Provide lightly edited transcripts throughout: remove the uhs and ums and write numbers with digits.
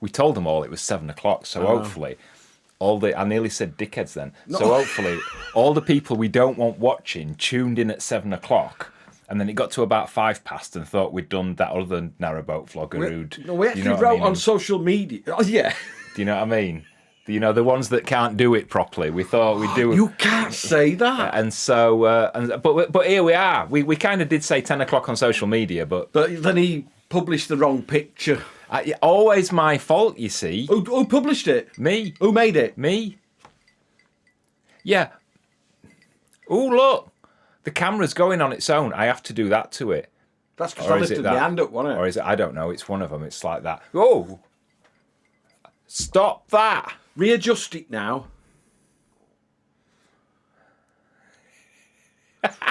We told them all it was 7 o'clock, so hopefully I nearly said dickheads then. No. So hopefully all the people we don't want watching tuned in at 7 o'clock, and then it got to about 5 past and thought we'd done that other narrowboat vlogger who'd... We actually wrote on social media. Oh, yeah. Do you know what I mean? You know, the ones that can't do it properly. We thought we'd do it. You can't say that. And so, but here we are. We kind of did say 10 o'clock on social media, but then he published the wrong picture. Always my fault, you see. Who published it? Me. Who made it? Me. Yeah. Oh, look. The camera's going on its own. I have to do that to it. That's because I lifted my hand up, wasn't it? Or is it? I don't know. It's one of them. It's like that. Oh. Stop that. Readjust it now.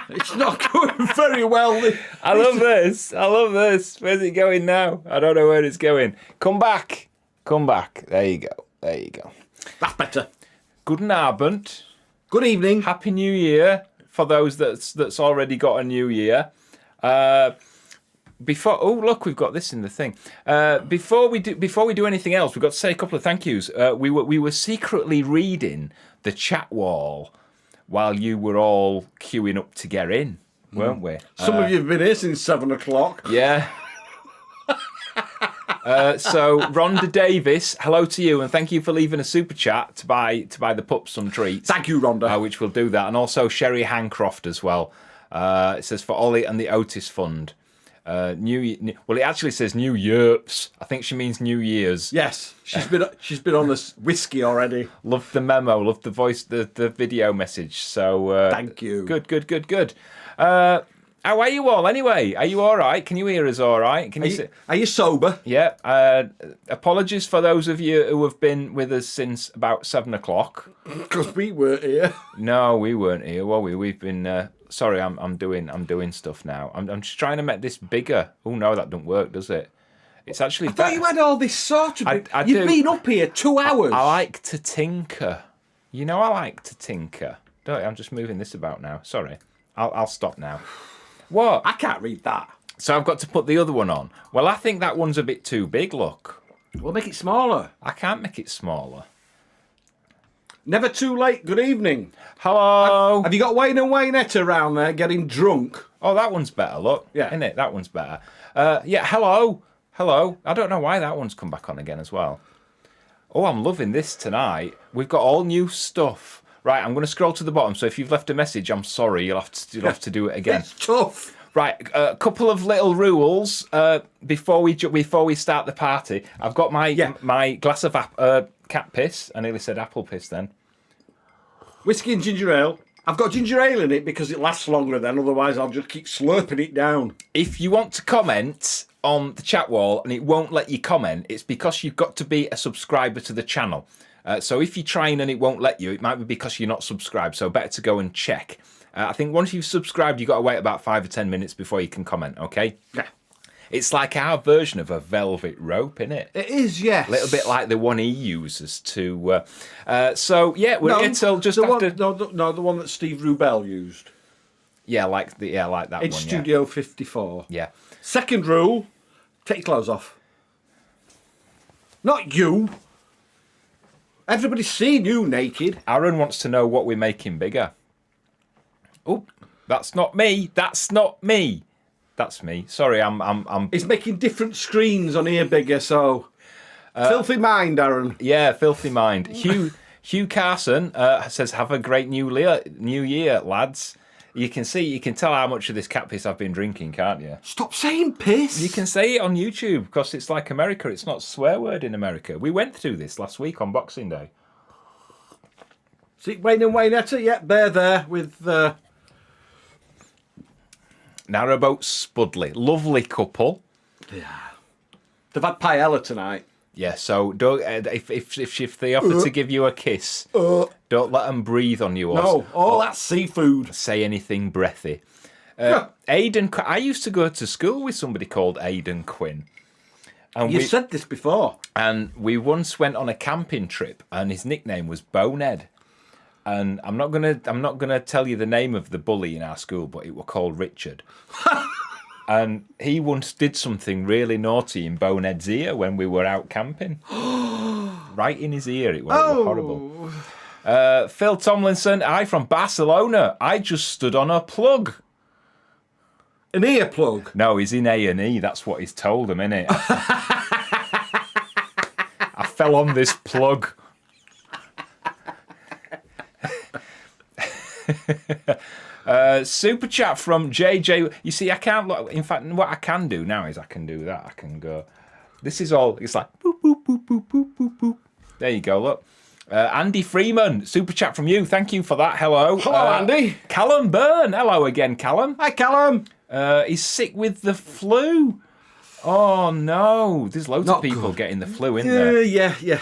It's not going very well. I love this. I love this. Where's it going now? I don't know where it's going. Come back. Come back. There you go. There you go. That's better. Guten Abend. Good evening. Happy New Year for those that's already got a new year. Look, we've got this in the thing. Before we do anything else, we've got to say a couple of thank yous. We were secretly reading the chat wall while you were all queuing up to get in, weren't we? Some of you have been here since 7 o'clock. Yeah. So Rhonda Davis, hello to you, and thank you for leaving a super chat to buy the pups some treats. Thank you, Rhonda. Which will do that, and also Sherry Hancroft as well. It says for Ollie and the Otis Fund. Well, it actually says New Year's. I think she means New Year's. Yes, she's been on this whiskey already. Loved the memo. Loved the voice, the video message. So thank you. Good. How are you all anyway? Are you all right? Can you hear us all right? Are you sober? Yeah. Apologies for those of you who have been with us since about 7 o'clock. Because we weren't here. No, we weren't here, were we? We've been. Sorry, I'm doing stuff now. I'm just trying to make this bigger. Oh no, that don't work, does it? It's actually. I thought you had all this sorted. You've been up here 2 hours. I like to tinker. You know, I like to tinker. Don't I? I'm just moving this about now. Sorry, I'll stop now. What? I can't read that. So I've got to put the other one on. Well, I think that one's a bit too big. Look. We'll make it smaller. I can't make it smaller. Never too late. Good evening. Hello. Have you got Wayne and Waynette around there getting drunk? Oh, that one's better. Look. Yeah. Isn't it? That one's better. Yeah. Hello. I don't know why that one's come back on again as well. Oh, I'm loving this tonight. We've got all new stuff. Right. I'm going to scroll to the bottom. So if you've left a message, I'm sorry. You'll have to do it again. It's tough. Right. A couple of little rules before we start the party. I've got my glass of cat piss. I nearly said apple piss then. Whiskey and ginger ale. I've got ginger ale in it because it lasts longer then, otherwise I'll just keep slurping it down. If you want to comment on the chat wall and it won't let you comment, it's because you've got to be a subscriber to the channel. So if you're trying and it won't let you, it might be because you're not subscribed, so better to go and check. I think once you've subscribed, you've got to wait about 5 or 10 minutes before you can comment, okay? Yeah. It's like our version of a velvet rope, isn't it? It is, yes. A little bit like the one he uses to... so, yeah, we're here till just after... The one that Steve Rubell used. Yeah, like that one, in Studio 54. Yeah. Second rule, take your clothes off. Not you. Everybody's seen you naked. Aaron wants to know what we're making bigger. Oh, that's not me. That's not me. That's me. Sorry, I'm. He's making different screens on here bigger, so filthy mind, Aaron. Yeah, filthy mind. Hugh Carson says, "Have a great new year, lads." You can tell how much of this cat piss I've been drinking, can't you? Stop saying piss. You can say it on YouTube because it's like America. It's not a swear word in America. We went through this last week on Boxing Day. See, Wayne and Waynetta, yep, they're there with. Narrowboat Spudley, lovely couple. Yeah, they've had paella tonight. Yeah, so don't if they offer to give you a kiss, don't let them breathe on you. Or that's seafood. Say anything breathy. Aidan, I used to go to school with somebody called Aidan Quinn. And you said this before. And we once went on a camping trip, and his nickname was Bonehead. And I'm not gonna tell you the name of the bully in our school, but it was called Richard. And he once did something really naughty in Bonehead's ear when we were out camping. Right in his ear. It was horrible. Phil Tomlinson, hi from Barcelona. I just stood on a plug. An ear plug? No, he's in A&E. That's what he's told him, innit? I fell on this plug. Super chat from JJ. You see, I can't look. In fact, what I can do now is I can do that. I can go. This is all. It's like boop, boop, boop, boop, boop, boop, boop. There you go. Look. Andy Freeman, super chat from you. Thank you for that. Hello. Hello, Andy. Callum Byrne. Hello again, Callum. Hi, Callum. He's sick with the flu. Oh, no. There's loads of people getting the flu, isn't there? Yeah.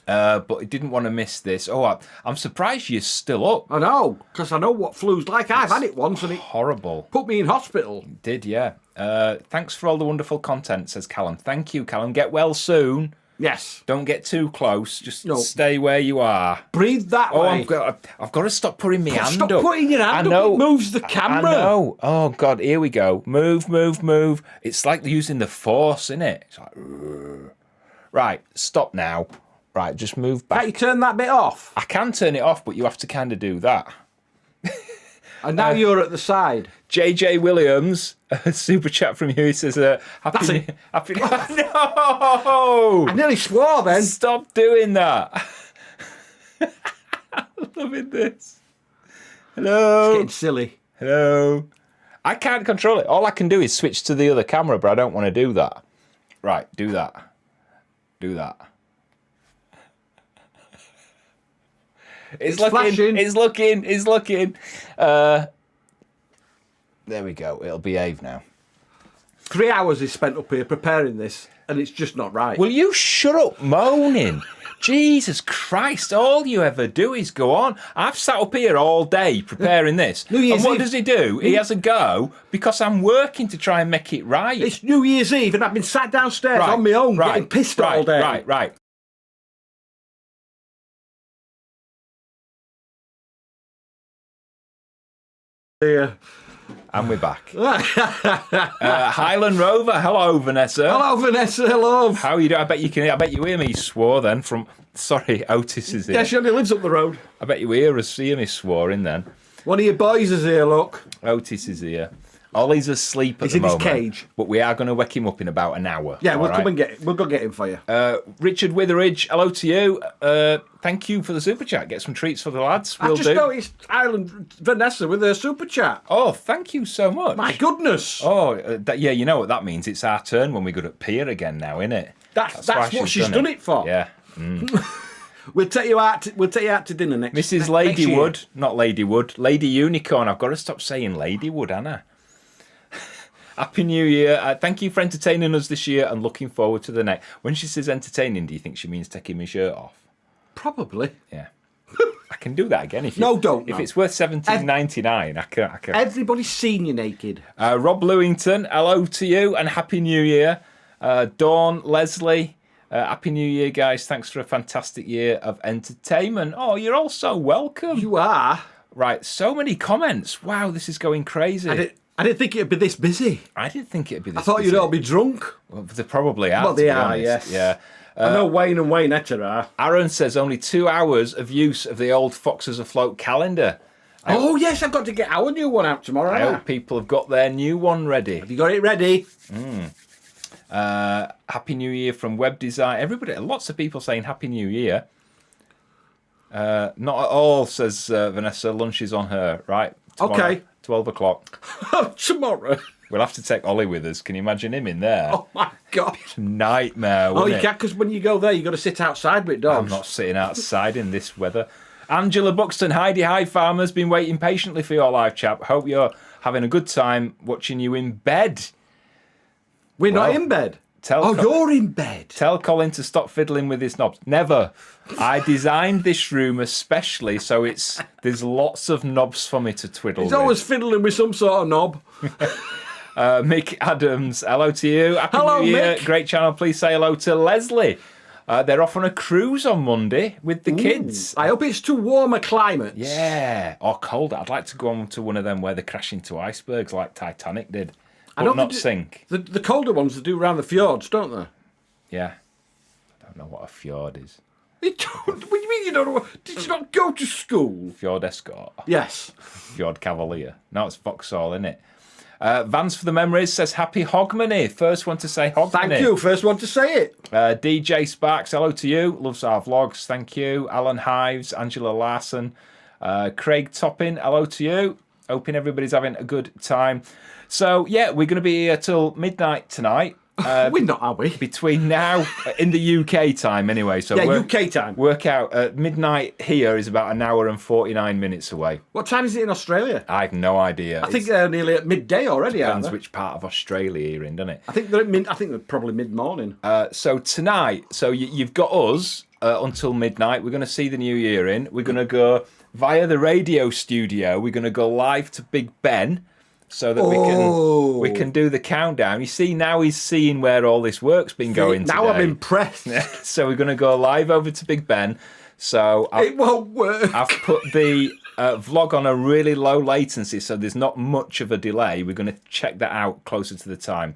But he didn't want to miss this. Oh, I'm surprised you're still up. I know, because I know what flu's like. I've had it once and it Horrible. put me in hospital. Did, yeah. Thanks for all the wonderful content, says Callum. Thank you, Callum. Get well soon. Yes. Don't get too close. Just stay where you are. Breathe that way. I've got to stop putting my hand up. Stop putting your hand up. It moves the camera. I know. Oh, God. Here we go. Move, move, move. It's like using the force, isn't it? It's like... Right. Stop now. Right. Just move back. Can't you turn that bit off? I can turn it off, but you have to kind of do that. And now you're at the side. JJ Williams, a super chat from you. He says, happy. No! I nearly swore then. Stop doing that. I'm loving this. Hello. It's getting silly. Hello. I can't control it. All I can do is switch to the other camera, but I don't want to do that. Right, do that. Do that. It's looking. Flashing. It's looking. It's looking. There we go. It'll behave now. 3 hours is spent up here preparing this, and it's just not right. Will you shut up moaning? Jesus Christ, all you ever do is go on. I've sat up here all day preparing this. And what does he do? He has a go because I'm working to try and make it right. It's New Year's Eve, and I've been sat downstairs on my own getting pissed all day. Right. Yeah. And we're back. Highland Rover, hello Vanessa. Hello Vanessa, hello. How are you doing? I bet you hear me swore then from. Sorry, Otis is here. Yeah, she only lives up the road. I bet you hear me swearing then. One of your boys is here, look. Otis is here. Ollie's asleep at the moment. He's in his cage. But we are going to wake him up in about an hour. Yeah, we'll come and get him. We'll go get him for you. Richard Witheridge, hello to you. Thank you for the super chat. Get some treats for the lads. I just noticed Ireland Vanessa with her super chat. Oh, thank you so much. My goodness. Oh, yeah, you know what that means. It's our turn when we go to Pier again now, isn't it? That's what she's done it for. Yeah. We'll take you out. We'll take you out to dinner next. Mrs. Ladywood, not Ladywood. Lady Unicorn. I've got to stop saying Ladywood, Anna. Happy New Year. Thank you for entertaining us this year and looking forward to the next. When she says entertaining, do you think she means taking my shirt off? Probably. Yeah. I can do that again if you, No, don't. If it's worth $17.99, I can. Everybody's seen you naked. Rob Lewington, hello to you and Happy New Year. Dawn, Leslie, Happy New Year, guys. Thanks for a fantastic year of entertainment. Oh, you're all so welcome. You are. Right, so many comments. Wow, this is going crazy. I didn't think it'd be this busy. I didn't think it'd be this I thought busy. you'd all be drunk. Well, they probably are. Well, they are, honest. yes. Yeah. I know Wayne and Waynetta are. Aaron says only 2 hours of use of the old Foxes Afloat calendar. Oh, yes, I've got to get our new one out tomorrow. I hope people have got their new one ready. Have you got it ready? Happy New Year from Web Design. Everybody, lots of people saying Happy New Year. Not at all, says Vanessa. Lunch is on her. Right. Tomorrow, Okay. 12 o'clock. Tomorrow. We'll have to take Ollie with us. Can you imagine him in there? Oh, my God. Nightmare, Oh, wouldn't you it? can't, because when you go there, you've got to sit outside with dogs. I'm not sitting outside in this weather. Angela Buxton, hi farmers, been waiting patiently for your live chat. Hope you're having a good time watching you in bed. We're not in bed. You're in bed. Tell Colin to stop fiddling with his knobs. Never. I designed this room especially so there's lots of knobs for me to twiddle He's with. always fiddling with some sort of knob. Mick Adams, hello to you. Happy Hello, New Year. Mick. Great channel. Please say hello to Leslie. They're off on a cruise on Monday with the kids. I hope it's to warmer climates. Yeah, or colder. I'd like to go on to one of them where they crash into icebergs like Titanic did. but not sink. The colder ones they do around the fjords, don't they? Yeah. I don't know what a fjord is. What do you mean you don't know? Did you not go to school? Fjord Escort. Yes. Fjord Cavalier. No, it's Vauxhall, isn't it? Vans for the Memories says happy Hogmanay. First one to say Hogmanay. Thank you. First one to say it. DJ Sparks, hello to you. Loves our vlogs. Thank you. Alan Hives, Angela Larson, Craig Toppin, hello to you. Hoping everybody's having a good time. So, yeah, we're going to be here till midnight tonight. We're not, are we? Between now, in the UK time anyway. So yeah, UK time. Work out, midnight here is about an hour and 49 minutes away. What time is it in Australia? I have no idea. I think they're nearly at midday already, Depends aren't they? which part of Australia you're in, doesn't it? I think they're probably mid-morning. So tonight, you've got us until midnight. We're going to see the new year in. We're going to go via the radio studio. We're going to go live to Big Ben. So that we can do the countdown. You see, now he's seeing where all this work's been going now today. I'm impressed. So we're going to go live over to Big Ben. So it won't work. I've put the vlog on a really low latency, so there's not much of a delay. We're going to check that out closer to the time.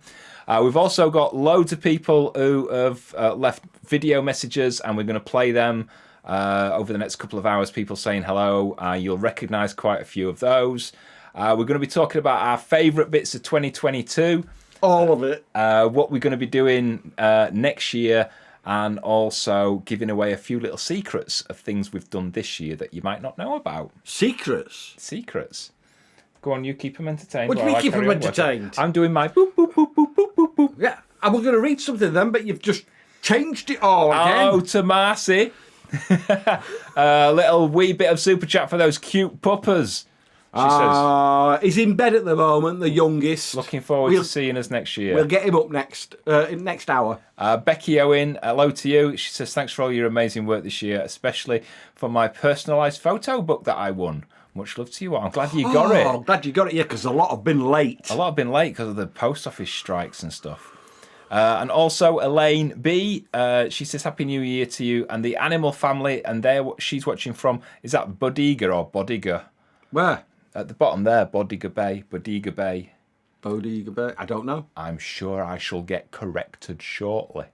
We've also got loads of people who have left video messages, and we're going to play them over the next couple of hours. People saying hello. You'll recognise quite a few of those. We're going to be talking about our favourite bits of 2022. All of it. What we're going to be doing next year, and also giving away a few little secrets of things we've done this year that you might not know about. Secrets? Secrets. Go on, you keep them entertained. What do you mean keep them entertained? I'm doing my boop, boop, boop, boop, boop, boop, boop. Yeah, I was going to read something then, but you've just changed it all again. Oh, to Marcy. A little wee bit of super chat for those cute puppers. She says, he's in bed at the moment, the youngest. Looking forward to seeing us next year. We'll get him up next hour. Becky Owen, hello to you. She says, thanks for all your amazing work this year, especially for my personalised photo book that I won. Much love to you all. I'm glad you got it. I'm glad you got it, yeah, because a lot have been late. A lot have been late because of the post office strikes and stuff. And also Elaine B, she says, Happy New Year to you and the Animal Family. And she's watching from, is that Bodiga or Bodiga? Where? At the bottom there, Bodiga Bay. Bodiga Bay. Bodiga Bay? I don't know. I'm sure I shall get corrected shortly.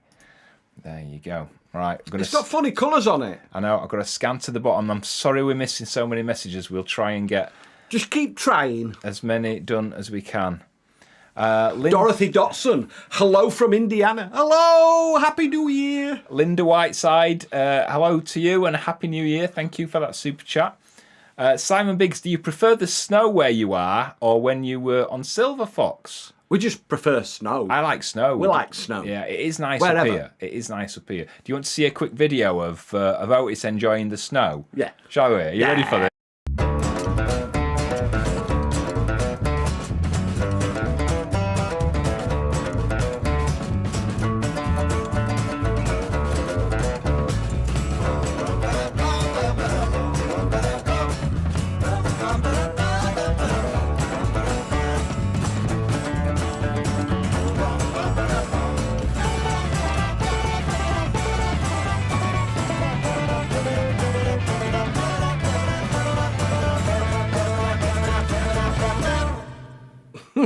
There you go. Right. It's got funny colours on it. I know. I've got to scan to the bottom. I'm sorry we're missing so many messages. We'll try and get... Just keep trying. As many done as we can. Dorothy Dotson, hello from Indiana. Hello, Happy New Year. Linda Whiteside, hello to you and a Happy New Year. Thank you for that super chat. Simon Biggs, do you prefer the snow where you are or when you were on Silver Fox? We just prefer snow. I like snow. We like snow. Yeah, it is nice Wherever. up here. It is nice up here. Do you want to see a quick video of Otis enjoying the snow? Yeah. Shall we? Are you ready for this?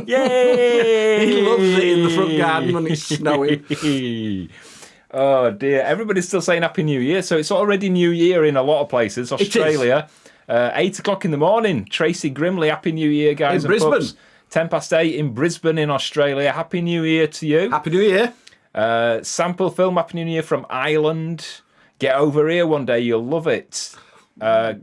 Yay! He loves it in the front garden when it's snowing. Oh dear, everybody's still saying Happy New Year, so it's already New Year in a lot of places. Australia, 8 o'clock in the morning. Tracy Grimley, Happy New Year, guys. In Brisbane. Pups. 8:10 in Brisbane in Australia. Happy New Year to you. Happy New Year. Sample film, Happy New Year from Ireland. Get over here one day, you'll love it.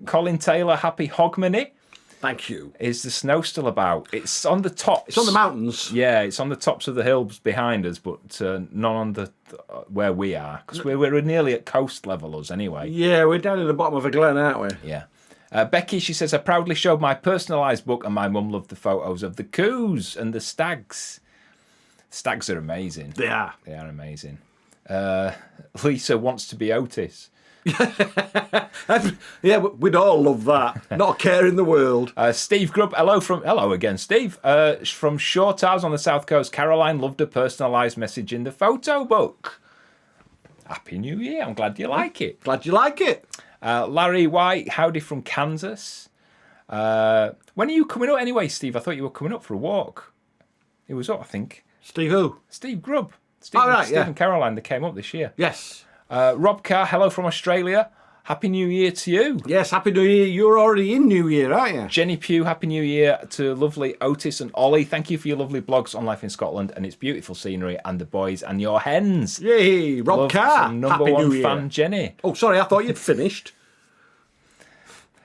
Colin Taylor, Happy Hogmanay. Thank you. Is the snow still about? It's on the tops. It's on the mountains. Yeah, it's on the tops of the hills behind us, but not on the where we are, because we're nearly at coast level us anyway. Yeah, we're down in the bottom of a glen, aren't we? Yeah. Becky, she says, I proudly showed my personalised book and my mum loved the photos of the coos and the stags. Stags are amazing. They are. They are amazing. Lisa wants to be Otis. Yeah, we'd all love that. Not a care in the world. Steve Grubb, hello again, Steve. From Shore Towers on the South Coast, Caroline loved a personalised message in the photo book. Happy New Year. I'm glad you like it. Glad you like it. Larry White, howdy from Kansas. When are you coming up anyway, Steve? I thought you were coming up for a walk. He was up, I think. Steve who? Steve Grubb. Oh, right, Steve and Caroline, they came up this year. Yes. Rob Carr, hello from Australia. Happy New Year to you. Yes, Happy New Year. You're already in New Year, aren't you? Jenny Pugh, Happy New Year to lovely Otis and Ollie. Thank you for your lovely blogs on life in Scotland and its beautiful scenery and the boys and your hens. Yay, Rob Love Carr. from number Happy one New Year. fan, Jenny. Oh, sorry, I thought you'd finished.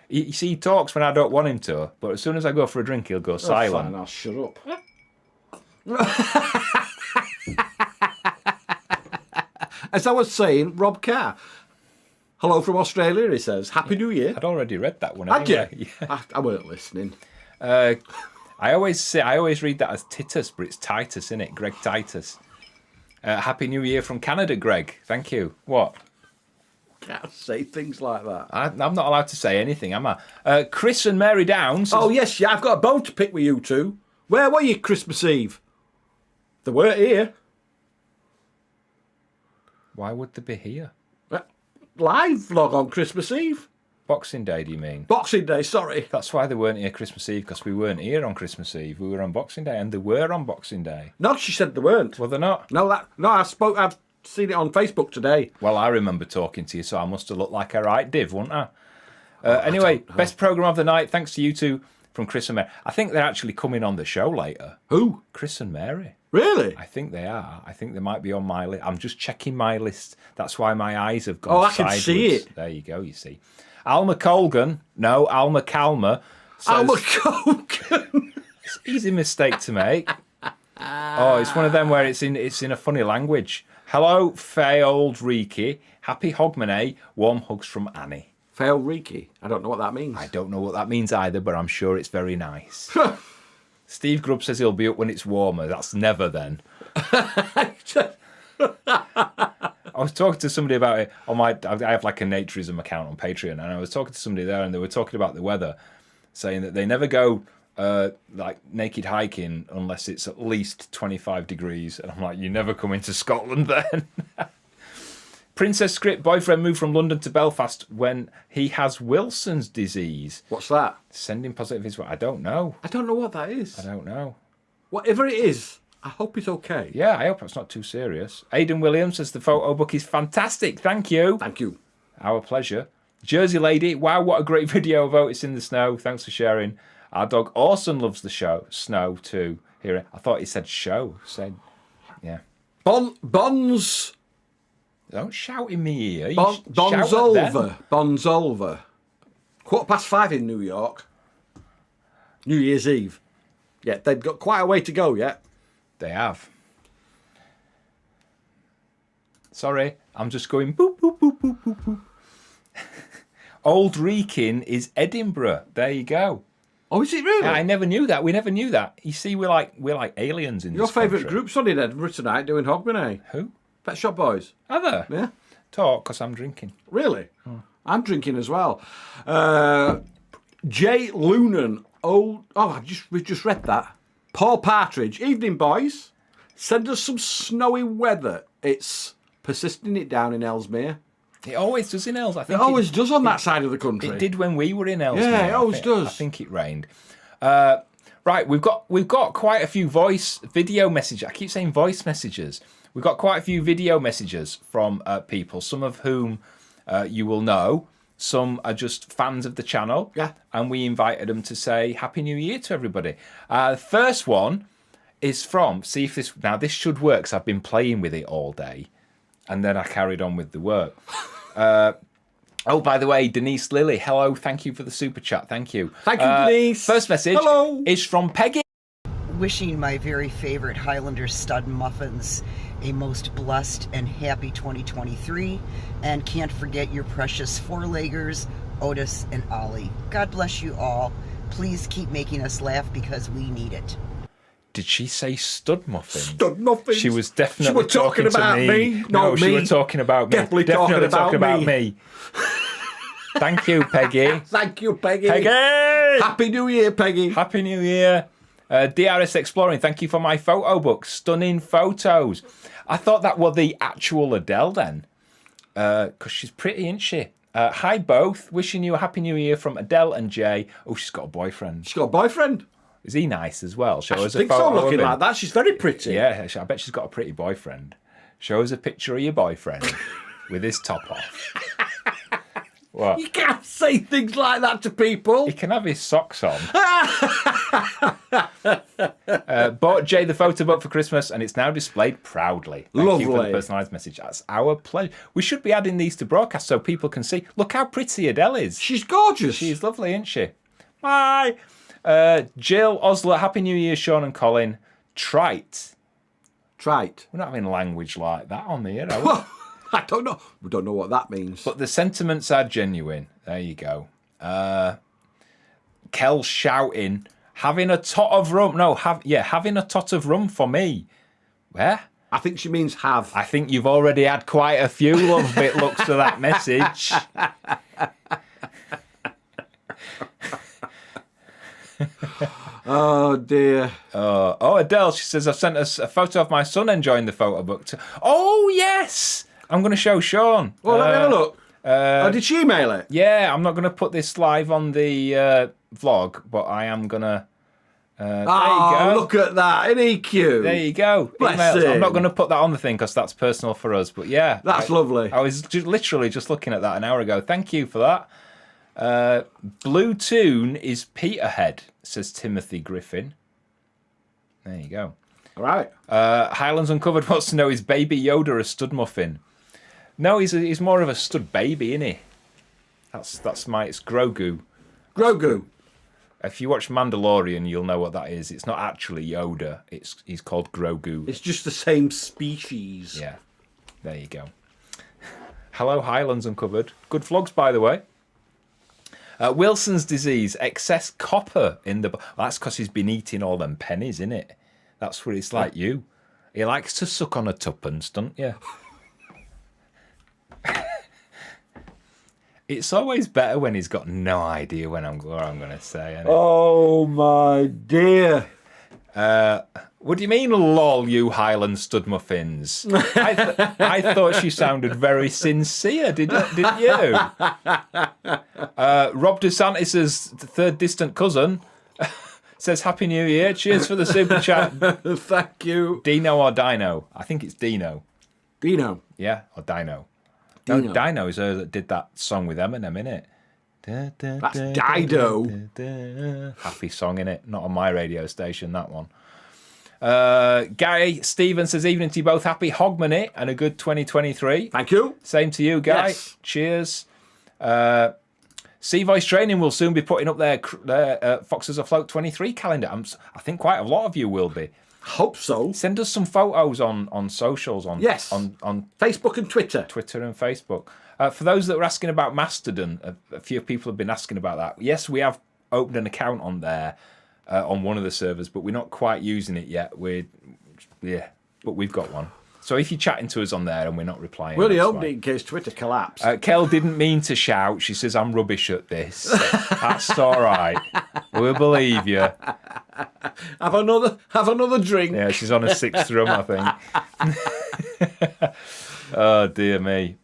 You see, he talks when I don't want him to, but as soon as I go for a drink, he'll go silent. Fine, I'll shut up. As I was saying, Rob Carr. Hello from Australia, he says. Happy New Year. I'd already read that one. Had Anyway. you? Yeah. I weren't listening. I always read that as Titus, but it's Titus, isn't it? Greg Titus. Happy New Year from Canada, Greg. Thank you. What? Can't say things like that. I'm not allowed to say anything, am I? Chris and Mary Downs. Oh, yes, yeah, I've got a bone to pick with you two. Where were you Christmas Eve? They weren't here. Why would they be here? Live vlog on Christmas Eve. Boxing Day, do you mean? Boxing Day, sorry. That's why they weren't here Christmas Eve, because we weren't here on Christmas Eve. We were on Boxing Day, and they were on Boxing Day. No, she said they weren't. Well, they're not. No, I've seen it on Facebook today. Well, I remember talking to you, so I must have looked like a right div, wouldn't I? Anyway, best programme of the night. Thanks to you two from Chris and Mary. I think they're actually coming on the show later. Who? Chris and Mary. Really? I think they are. I think they might be on my list. I'm just checking my list. That's why my eyes have gone I can sideways. see it. There you go, you see. Alma Colgan. No, Alma Calmer. Says, Alma Colgan. it's an easy mistake to make. Oh, it's one of them where it's in a funny language. Hello, Faye Old Reeky. Happy Hogmanay. Warm hugs from Annie. Fail Reiki. I don't know what that means. I don't know what that means either, but I'm sure it's very nice. Steve Grubb says he'll be up when it's warmer. That's never then. I was talking to somebody about it on I have like a naturism account on Patreon, and I was talking to somebody there, and they were talking about the weather, saying that they never go like naked hiking unless it's at least 25 degrees. And I'm like, you never come into Scotland then. Princess Script, boyfriend moved from London to Belfast when he has Wilson's disease. What's that? Sending positive is what I don't know. I don't know what that is. I don't know. Whatever it is, I hope it's okay. Yeah, I hope it's not too serious. Aidan Williams says the photo book is fantastic. Thank you. Thank you. Our pleasure. Jersey Lady, wow, what a great video of Otis in the snow. Thanks for sharing. Our dog Orson loves the snow too. Here, I thought he said show. Said, yeah. Bonds. Don't shout in me ear. You Bonzolver. Bonzolver. 5:15 in New York. New Year's Eve. Yeah, they've got quite a way to go yet. They have. Sorry, I'm just going boop, boop, boop, boop, boop, boop. Old Reekin is Edinburgh. There you go. Oh, is it really? I never knew that. We never knew that. You see, we're like aliens in Your this country. favourite group's on in Edinburgh tonight doing Hogmanay. Who? Pet Shop Boys. Are there? Yeah. Talk, because I'm drinking. Really? I'm drinking as well. Jay Lunan. We've just read that. Paul Partridge. Evening, boys. Send us some snowy weather. It's persisting it down in Ellesmere. It always does in Els. I think It always does on that side of the country. It did when we were in Ellesmere. Yeah, it always does. I think it rained. Right, we've got quite a few video messages. I keep saying voice messages. We've got quite a few video messages from people, some of whom you will know. Some are just fans of the channel. Yeah. And we invited them to say Happy New Year to everybody. The first one is from, see if this should work, because I've been playing with it all day. And then I carried on with the work. Oh, by the way, Denise Lilly, hello. Thank you for the super chat. Thank you. Thank you, Denise. First message is from Peggy. Wishing my very favorite Highlander stud muffins a most blessed and happy 2023. And can't forget your precious four-leggers, Otis and Ollie. God bless you all. Please keep making us laugh because we need it. Did she say stud muffins? Stud muffins. She was definitely She was talking about me. No, Not she me. was talking about me. Definitely talking talking about about me. Thank you, Peggy. Thank you, Peggy. Peggy! Happy New Year, Peggy. Happy New Year. DRS Exploring, thank you for my photo book. Stunning photos. I thought that were the actual Adele then. Because she's pretty, isn't she? Hi both. Wishing you a Happy New Year from Adele and Jay. Oh, she's got a boyfriend. She's got a boyfriend. Is he nice as well? Show I us a think photo so, looking of him. like that. She's very pretty. Yeah, I bet she's got a pretty boyfriend. Show us a picture of your boyfriend with his top off. What? You can't say things like that to people. He can have his socks on. Bought Jay the photo book for Christmas and it's now displayed proudly. Thank you for the personalised message. That's our pleasure. We should be adding these to broadcast so people can see. Look how pretty Adele is. She's gorgeous. She's lovely, isn't she? Bye. Jill, Osler, Happy New Year, Sean and Colin. Trite. Trite. We're not having language like that on the air, are we? I don't know. We don't know what that means. But the sentiments are genuine. There you go. Kel shouting, having a tot of rum. No, having a tot of rum for me. Where? I think she means have. I think you've already had quite a few, love. It looks to that message. Oh dear. Adele, she says, I've sent us a photo of my son enjoying the photo book. Oh, yes. I'm going to show Sean. Well, let me have a look. Did she email it? Yeah, I'm not going to put this live on the vlog, but I am going to... there you go. Look at that. Isn't he cute? There you go. Bless him. I'm not going to put that on the thing because that's personal for us. But yeah. That's lovely. I was literally just looking at that an hour ago. Thank you for that. Blue Tune is Peterhead, says Timothy Griffin. There you go. All right. Highlands Uncovered wants to know, is Baby Yoda a stud muffin? No, he's more of a stud baby, isn't he? It's Grogu. Grogu. If you watch Mandalorian, you'll know what that is. It's not actually Yoda. He's called Grogu. It's just the same species. Yeah. There you go. Hello, Highlands Uncovered. Good vlogs, by the way. Wilson's disease, excess copper in the... That's because he's been eating all them pennies, isn't it? That's what it's like you. He likes to suck on a tuppence, don't you? It's always better when he's got no idea what I'm going to say. Isn't it? Oh, my dear. What do you mean, lol, you Highland stud muffins? I thought she sounded very sincere, didn't you? Rob DeSantis' third distant cousin says Happy New Year. Cheers for the super chat. Thank you. Dino or Dino? I think it's Dino. Dino. Yeah, or Dino. Dino. No, Dino is her that did that song with Eminem, innit? That's Dido. Happy song, innit? Not on my radio station, that one. Gary Stephen says, evening to you both. Happy Hogmanay and a good 2023. Thank you. Same to you, Guy. Yes. Cheers. Sea Voice Training will soon be putting up their Foxes Afloat 23 calendar. I think quite a lot of you will be. Hope so. Send us some photos on socials. On Facebook and Twitter. Twitter and Facebook. For those that were asking about Mastodon, a few people have been asking about that. Yes, we have opened an account on there on one of the servers, but we're not quite using it yet. But we've got one. So if you're chatting to us on there and we're not replying, we only opened it in case Twitter collapsed. Kel didn't mean to shout. She says, I'm rubbish at this. That's all right. We'll believe you. Have another drink. Yeah, she's on a sixth rum, I think. Oh, dear me.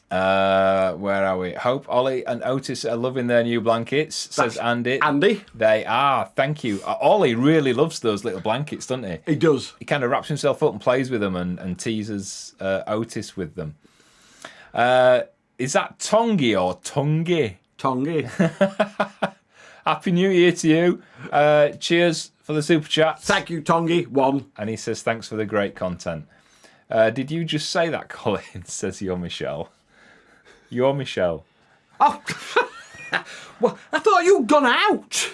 Where are we? Hope, Ollie and Otis are loving their new blankets, says Andy. Andy? They are, thank you. Ollie really loves those little blankets, doesn't he? He does. He kind of wraps himself up and plays with them and teases Otis with them. Is that Tongi or Tungi? Tongi. Happy New Year to you. Cheers for the super chat. Thank you, Tongi. One. And he says, thanks for the great content. Did you just say that, Colin? Says you're Michelle. You're Michelle. Oh, well, I thought you'd gone out.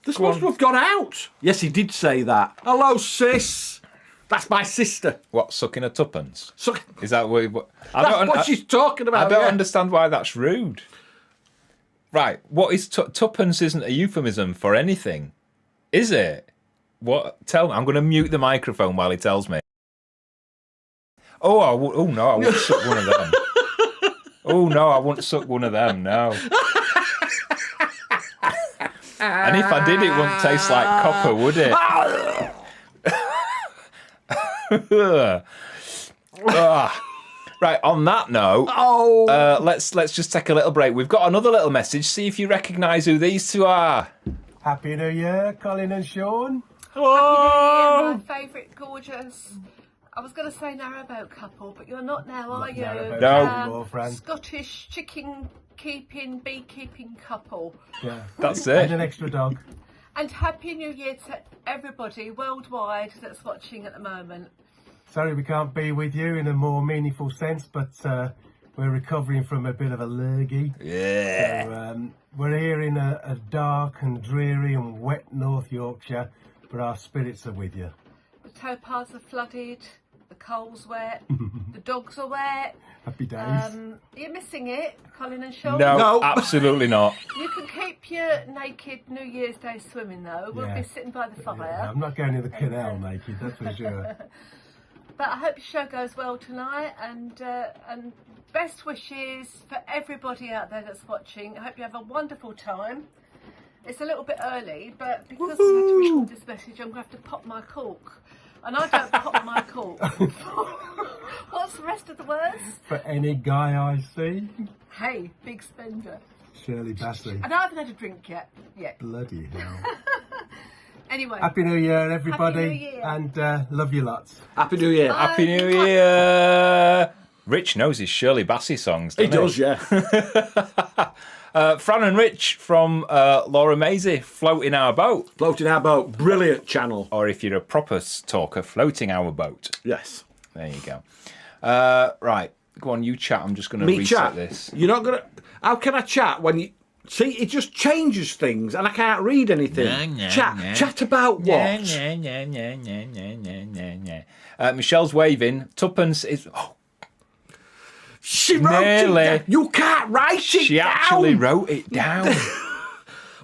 They're supposed to have gone out. Yes, he did say that. Hello, sis. That's my sister. What, sucking a tuppence? Is that what? That's what she's talking about. I don't understand why that's rude. Right, what is tuppence? Isn't a euphemism for anything, is it? What? Tell me. I'm going to mute the microphone while he tells me. Oh no, I wouldn't suck one of them. Oh no, I wouldn't suck one of them. No. And if I did, it wouldn't taste like copper, would it? Right, on that note, let's just take a little break. We've got another little message. See if you recognise who these two are. Happy New Year, Colin and Sean. Happy New Year, my favourite gorgeous. I was going to say narrowboat couple, but you're not now, are you? Narrowboat No. anymore, Fran. Scottish chicken keeping, beekeeping couple. Yeah. That's And an it. extra dog. And Happy New Year to everybody worldwide that's watching at the moment. Sorry we can't be with you in a more meaningful sense, but we're recovering from a bit of a lurgy. Yeah. So, we're here in a dark and dreary and wet North Yorkshire, but our spirits are with you. The towpaths are flooded, the coal's wet, the dogs are wet. Happy days. You're missing it, Colin and Sean. No, absolutely not. You can keep your naked New Year's Day swimming though. We'll Yeah. be sitting by the fire. Yeah, I'm not going in the canal naked, that's for sure. But I hope your show goes well tonight, and best wishes for everybody out there that's watching. I hope you have a wonderful time. It's a little bit early, but because I had to record this message, I'm going to have to pop my cork. And I don't pop my cork. What's the rest of the words? For any guy I see, Hey, big spender. Shirley Bassey. And I haven't had a drink yet. Bloody hell. Anyway. Happy New Year, everybody. Happy New Year. And love you lots. Happy New Year. Happy New Year. Rich knows his Shirley Bassey songs, He doesn't he? does, yeah. Fran and Rich from Laura Maisie, Floating Our Boat. Floating Our Boat, brilliant channel. Or if you're a proper talker, Floating Our Boat. Yes. There you go. Right, go on, you chat. I'm just going to Me reset chat. this. You're not gonna. How can I chat when you see? It just changes things, and I can't read anything. Chat about what? Michelle's waving. Tuppence is. Oh, She wrote Nearly. it down. You can't write it she down. actually wrote it down.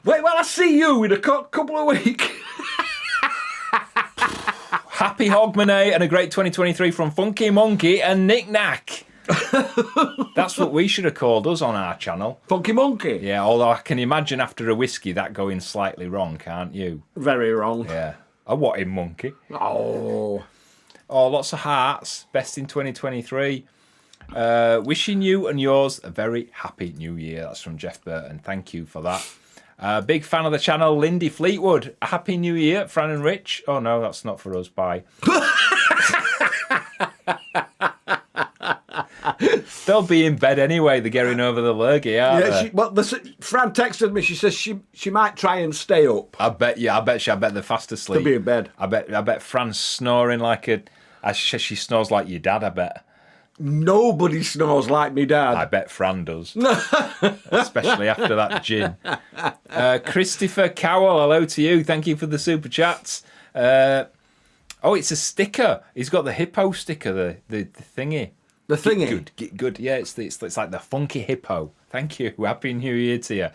Wait, well, I see you in a couple of weeks. Happy Hogmanay and a great 2023 from Funky Monkey and Nick Knack. That's what we should have called us on our channel. Funky Monkey. Yeah, although I can imagine after a whiskey that going slightly wrong, can't you? Very wrong. Yeah. A what in monkey? Oh. Oh, lots of hearts. Best in 2023. Wishing you and yours a very happy new year. That's from Jeff Burton. Thank you for that. Big fan of the channel, Lindy Fleetwood. A happy new year, Fran and Rich. Oh no, that's not for us. Bye. They'll be in bed anyway. They're getting over the lurgy, aren't they? Fran texted me. She says she might try and stay up. I bet they're fast asleep. They'll be in bed. I bet Fran's snoring like she snores like your dad, I bet. Nobody snores like me, Dad. I bet Fran does. Especially after that gin. Christopher Cowell, hello to you. Thank you for the super chats. It's a sticker. He's got the hippo sticker, the thingy. The thingy. Good. Yeah, it's like the funky hippo. Thank you. Happy New Year to you.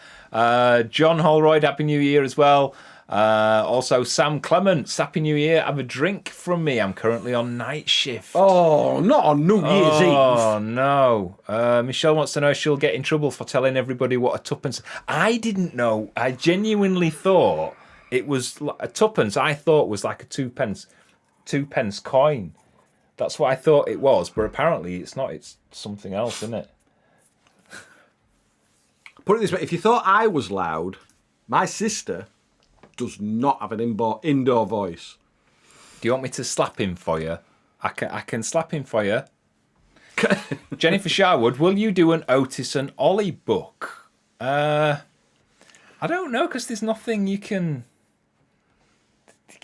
John Holroyd, Happy New Year as well. Also, Sam Clements, Happy New Year. Have a drink from me. I'm currently on night shift. Oh, not on New Year's Eve. Oh, no. Michelle wants to know if she'll get in trouble for telling everybody what a tuppence... I didn't know. I genuinely thought it was... A tuppence, I thought, was like a two pence coin. That's what I thought it was, but apparently it's not. It's something else, isn't it? Put it this way, if you thought I was loud, my sister does not have an indoor voice. Do you want me to slap him for you? I can slap him for you. Jennifer Sharwood, will you do an Otis and Ollie book? I don't know, because there's nothing you can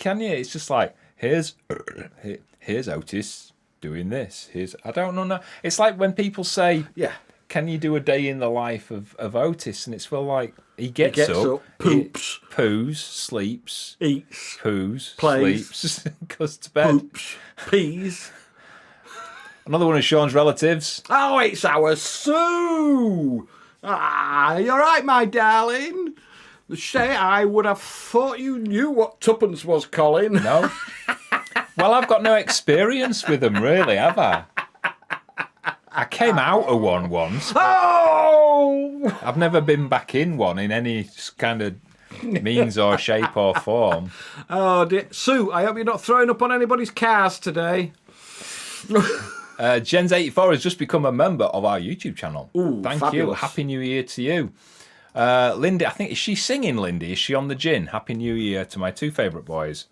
you? It's just like, here's Otis doing this. I don't know. No. It's like when people say, Yeah. Can you do a day in the life of Otis? And it's well like he gets up, poops, poos, sleeps, eats, poos, plays, sleeps, goes to bed. poops, pees. Another one of Sean's relatives. Oh, it's our Sue. Ah, you're right, my darling. Say, I would have thought you knew what tuppence was, Colin. No. Well, I've got no experience with them, really, have I? I came out of one once. Oh! I've never been back in one in any kind of means or shape or form. Oh, dear. Sue, I hope you're not throwing up on anybody's cars today. Jens84 has just become a member of our YouTube channel. Ooh, Thank you. fabulous. Happy New Year to you. Lindy, I think, is she singing, Lindy? Is she on the gin? Happy New Year to my two favourite boys.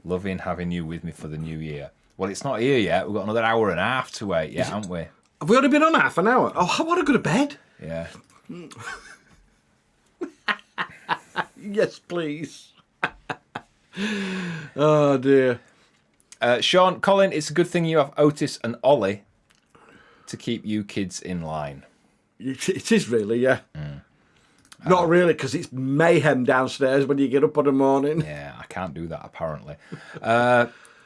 Loving having you with me for the new year. Well, it's not here yet. We've got another hour and a half to wait yet, haven't we? Have we only been on half an hour? Oh, I want to go to bed. Yeah. Yes, please. Oh, dear. Sean, Colin, it's a good thing you have Otis and Ollie to keep you kids in line. It is really, yeah. Not really, because it's mayhem downstairs when you get up in the morning. Yeah, I can't do that, apparently.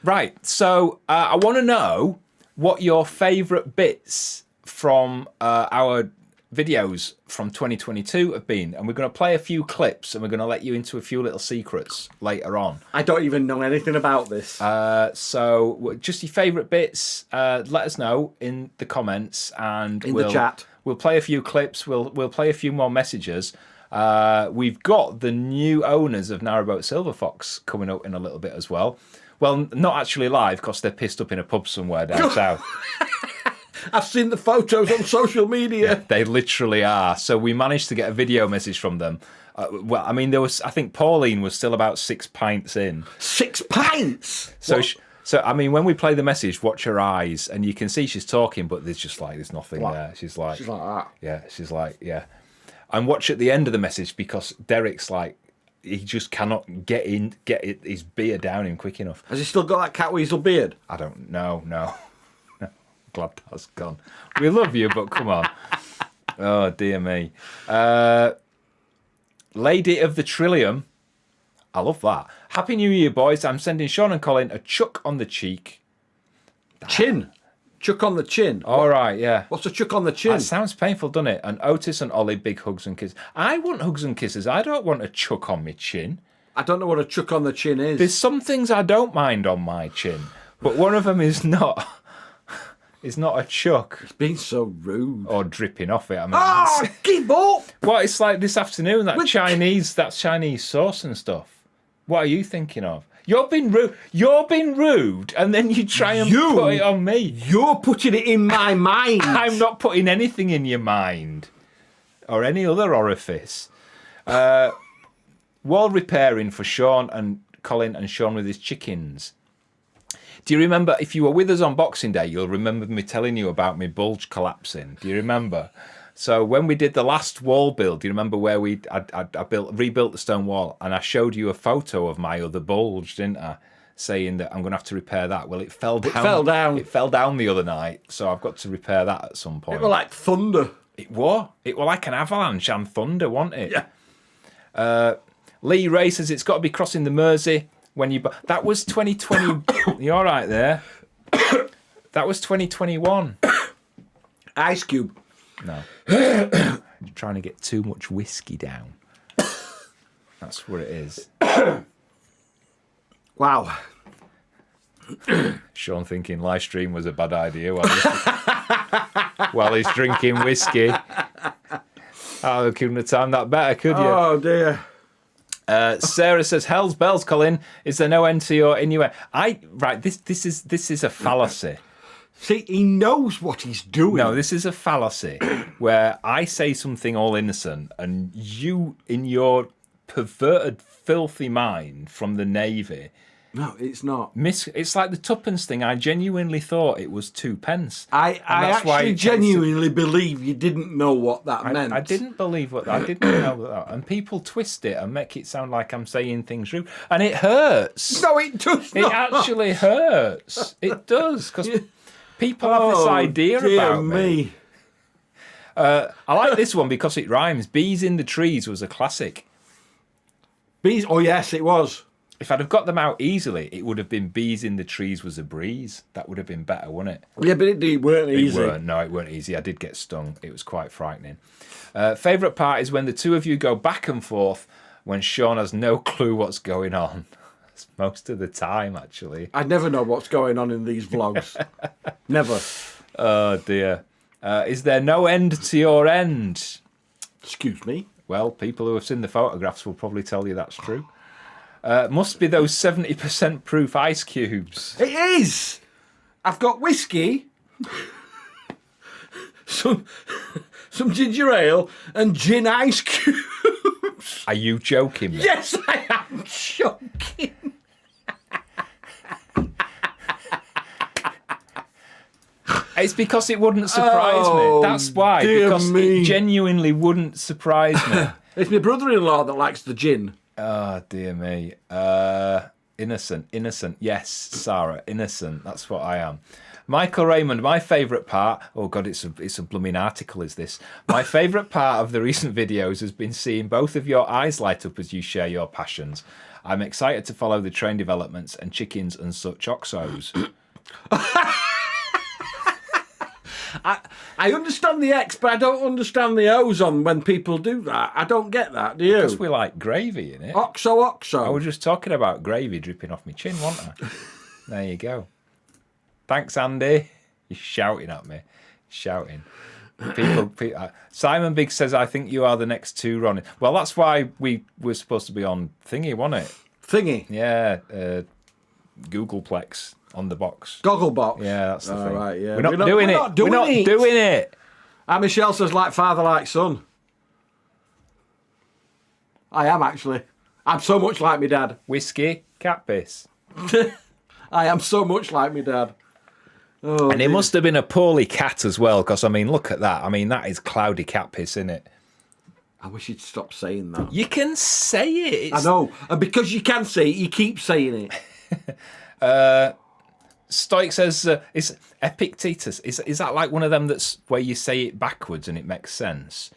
Right, so I want to know what your favourite bits from our videos from 2022 have been. And we're going to play a few clips and we're going to let you into a few little secrets later on. I don't even know anything about this. So just your favourite bits, let us know in the comments and the chat. We'll play a few clips. We'll play a few more messages. We've got the new owners of Narrowboat Silver Fox coming up in a little bit as well. Well, not actually live because they're pissed up in a pub somewhere down south. I've seen the photos on social media. Yeah, they literally are. So we managed to get a video message from them. Well, I mean, I think Pauline was still about 6 pints in. 6 pints? So I mean, when we play the message, watch her eyes, and you can see she's talking, but there's nothing there. She's like that. Yeah, she's like, yeah. And watch at the end of the message because Derek's like, he just cannot get his beer down him quick enough. Has he still got that cat weasel beard? I don't know. No. Glad that's gone. We love you, but come on. Oh dear me. Lady of the Trillium. I love that. Happy New Year, boys. I'm sending Sean and Colin a chuck on the cheek. Chin. Chuck on the chin. All right, yeah. What's a chuck on the chin? That sounds painful, doesn't it? And Otis and Ollie, big hugs and kisses. I want hugs and kisses. I don't want a chuck on my chin. I don't know what a chuck on the chin is. There's some things I don't mind on my chin, but one of them is not. It's not a chuck. It's been so rude. Or dripping off it. I mean, Oh, give up! Well, it's like this afternoon, that Chinese sauce and stuff. What are you thinking of? You're being rude, and then you try and put it on me. You're putting it in my mind. I'm not putting anything in your mind. Or any other orifice. Wall repairing for Sean and Colin and Sean with his chickens. Do you remember, if you were with us on Boxing Day, you'll remember me telling you about my bulge collapsing. Do you remember? So when we did the last wall build, do you remember where I rebuilt the stone wall and I showed you a photo of my other bulge, didn't I? Saying that I'm going to have to repair that. Well, it fell down. It fell down the other night, so I've got to repair that at some point. It was like thunder. It was like an avalanche and thunder, wasn't it? Yeah. Lee Ray says it's got to be crossing the Mersey. That was 2020. You all right there? That was 2021. Ice Cube. No. Trying to get too much whiskey down. That's what it is. Wow. Sean thinking live stream was a bad idea while he's drinking whiskey. Oh, couldn't have timed that better, could you? Oh dear. Sarah says, "Hell's bells, Colin. Is there no end to your innuendo?" This is a fallacy. See, he knows what he's doing. No, this is a fallacy where I say something all innocent, and you, in your perverted, filthy mind from the Navy. No, it's not. It's like the tuppence thing. I genuinely thought it was 2p. I actually genuinely believe you didn't know what that meant. I didn't believe what I didn't know that. And people twist it and make it sound like I'm saying things rude, and it hurts. No, it does not. It actually hurts. It does because people have this idea about me. I like this one because it rhymes. Bees in the trees was a classic. Bees? Oh yes, it was. If I'd have got them out easily, it would have been bees in the trees was a breeze. That would have been better, wouldn't it? Yeah, but it weren't easy. It weren't easy. I did get stung. It was quite frightening. Favourite part is when the two of you go back and forth when Sean has no clue what's going on. It's most of the time, actually. I never know what's going on in these vlogs. Never. Oh, dear. Is there no end to your end? Excuse me? Well, people who have seen the photographs will probably tell you that's true. Must be those 70% proof ice cubes. It is! I've got whiskey, some some ginger ale, and gin ice cubes. Are you joking me? Yes, I am joking. It's because it wouldn't surprise Oh, me. That's why. dear Because me. it genuinely wouldn't surprise me. It's my brother-in-law that likes the gin. Oh, dear me. Innocent. Yes, Sarah, innocent. That's what I am. Michael Raymond, my favourite part... Oh, God, it's a blooming article, is this? My favourite part of the recent videos has been seeing both of your eyes light up as you share your passions. I'm excited to follow the train developments and chickens and such oxos. I understand the X, but I don't understand the O's on when people do that. I don't get that, do you? Because we like gravy in it. Oxo. I was just talking about gravy dripping off my chin, wasn't I? There you go. Thanks, Andy. You're shouting at me. Shouting. People, Simon Biggs says, I think you are the next two Ronnie. Well, that's why we were supposed to be on Thingy, wasn't it? Thingy? Yeah. Googleplex on the box. Gogglebox? Yeah, that's the thing. Right, yeah. We're not doing it. We're not doing it. And Michelle says, like father, like son. I am, actually. I'm so much like my dad. Whiskey, cat piss. I am so much like my dad. Oh, And it must have been a poorly cat as well, because, I mean, look at that. I mean, that is cloudy cat piss, isn't it? I wish you'd stop saying that. You can say it. I know. And because you can say it, you keep saying it. Stoic says, is Epictetus, is that like one of them that's where you say it backwards and it makes sense?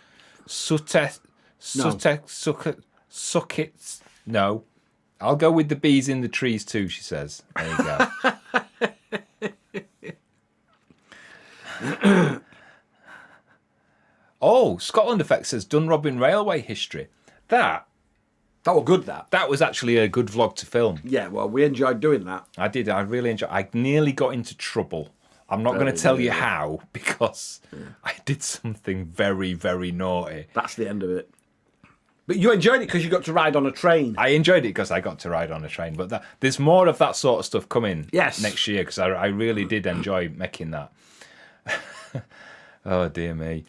Suck it. No. I'll go with the bees in the trees too, she says. There you go. Oh, Scotland Effect says Dunrobin Railway history. That was good, that. That was actually a good vlog to film. Yeah, well, we enjoyed doing that. I did. I really enjoyed. I nearly got into trouble. I'm not going to tell you how, because I did something very, very naughty. That's the end of it. But you enjoyed it because you got to ride on a train. I enjoyed it because I got to ride on a train. But there's more of that sort of stuff coming next year, because I really did enjoy making that. Oh, dear me.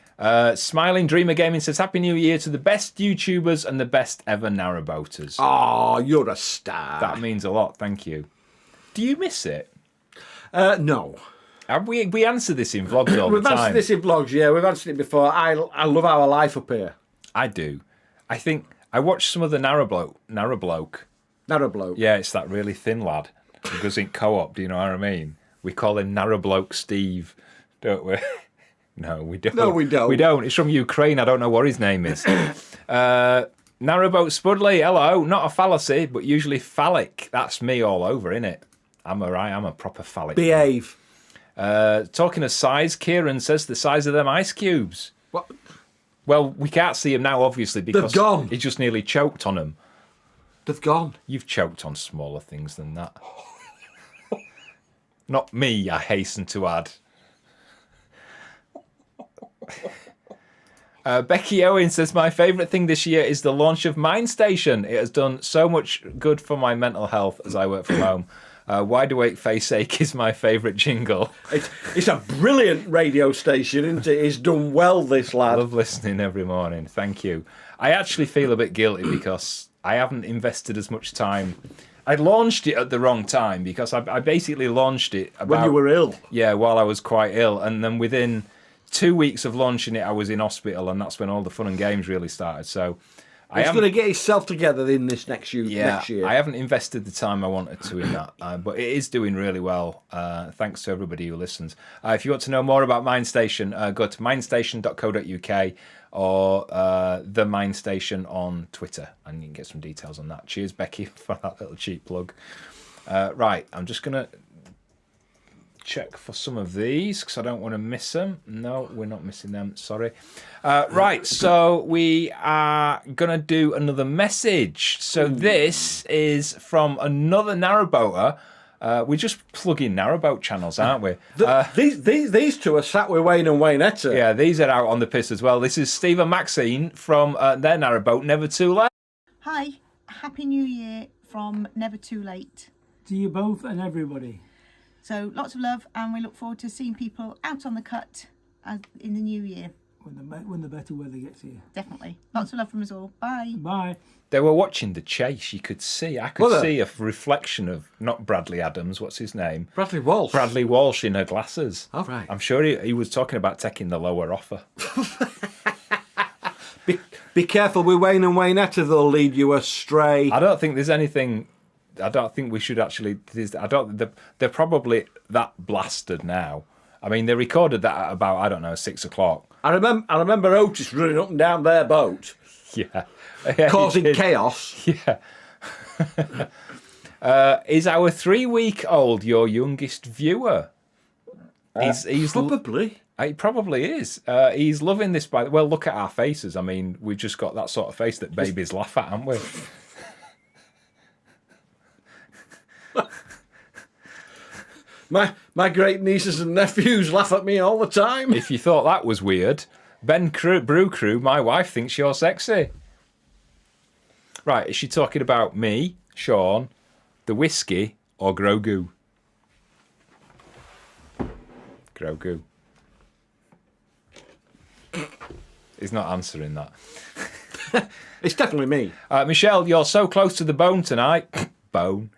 Smiling Dreamer Gaming says, Happy New Year to the best YouTubers and the best ever narrowboaters. Oh, you're a star. That means a lot. Thank you. Do you miss it? No. We answer this in vlogs all the We've time. answered this in vlogs, yeah. We've answered it before. I love our life up here. I do. I think I watched some of the Narrowbloke. Narrowbloke. Yeah, it's that really thin lad who goes in co-op. Do you know what I mean? We call him Narrowbloke Steve, don't we? No, we don't. No, we don't. We don't. It's from Ukraine. I don't know what his name is. Narrowboat Spudley. Hello. Not a fallacy, but usually phallic. That's me all over, innit? I'm a proper phallic. Behave. Talking of size, Kieran says the size of them ice cubes. What? Well, we can't see him now, obviously, because They've gone. he just nearly choked on them. They've gone. You've choked on smaller things than that. Not me, I hasten to add. Becky Owen says, my favourite thing this year is the launch of MindStation. It has done so much good for my mental health as I work from home. Wide Awake Face Ache is my favourite jingle. It's a brilliant radio station, isn't it? It's done well, this lad. I love listening every morning. Thank you. I actually feel a bit guilty because I haven't invested as much time. I launched it at the wrong time because I basically launched it When you were ill. Yeah, while I was quite ill. And then within 2 weeks of launching it, I was in hospital, and that's when all the fun and games really started. So He's going to get himself together in this next year. I haven't invested the time I wanted to in that, but it is doing really well. Thanks to everybody who listens. If you want to know more about MindStation, go to mindstation.co.uk or the MindStation on Twitter, and you can get some details on that. Cheers, Becky, for that little cheap plug. Right, I'm just going to check for some of these because I don't want to miss them. No, we're not missing them. Sorry. Right, so we are going to do another message. So this is from another narrowboater. We're just plugging narrowboat channels, aren't we? These two are sat with Wayne and Wayneetta. Yeah, these are out on the piss as well. This is Steve and Maxine from their narrowboat, Never Too Late. Hi, Happy New Year from Never Too Late. To you both and everybody. So lots of love, and we look forward to seeing people out on the cut in the new year. when the better weather gets here. Definitely. Lots of love from us all. Bye. Bye. They were watching the chase. You could see. I could see a reflection of not Bradley Adams. What's his name? Bradley Walsh. Bradley Walsh in her glasses. All right. I'm sure he was talking about taking the lower offer. Be careful with Wayne and Waynetta, they'll lead you astray. I don't think there's anything. I don't think we should actually. They're probably that blasted now. I mean, they recorded that at about, I don't know, 6 o'clock. I remember Otis running up and down their boat, Yeah. causing chaos. Yeah. Is our 3-week-old your youngest viewer? He's Probably. He probably is. He's loving this. Well, look at our faces. I mean, we've just got that sort of face that babies laugh at, haven't we? My great nieces and nephews laugh at me all the time. If you thought that was weird, Brew Crew, my wife thinks you're sexy. Right, is she talking about me, Sean, the whiskey, or Grogu? Grogu. He's not answering that. It's definitely me. Michelle, you're so close to the bone tonight. Bone.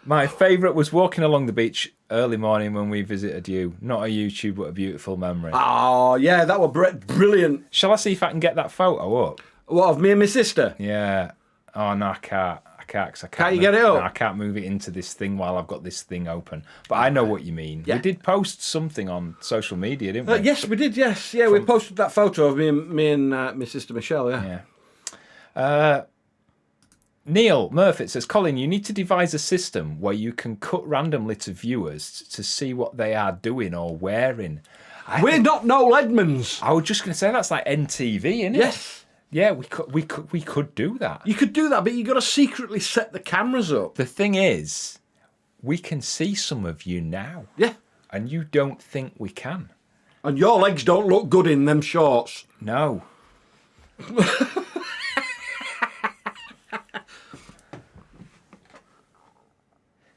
My favourite was walking along the beach early morning when we visited you. Not a YouTube, but a beautiful memory. Oh, yeah, that was brilliant. Shall I see if I can get that photo up? What, of me and my sister? Yeah. Oh, no, I can't. Cause I Can't you get it up? No, I can't move it into this thing while I've got this thing open. But I know what you mean. Yeah. We did post something on social media, didn't we? Yes, we did, yes. Yeah, we posted that photo of me and my sister Michelle, yeah. Yeah. Neil Murphy says, Colin, you need to devise a system where you can cut randomly to viewers to see what they are doing or wearing. We're not Noel Edmonds. I was just going to say that's like NTV, isn't it? Yes. Yeah, we could do that. You could do that, but you got to secretly set the cameras up. The thing is, we can see some of you now. Yeah. And you don't think we can. And your legs don't look good in them shorts. No.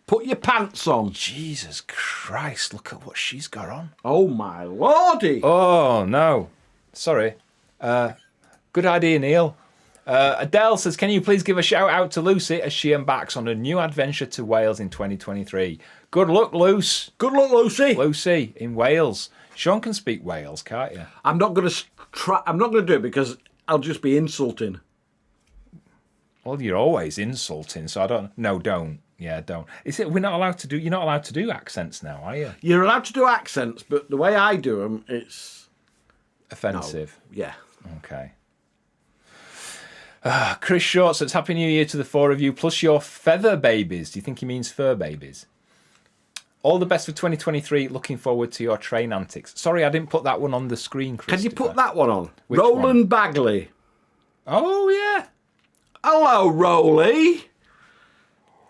Put your pants on. Jesus Christ, look at what she's got on. Oh, my lordy. Oh, no. Sorry. Good idea, Neil. Adele says, can you please give a shout out to Lucy as she embarks on a new adventure to Wales in 2023? Good luck, Luce. Good luck, Lucy. Lucy in Wales. Sean can speak Wales, can't you? I'm not going to try. I'm not going to do it because I'll just be insulting. Well, you're always insulting, so I don't. No, don't. Yeah, don't. Is it? We're not allowed to do. You're not allowed to do accents now, are you? You're allowed to do accents, but the way I do them, it's offensive. No. Yeah. Okay. Chris Short says, Happy New Year to the 4 of you, plus your feather babies. Do you think he means fur babies? All the best for 2023. Looking forward to your train antics. Sorry, I didn't put that one on the screen, Christopher. Can you put that one on? Which Roland one? Bagley. Oh, yeah. Hello, Rolly.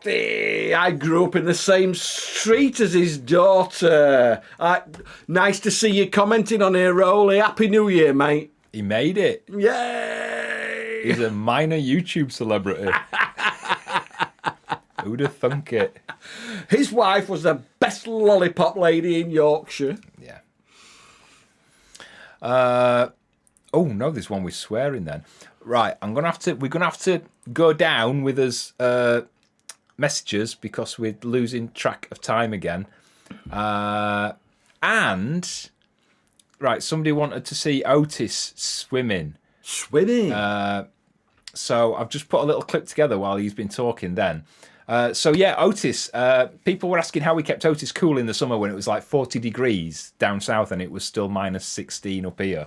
I grew up in the same street as his daughter. Nice to see you commenting on here, Rolly. Happy New Year, mate. He made it. Yay! He's a minor YouTube celebrity. Who'd have thunk it? His wife was the best lollipop lady in Yorkshire. Yeah. Oh no, there's one with swearing then. Right, we're gonna have to go down with us messages because we're losing track of time again. And right, somebody wanted to see Otis swimming. Swimming. So I've just put a little clip together while he's been talking then. So yeah, Otis, people were asking how we kept Otis cool in the summer when it was like 40 degrees down south and it was still minus 16 up here.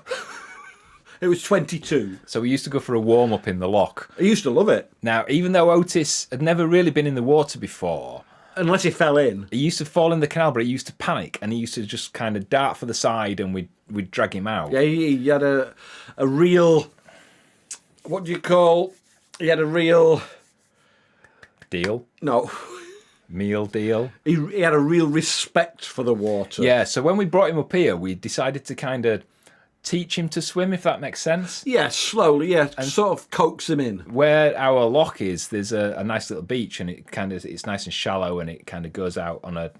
It was 22. So we used to go for a warm-up in the loch. I used to love it. Now, even though Otis had never really been in the water before... Unless he fell in. He used to fall in the canal, but he used to panic and he used to just kind of dart for the side and we'd drag him out. Yeah, he had a real... What do you call... He had a real... Deal? No. Meal deal? He had a real respect for the water. Yeah, so when we brought him up here, we decided to kind of teach him to swim, if that makes sense. Yeah, slowly, yeah, and sort of coax him in. Where our loch is, there's a nice little beach, and it's nice and shallow, and it kind of goes out on a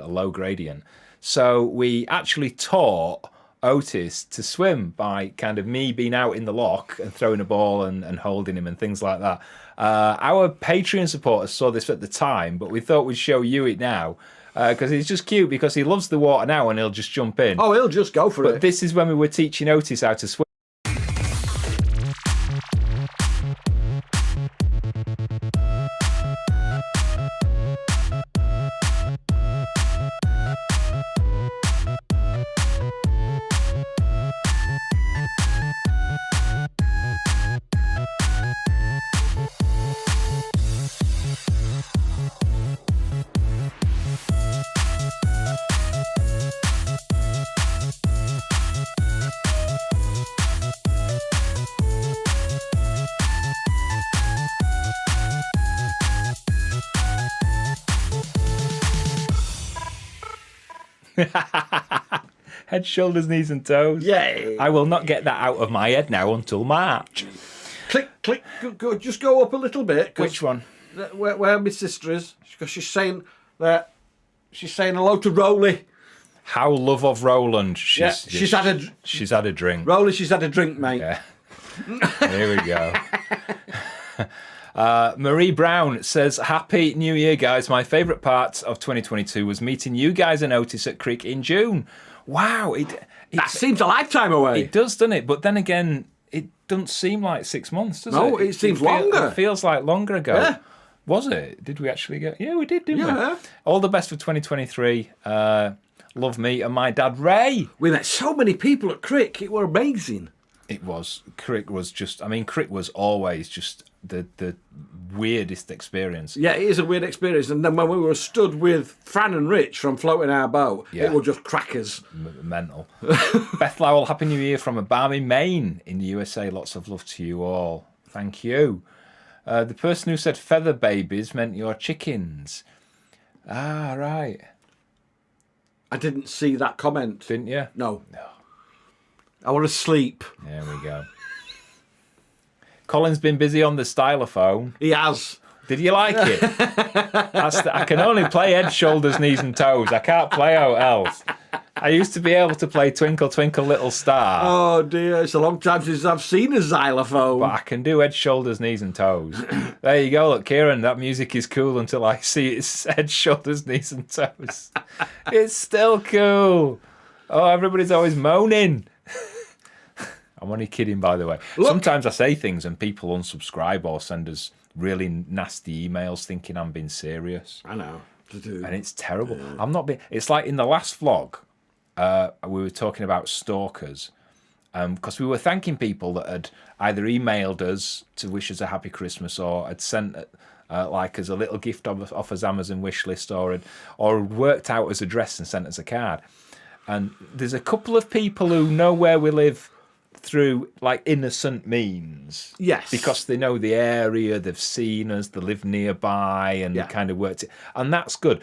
low gradient. So we actually taught Otis to swim by kind of me being out in the loch and throwing a ball and holding him and things like that. Our Patreon supporters saw this at the time, but we thought we'd show you it now because it's just cute because he loves the water now and he'll just jump in. Oh, he'll just go for But it. this is when we were teaching Otis how to swim. Head, shoulders, knees and toes. Yay. I will not get that out of my head now until March. Click, click, go, just go up a little bit. 'cause Which one? Where my sister is, because she's saying that she's saying hello to Rowley. How love of Roland. She's had a drink. Rowley, she's had a drink, mate. Yeah. Here we go. Marie Brown says, Happy New Year, guys. My favourite part of 2022 was meeting you guys and Otis at Creek in June. Wow. That seems a lifetime away. It does, doesn't it? But then again, it doesn't seem like 6 months, does it? No, it seems longer. It feels like longer ago. Yeah. Was it? Did we actually go? Yeah, we did, didn't we? Yeah. All the best for 2023. Love me and my dad, Ray. We met so many people at Crick. It were amazing. It was. Crick was just, Crick was always just the weirdest experience. Yeah, it is a weird experience. And then when we were stood with Fran and Rich from Floating Our Boat, it was just crackers. Mental. Beth Lowell, Happy New Year from a Barmy, Maine in the USA. Lots of love to you all. Thank you. The person who said feather babies meant your chickens. Ah, right. I didn't see that comment. Didn't you? No. I was asleep. There we go. Colin's been busy on the stylophone. He has. Did you like it? I can only play head, shoulders, knees and toes. I can't play out else. I used to be able to play Twinkle, Twinkle, Little Star. Oh, dear. It's a long time since I've seen a xylophone. But I can do head, shoulders, knees and toes. There you go. Look, Kieran, that music is cool until I see it's head, shoulders, knees and toes. It's still cool. Oh, everybody's always moaning. I'm only kidding, by the way. Look. Sometimes I say things and people unsubscribe or send us really nasty emails thinking I'm being serious. I know. And it's terrible. I'm not being... It's like in the last vlog, we were talking about stalkers because we were thanking people that had either emailed us to wish us a happy Christmas or had sent like as a little gift off his Amazon wish list or had worked out his address and sent us a card. And there's a couple of people who know where we live through like innocent means. Yes. Because they know the area, they've seen us, they live nearby and they kind of worked it. And that's good.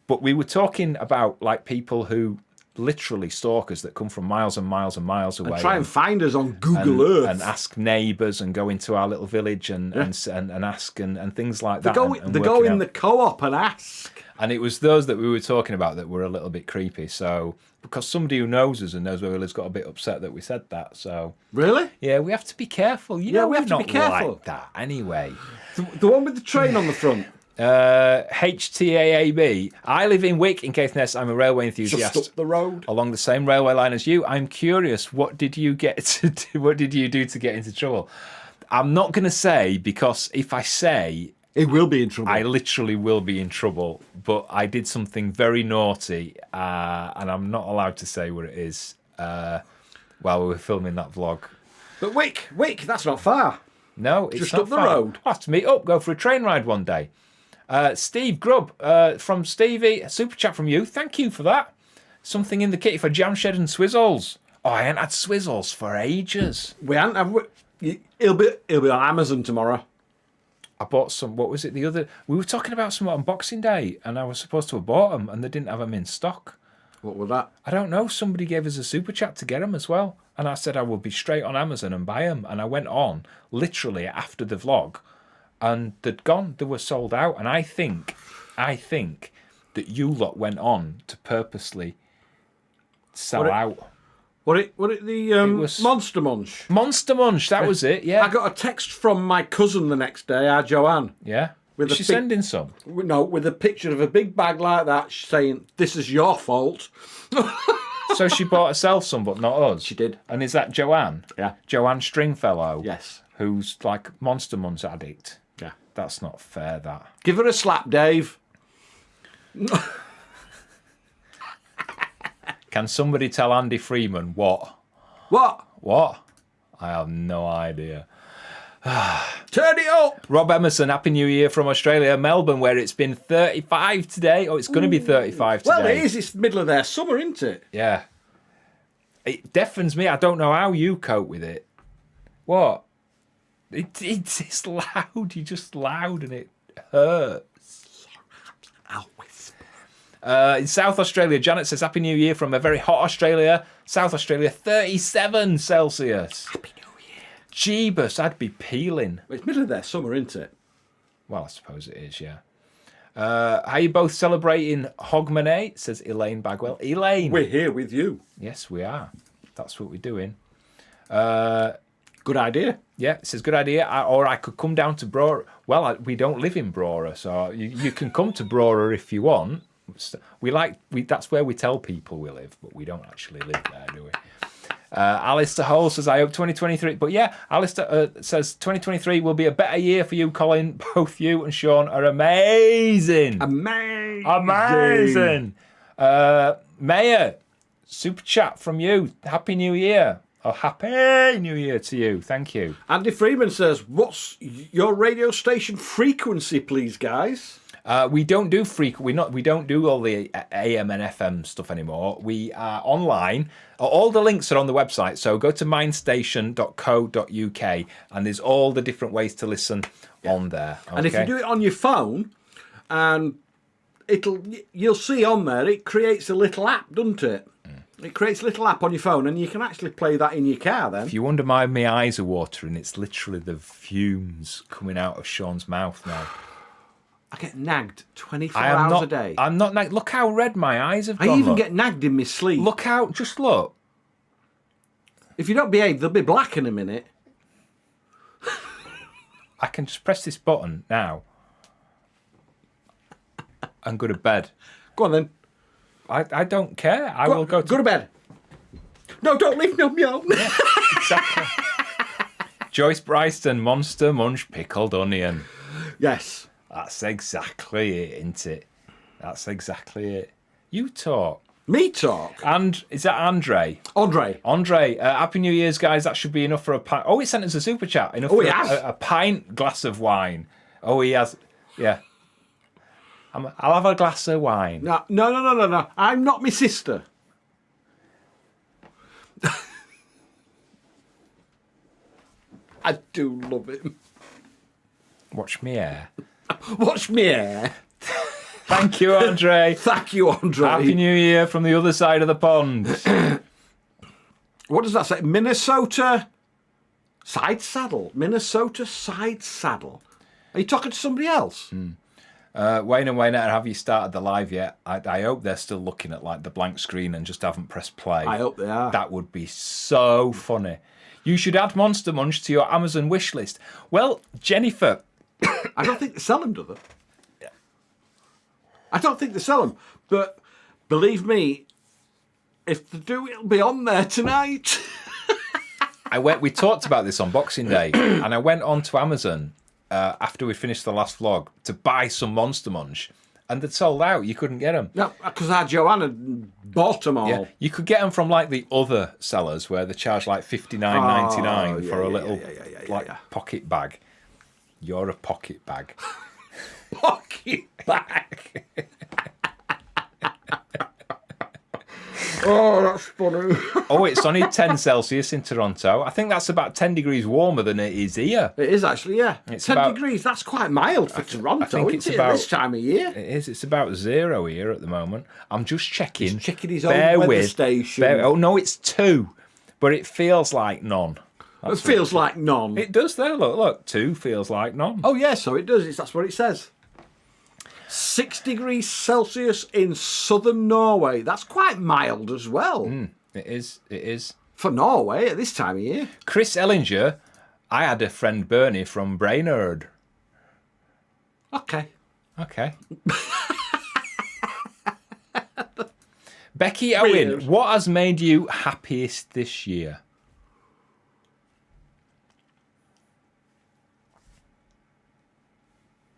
But we were talking about like people who literally stalkers that come from miles and miles and miles away. And try and find us on Google Earth. And ask neighbours and go into our little village and ask and things like that. They go in the co-op and ask. And it was those that we were talking about that were a little bit creepy. So, because somebody who knows us and knows where we live got a bit upset that we said that. So, really? Yeah, we have to be careful. You know, we have to be careful. Like that anyway. The one with the train on the front. HTAAB. I live in Wick in Caithness. I'm a railway enthusiast. Just up the road. Along the same railway line as you. I'm curious, what did you get to do? What did you do to get into trouble? I'm not going to say, because if I say... It will be in trouble. I literally will be in trouble, but I did something very naughty, and I'm not allowed to say what it is while we were filming that vlog. But Wick, that's not far. No, it's just not up the far. road. We'll have to meet up, go for a train ride one day. Steve Grubb from Stevie, a super chat from you. Thank you for that. Something in the kitty for Jam Shed and Swizzles. Oh, I ain't had Swizzles for ages. We haven't. Have we? It'll be on Amazon tomorrow. I bought some. What was it? The other. We were talking about some on Boxing Day, and I was supposed to have bought them, and they didn't have them in stock. What was that? I don't know. Somebody gave us a super chat to get them as well, and I said I would be straight on Amazon and buy them, and I went on literally after the vlog, and they'd gone. They were sold out, and I think that you lot went on to purposely sell out. What it the was- Monster Munch? Monster Munch, that was it, yeah. I got a text from my cousin the next day, our Joanne. Yeah. With Was a she big- sending some? No, with a picture of a big bag like that, saying, "This is your fault." So she bought herself some, but not us. She did. And is that Joanne? Yeah. Joanne Stringfellow? Yes. Who's like Monster Munch addict? Yeah. That's not fair, that. Give her a slap, Dave. Can somebody tell Andy Freeman what? What? What? I have no idea. Turn it up. Rob Emerson, Happy New Year from Australia, Melbourne, where it's been 35 today. Oh, it's going to be 35 today. Well, it is. It's the middle of their summer, isn't it? Yeah. It deafens me. I don't know how you cope with it. What? It's loud. You're just loud and it hurts. I'll whisper. In South Australia, Janet says Happy New Year from a very hot Australia. South Australia, 37 Celsius. Happy New Year. Jeebus, I'd be peeling. Well, it's middle of their summer, isn't it? Well, I suppose it is, yeah. Are you both celebrating Hogmanay? Says Elaine Bagwell. Elaine. We're here with you. Yes, we are. That's what we're doing. Good idea. Yeah, it says good idea. Or I could come down to Brora. Well, we don't live in Brora, so you can come to Brora if you want. That's where we tell people we live, but we don't actually live there, do we? Alistair Hole says, I hope 2023. But yeah, Alistair says 2023 will be a better year for you, Colin. Both you and Sean are amazing. Amazing. Mayor, super chat from you. Happy New Year. Oh, Happy New Year to you. Thank you. Andy Freeman says, "What's your radio station frequency, please, guys?" We don't do we don't do all the AM and FM stuff anymore. We are online. All the links are on the website. So go to mindstation.co.uk and there's all the different ways to listen on there. Okay? And if you do it on your phone, and you'll see on there, it creates a little app, doesn't it? It creates a little app on your phone, and you can actually play that in your car then. If you wonder why my eyes are watering, it's literally the fumes coming out of Sean's mouth now. I get nagged 24 hours a day. I'm not nagged. Look how red my eyes have I gone. even get nagged in my sleep. Look out, just look. If you don't behave, they'll be black in a minute. I can just press this button now and go to bed. Go on then. I don't care. I will go to bed. No, don't leave me on my own. Yeah, exactly. Joyce Bryston, Monster Munch Pickled Onion. Yes. That's exactly it, isn't it? That's exactly it. You talk. Me talk? And is that Andre? Andre. Happy New Year's, guys. That should be enough for a pint. Oh, he sent us a super chat. Enough Oh, for he has? a pint glass of wine. Oh, he has. Yeah. I'll have a glass of wine. No. I'm not my sister. I do love him. Watch me hair. Watch me hair. Thank you, Andre. Thank you, Andre. Happy New Year from the other side of the pond. What does that say? Minnesota side saddle. Minnesota side saddle. Are you talking to somebody else? Wayne and Wayne, have you started the live yet? I hope they're still looking at like the blank screen and just haven't pressed play. I hope they are. That would be so funny. You should add Monster Munch to your Amazon wish list. Well, Jennifer... I don't think they sell them, do they? Yeah. I don't think they sell them. But believe me, if they do, it'll be on there tonight. We talked about this on Boxing Day, and I went on to Amazon after we finished the last vlog to buy some Monster Munch, and they'd sold out. You couldn't get them. No, because our Joanna bought them all. Yeah, you could get them from like the other sellers where they charge like $59.99 for a little pocket bag. You're a pocket bag. Pocket bag. Oh, that's funny. Oh, it's only 10 Celsius in Toronto. I think that's about 10 degrees warmer than it is here. It is actually, yeah. It's 10 degrees, that's quite mild for Toronto, I think isn't it, at this time of year? It is. It's about 0 here at the moment. I'm just checking. He's checking his own weather station. Oh, no, it's 2. But it feels like none. It feels like none. It does there. Look. 2 feels like none. Oh, yeah, so it does. That's what it says. 6 degrees Celsius in southern Norway. That's quite mild as well. It is. It is. For Norway at this time of year. Chris Ellinger, I had a friend Bernie from Brainerd. Okay. Okay. Becky Weird. Owen, what has made you happiest this year?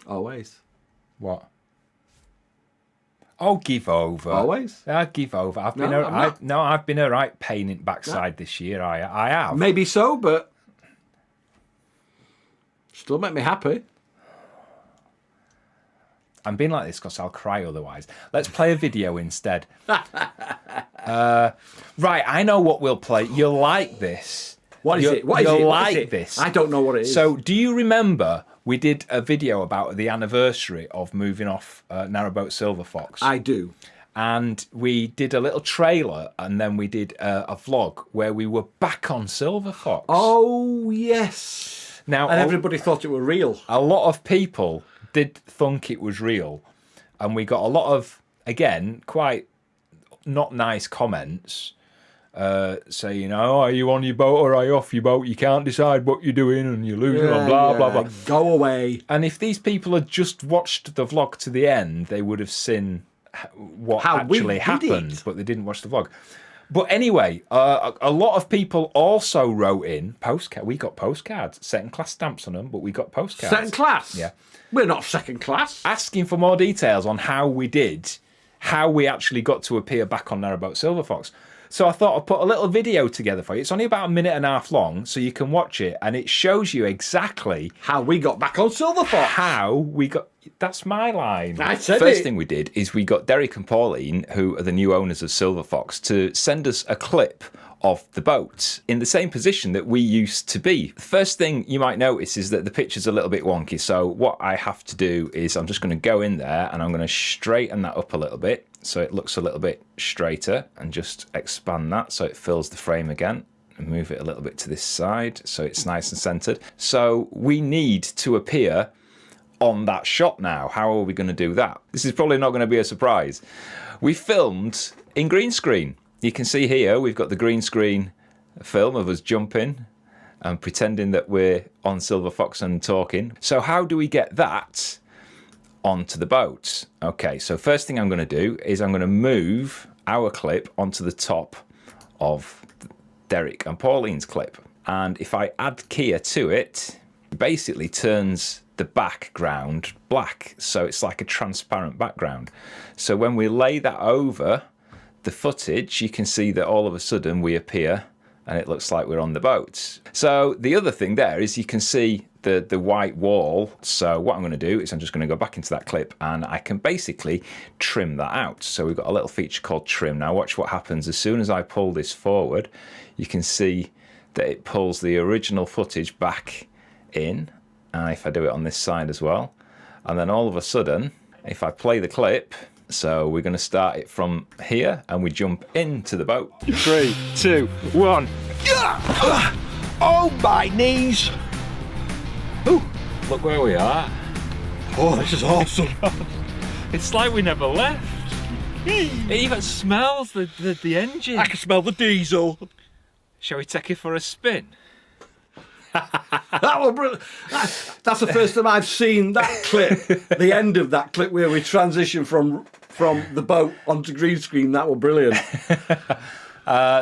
Always. What? Oh, give over. Always. I give over. I've been I'm not. I've been a right pain in backside this year. I have. Maybe so, but still make me happy. I'm being like this because I'll cry otherwise. Let's play a video instead. Right, I know what we'll play. You'll like this. What is it? What is You'll it? What like is it? this. I don't know what it is. So, do you remember we did a video about the anniversary of moving off Narrowboat Silver Fox? I do. And we did a little trailer, and then we did a vlog where we were back on Silver Fox. Oh, yes. Now, And everybody thought it were real. a lot of people did think it was real, and we got a lot of, again, quite not nice comments saying, oh, are you on your boat or are you off your boat? You can't decide what you're doing and you're losing on blah, blah, blah. Go away. And if these people had just watched the vlog to the end, they would have seen what How we actually did happened, it. but they didn't watch the vlog. But anyway, a lot of people also wrote in postcards. We got postcards, second class stamps on them, but we got postcards. Second class? Yeah. We're not second class. Asking for more details on how we actually got to appear back on Narrowboat Silver Fox. So I thought I'd put a little video together for you. It's only about a minute and a half long, so you can watch it, and it shows you exactly How we got back on Silver Fox. how we got. That's my line. I said First it. thing we did is we got Derek and Pauline, who are the new owners of Silver Fox, to send us a clip of the boat in the same position that we used to be. The first thing you might notice is that the picture's a little bit wonky. So what I have to do is I'm just going to go in there and I'm going to straighten that up a little bit so it looks a little bit straighter, and just expand that so it fills the frame again. And move it a little bit to this side so it's nice and centered. So we need to appear on that shot now. How are we going to do that? This is probably not going to be a surprise. We filmed in green screen. You can see here we've got the green screen film of us jumping and pretending that we're on Silver Fox and talking. So how do we get that onto the boat? Okay, so first thing I'm going to do is I'm going to move our clip onto the top of Derek and Pauline's clip. And if I add Kia to it, it basically turns the background black. So it's like a transparent background. So when we lay that over the footage, you can see that all of a sudden we appear and it looks like we're on the boat. So the other thing there is you can see the white wall. So what I'm going to do is I'm just going to go back into that clip and I can basically trim that out. So we've got a little feature called trim. Now watch what happens as soon as I pull this forward. You can see that it pulls the original footage back in. And if I do it on this side as well, and then all of a sudden, if I play the clip, so we're going to start it from here and we jump into the boat. 3, 2, 1. Oh, my knees. Ooh, look where we are. Oh, this is awesome. It's like we never left. It even smells the engine. I can smell the diesel. Shall we take it for a spin? That was brilliant. That's the first time I've seen that clip, the end of that clip where we transition from the boat onto green screen. That was brilliant.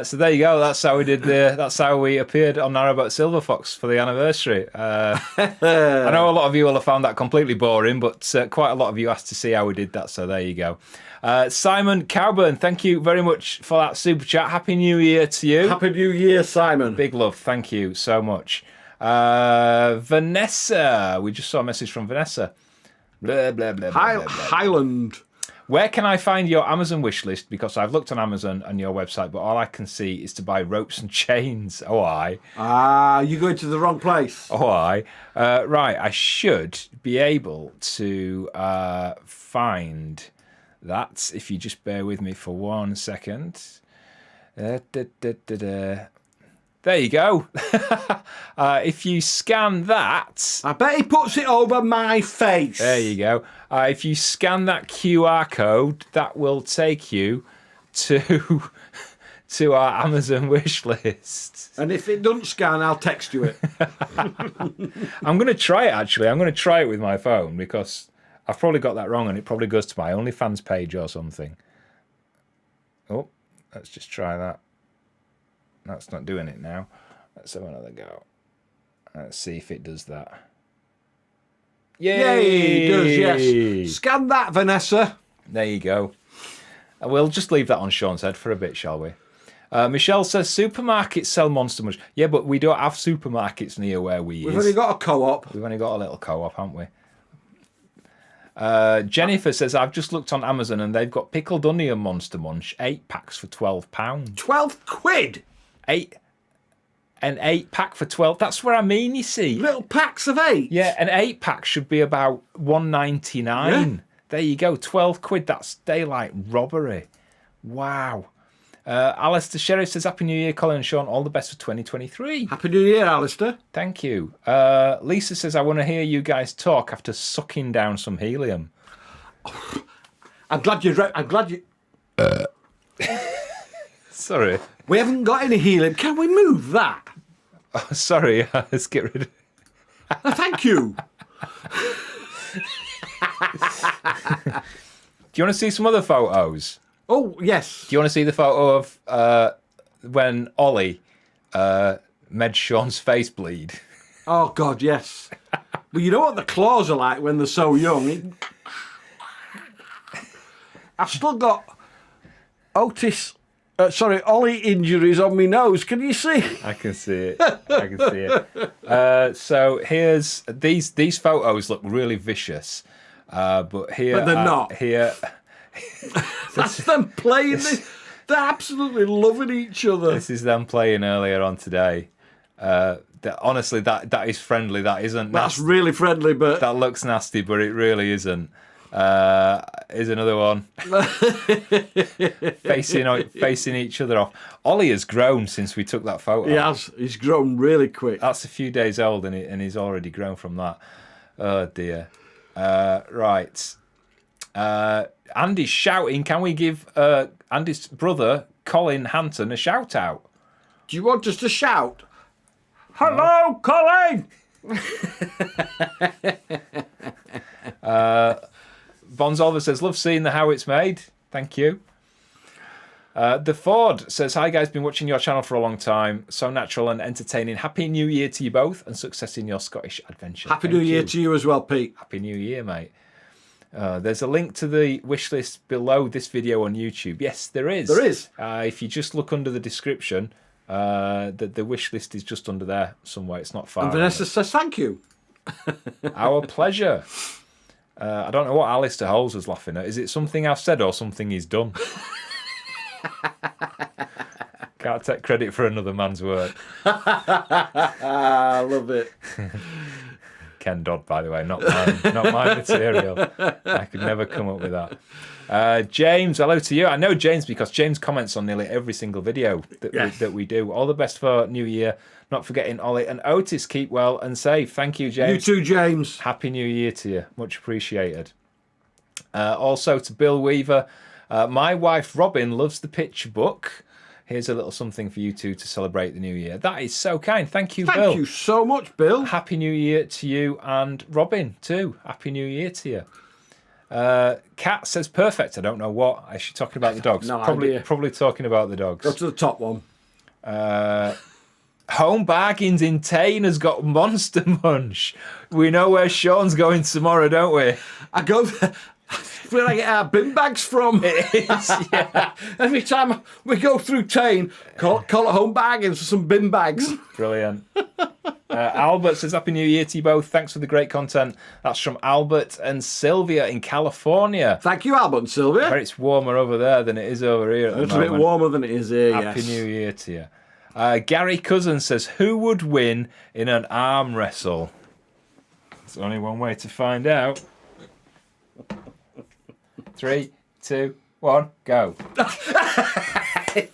So there you go. That's how we did that's how we appeared on Narrowboat Silver Fox for the anniversary. I know a lot of you will have found that completely boring, but quite a lot of you asked to see how we did that. So there you go. Simon Cowburn, thank you very much for that super chat. Happy New Year to you. Happy New Year, Simon. Big love. Thank you so much. Vanessa, we just saw a message from Vanessa. Blah, blah, blah, blah, blah, blah. Highland. Where can I find your Amazon wish list? Because I've looked on Amazon and your website, but all I can see is to buy ropes and chains. Oh, You're going to the wrong place. right, I should be able to find that if you just bear with me for 1 second. There you go. If you scan that... I bet he puts it over my face. There you go. If you scan that QR code, that will take you to to our Amazon wish list. And if it doesn't scan, I'll text you it. I'm going to try it, actually. I'm going to try it with my phone because I've probably got that wrong and it probably goes to my OnlyFans page or something. Oh, let's just try that. That's not doing it now. Let's have another go. Let's see if it does that. Yay! It does, yes. Scan that, Vanessa. There you go. We'll just leave that on Sean's head for a bit, shall we? Michelle says, supermarkets sell Monster Munch. Yeah, but we don't have supermarkets near where we We've only got a co-op. We've only got a little co-op, haven't we? Jennifer says, I've just looked on Amazon and they've got pickled onion Monster Munch, 8 packs for £12. 12 quid? An 8-pack for 12. That's what I mean, you see. Little packs of 8? Yeah, an 8-pack should be about £1.99. Yeah. There you go, 12 quid. That's daylight robbery. Wow. Alistair Sheriff says, Happy New Year, Colin and Sean. All the best for 2023. Happy New Year, Alistair. Thank you. Lisa says, I want to hear you guys talk after sucking down some helium. I'm glad you... Sorry. We haven't got any helium. Can we move that? Oh, sorry. Let's get rid of it. Thank you. Do you want to see some other photos? Oh, yes. Do you want to see the photo of when Ollie made Sean's face bleed? Oh, God, yes. Well, you know what the claws are like when they're so young. I've still got Ollie injuries on my nose. Can you see? I can see it. I can see it. So here's these photos look really vicious, but they're not. Here, that's them playing this. They're absolutely loving each other. This is them playing earlier on today. Honestly, that is friendly. That isn't. That's really friendly, but that looks nasty, but it really isn't. Here's another one. facing each other off. Ollie has grown since we took that photo. He has. He's grown really quick. That's a few days old, and he's already grown from that. Oh dear. Right. Andy's shouting. Can we give Andy's brother Colin Hanton a shout out? Do you want us to shout? Hello, Colin. Bonzolver says, love seeing the how it's made. Thank you. The Ford says, hi guys, been watching your channel for a long time. So natural and entertaining. Happy New Year to you both and success in your Scottish adventure. Happy New Year to you as well, Pete. Happy New Year, mate. There's a link to the wish list below this video on YouTube. Yes, there is. There is. If you just look under the description, the wish list is just under there somewhere. It's not far. And Vanessa says thank you. Our pleasure. I don't know what Alistair Holes was laughing at. Is it something I've said or something he's done? Can't take credit for another man's work. I love it. Ken Dodd, by the way, not my material. I could never come up with that. James, hello to you. I know James because James comments on nearly every single video that we do. All the best for New Year. Not forgetting Ollie and Otis. Keep well and safe. Thank you, James. You too, James. Happy New Year to you. Much appreciated. Also to Bill Weaver. My wife Robin loves the picture book. Here's a little something for you two to celebrate the new year. That is so kind. Thank you, Bill. Thank you so much, Bill. Happy New Year to you and Robin too. Happy New Year to you. Kat says perfect. I don't know what. Is she talking about the dogs? No probably, idea. Probably talking about the dogs. Go to the top one. Home Bargains in Tain has got Monster Munch. We know where Sean's going tomorrow, don't we? I go there. Where I get our bin bags from. It is, yeah. Every time we go through Tain, call it Home Bargains for some bin bags. Brilliant. Albert says, Happy New Year to you both. Thanks for the great content. That's from Albert and Sylvia in California. Thank you, Albert and Sylvia. Where it's warmer over there than it is over here at the moment. It's a bit warmer than it is here, Happy New Year to you. Gary Cousin says, who would win in an arm wrestle? There's only one way to find out. 3, 2, 1, go.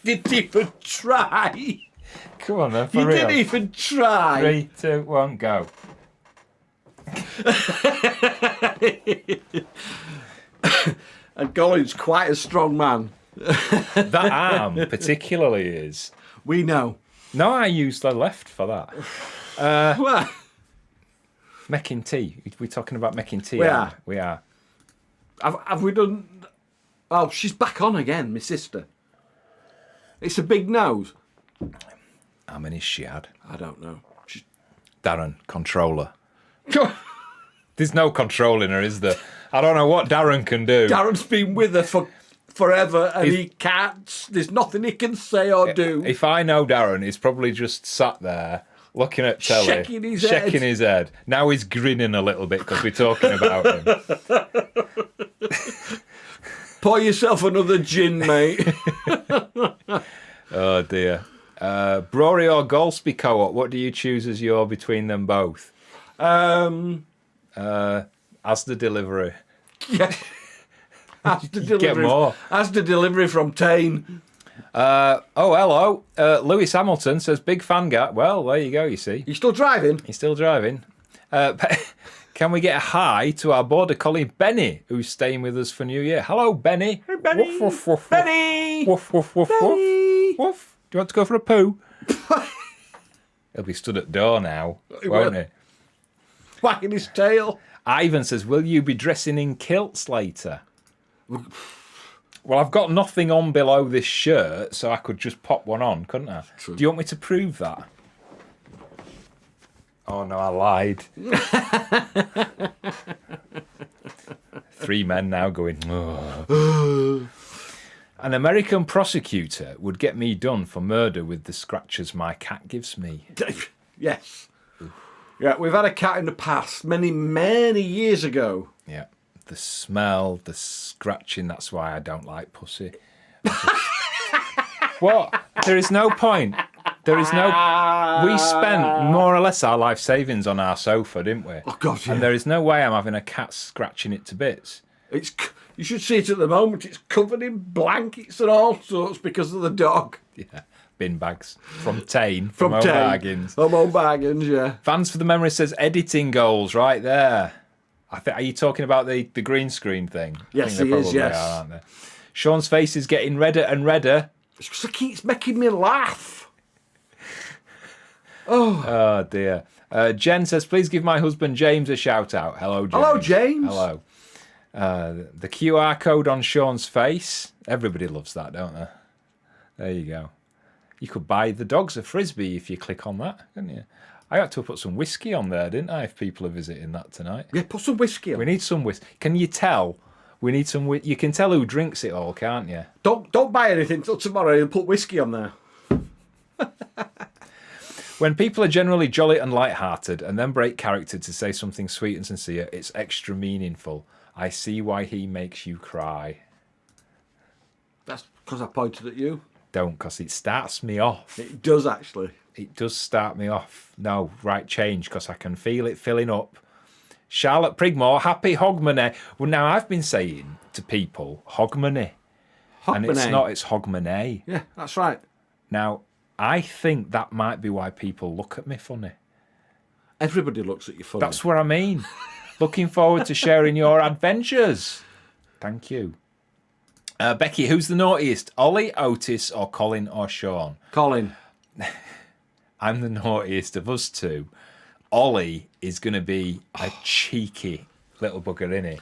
Didn't even try. Come on then, for you real. didn't even try. 3, 2, 1, go. And Colin's quite a strong man. That arm particularly is. We know. No, I used the left for that. Well, Making tea. We're talking about making tea. We aren't are. We are. have we done... Oh, she's back on again, my sister. It's a big nose. How many she had? I don't know. She's... Darren, controller. There's no controlling her, is there? I don't know what Darren can do. Darren's been with her for forever and he can't... There's nothing he can say or do. If I know Darren, he's probably just sat there looking at telly, Shaking his head. Now he's grinning a little bit because we're talking about him. Pour yourself another gin, mate. Oh dear. Brory or Golspie co-op, what do you choose as your between them both? As the delivery. Yeah. As the delivery. Get more. As the delivery from Tane. Oh, hello. Lewis Hamilton says, big fan guy. Well, there you go, you see. You still driving? He's still driving. Can we get a hi to our border collie, Benny, who's staying with us for New Year? Hello, Benny. Hey, Benny. Woof, woof, woof, Benny. woof, woof, woof, Benny. woof, woof. Do you want to go for a poo? He'll be stood at the door now, won't he? Whacking his tail. Ivan says, will you be dressing in kilts later? Well, I've got nothing on below this shirt, so I could just pop one on, couldn't I? True. Do you want me to prove that? Oh, no, I lied. 3 men now going, oh. An American prosecutor would get me done for murder with the scratches my cat gives me. Yes. Yeah, we've had a cat in the past, many, many years ago. Yeah. The smell, the scratching, that's why I don't like pussy. What? There is no point. There is no... We spent more or less our life savings on our sofa, didn't we? Oh, God, yeah. And there is no way I'm having a cat scratching it to bits. You should see it at the moment. It's covered in blankets and all sorts because of the dog. Yeah. Bin bags. From Tane. From Home Tane. Bargains. From Home Bargains, yeah. Fans for the Memory says editing goals right there. Are you talking about the green screen thing? Yes, I think he they is, probably yes. are, aren't they? Sean's face is getting redder and redder. It's because it keeps making me laugh. Oh, dear. Jen says, please give my husband James a shout out. Hello, James. Hello, James. Hello. The QR code on Sean's face. Everybody loves that, don't they? There you go. You could buy the dogs a frisbee if you click on that, couldn't you? I had to put some whiskey on there, didn't I, if people are visiting that tonight? Yeah, put some whiskey on. We need some whiskey. Can you tell? We need some. You can tell who drinks it all, can't you? Don't buy anything till tomorrow and put whiskey on there. When people are generally jolly and light-hearted and then break character to say something sweet and sincere, it's extra meaningful. I see why he makes you cry. That's because I pointed at you. Don't, because it starts me off. It does, actually. It does start me off. No, right, change, because I can feel it filling up. Charlotte Prigmore, happy Hogmanay. Well, now, I've been saying to people, Hogmanay. And it's not, it's Hogmanay. Yeah, that's right. Now, I think that might be why people look at me funny. Everybody looks at you funny. That's what I mean. Looking forward to sharing your adventures. Thank you. Becky, who's the naughtiest? Ollie, Otis, or Colin or Sean? Colin. I'm the naughtiest of us two. Ollie is going to be a cheeky little bugger, isn't he?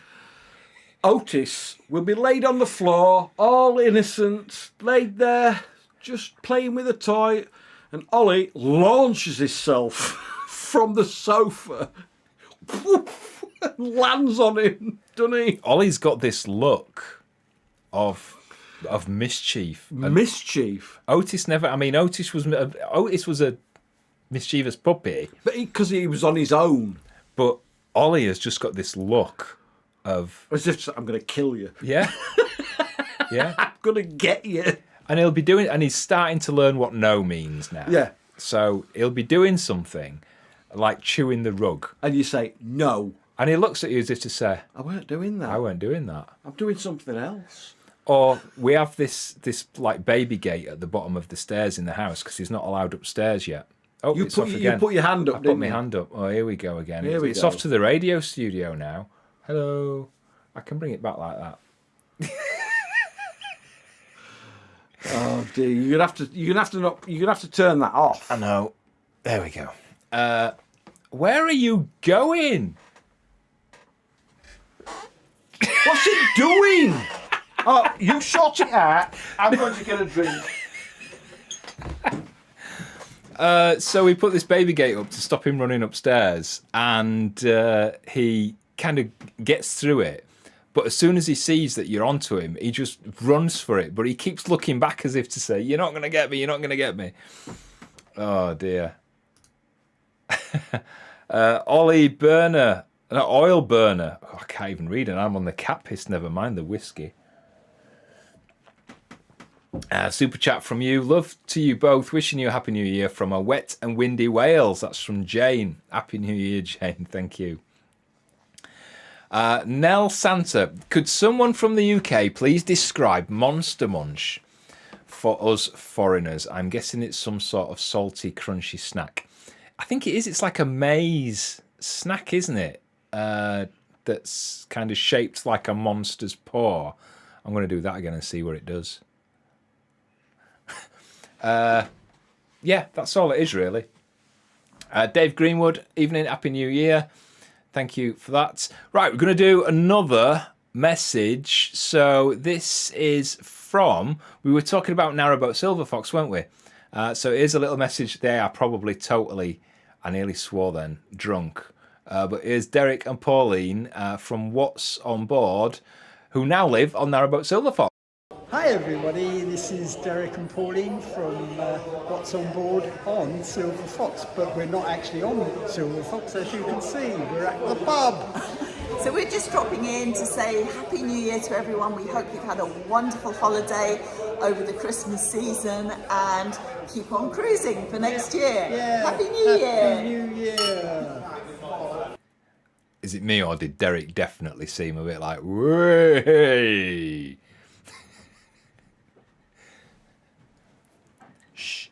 Otis will be laid on the floor, all innocent, laid there, just playing with a toy, and Ollie launches himself from the sofa, lands on him, doesn't he? Ollie's got this look of mischief. Mischief. Otis never. I mean, Otis was a mischievous puppy, But because he was on his own. but Ollie has just got this look of As if I'm going to kill you. yeah, yeah, I'm going to get you. and he'll be doing, and he's starting to learn what no means now. Yeah. So he'll be doing something like chewing the rug, And you say, no, and he looks at you as if to say, I weren't doing that. "I weren't doing that." I'm doing something else. Or we have this like baby gate at the bottom of the stairs in the house because he's not allowed upstairs yet. Oh, You it's off put again. your hand up, I put didn't my you? hand up. Oh, here we go again. Here we It's go. off to the radio studio now. Hello. I can bring it back like that. Oh dear, you're gonna have to turn that off. I know. There we go. Where are you going? What's it doing? Oh, you sort it out. I'm going to get a drink. So we put this baby gate up to stop him running upstairs, and he kind of gets through it. But as soon as he sees that you're onto him, he just runs for it. But he keeps looking back as if to say, "You're not going to get me. You're not going to get me." Oh dear. Ollie Burner, an oil burner. Oh, I can't even read it. I'm on the cat piss. Never mind the whiskey. Super chat from you. Love to you both. Wishing you a happy new year from a wet and windy Wales. That's from Jane. Happy New Year, Jane. Thank you. Nell Santa. Could someone from the UK please describe Monster Munch for us foreigners? I'm guessing it's some sort of salty, crunchy snack. I think it is. It's like a maize snack, isn't it? That's kind of shaped like a monster's paw. I'm going to do that again and see what it does. Yeah, that's all it is, really. Dave Greenwood, evening, happy new year. Thank you for that. Right, we're going to do another message. So this is from, we were talking about Narrowboat Silver Fox, weren't we? So here's a little message. They are probably totally, I nearly swore then, drunk. But here's Derek and Pauline from What's On Board, who now live on Narrowboat Silver Fox. Hi everybody, this is Derek and Pauline from What's On Board on Silver Fox, but we're not actually on Silver Fox, as you can see, we're at the pub. So we're just dropping in to say Happy New Year to everyone. We hope you've had a wonderful holiday over the Christmas season and keep on cruising for next year. Yeah, Happy New Year! Happy New Year! Is it me or did Derek definitely seem a bit like, way? Shh.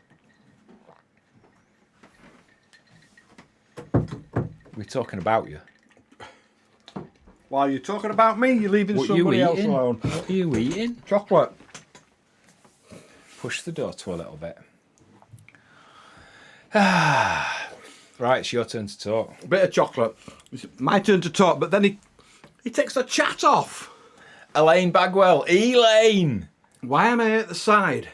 We're talking about you. While you're talking about me, you're leaving somebody else alone. What are you eating? Chocolate. Push the door to a little bit. Right, it's your turn to talk. A bit of chocolate. It's my turn to talk, but then he takes the chat off. Elaine Bagwell. Elaine! Why am I at the side?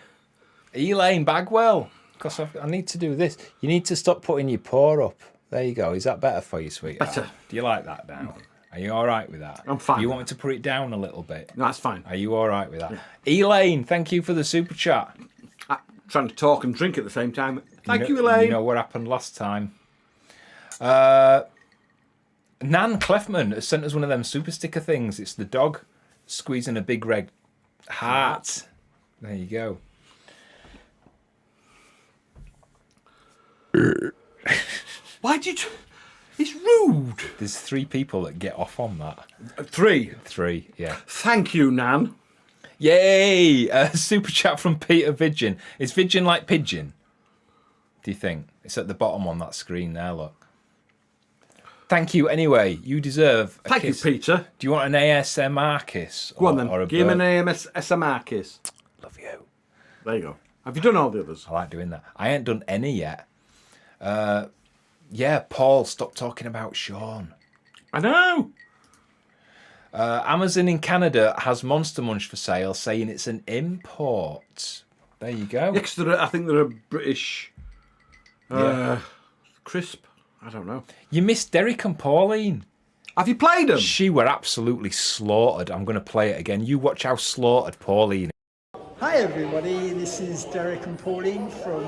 Elaine Bagwell. Because I need to do this. You need to stop putting your paw up. There you go. Is that better for you, sweetheart? Better. Do you like that now? Are you all right with that? I'm fine. Do you want me to put it down a little bit? No, that's fine. Are you all right with that? Yeah. Elaine, thank you for the super chat. I'm trying to talk and drink at the same time. Thank you, You Elaine. know what happened last time. Nan Clefman has sent us one of them super sticker things. It's the dog squeezing a big red heart. There you go. Why did you... It's rude. There's 3 people that get off on that. 3. 3, yeah. Thank you, Nan. Yay! Super chat from Peter Vidgeon. Is Vidgeon like pigeon? Do you think? It's at the bottom on that screen there, look. Thank you anyway. You deserve a Thank kiss. you, Peter. Do you want an ASMR kiss? Go on then. Or a Give him bird? an ASMR kiss. Love you. There you go. Have you done all the others? I like doing that. I ain't done any yet. Yeah, Paul, stop talking about Sean. I know. Amazon in Canada has Monster Munch for sale, saying it's an import. There you go. Next to I think they're a British crisp. I don't know. You missed Derek and Pauline. Have you played them? She were absolutely slaughtered. I'm going to play it again. You watch how slaughtered Pauline is. Hi everybody, this is Derek and Pauline from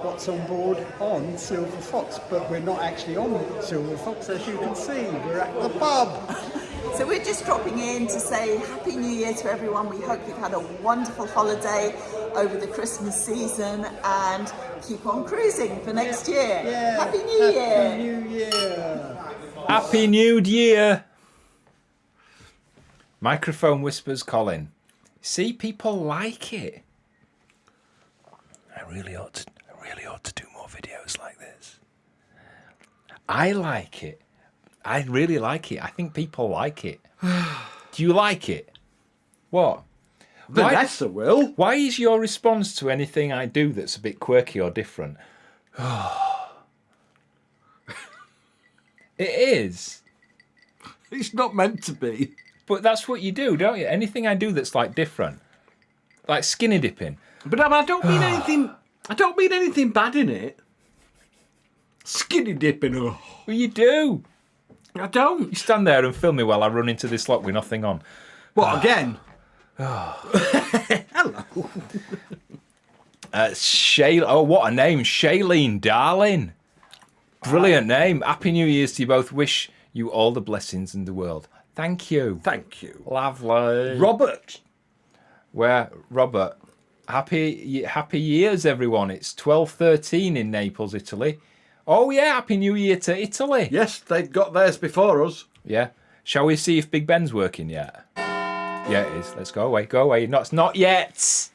What's On Board on Silver Fox, but we're not actually on Silver Fox, as you can see, we're at the pub. So we're just dropping in to say Happy New Year to everyone. We hope you've had a wonderful holiday over the Christmas season and keep on cruising for next year. Yeah, Happy New Year! Happy New Year! Happy New Year! Microphone whispers Colin. See, people like it. I really ought to do more videos like this. I like it. I really like it. I think people like it. Do you like it? What? Vanessa will. Why is your response to anything I do that's a bit quirky or different? It is. It's not meant to be. But that's what you do, don't you? Anything I do that's like different. Like skinny dipping. But I don't mean anything. I don't mean anything bad in it. Skinny dipping. Oh. Well, you do. I don't. You stand there and film me while I run into this lock with nothing on. What, again? Hello. Oh, what a name. Shailene, darling. Brilliant name. Happy New Year's to you both. Wish you all the blessings in the world. Thank you. Thank you. Lovely. Robert. Robert, happy years, everyone. It's 12:13 in Naples, Italy. Oh, yeah, Happy New Year to Italy. Yes, they've got theirs before us. Yeah. Shall we see if Big Ben's working yet? Yeah, it is. Let's go away. Go away. No, it's not yet.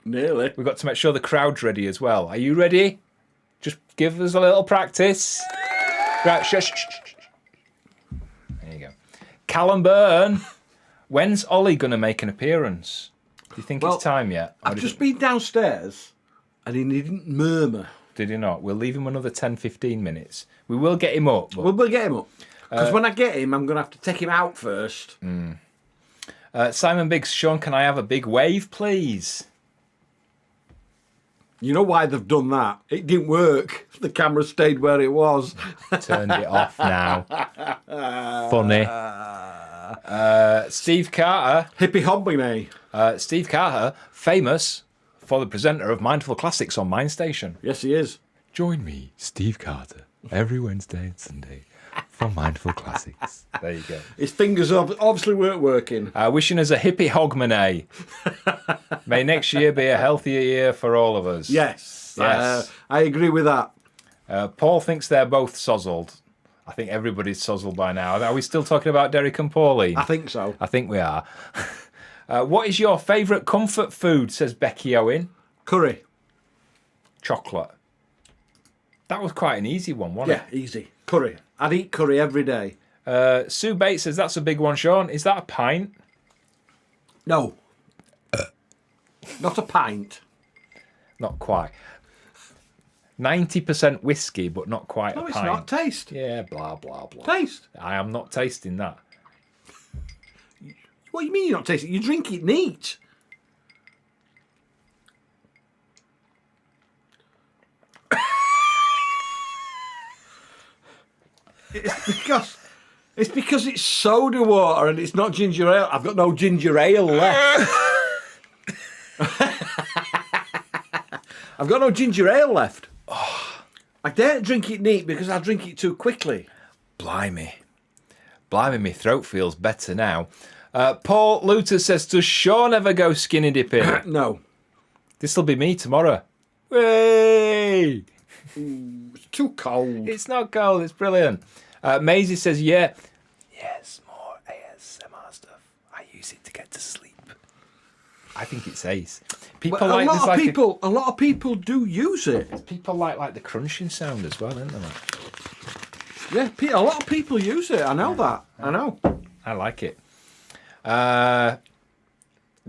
Nearly. We've got to make sure the crowd's ready as well. Are you ready? Just give us a little practice. Right, shush. There you go. Callum Byrne. When's Ollie going to make an appearance? Do you think it's time yet? I've just been downstairs and he didn't murmur. Did he not? We'll leave him another 10-15 minutes. We will get him up. But... We'll get him up. Because when I get him, I'm going to have to take him out first. Simon Biggs, Sean, can I have a big wave, please? You know why they've done that? It didn't work. The camera stayed where it was. Turned it off now. Funny. Steve Carter. Hippie hobbling, eh? Steve Carter, famous for the presenter of Mindful Classics on Mind Station. Yes, he is. Join me, Steve Carter, every Wednesday and Sunday for Mindful Classics. There you go. His fingers obviously weren't working. Wishing us a hippie hogmanay. May next year be a healthier year for all of us. Yes. Yes. I agree with that. Paul thinks they're both sozzled. I think everybody's sozzled by now. Are we still talking about Derek and Pauline? I think so. I think we are. What is your favourite comfort food, says Becky Owen? Curry. Chocolate. That was quite an easy one, wasn't Yeah, easy. Curry. I'd eat curry every day. it? Sue Bates says, that's a big one, Sean. Is that a pint? No. Not a pint. Not quite. 90% whiskey, but not quite No, a it's pint. not. Taste. Yeah, blah, blah, blah. Taste. I am not tasting that. What do you mean you're not tasting it? You drink it neat. It's because it's soda water and it's not ginger ale. I've got no ginger ale left. I've got no ginger ale left. I daren't drink it neat because I'll drink it too quickly. Blimey. Blimey, my throat feels better now. Paul Luter says, does Sean ever go skinny dipping? No. This'll be me tomorrow. Way! It's too cold. It's not cold, it's brilliant. Maisie says, yeah. Yes, more ASMR stuff. I use it to get to sleep. I think it's ace. People But like a this, lot of people do use it. people like the crunching sound as well, don't they? Yeah, a lot of people use it. I know that. I know. I like it.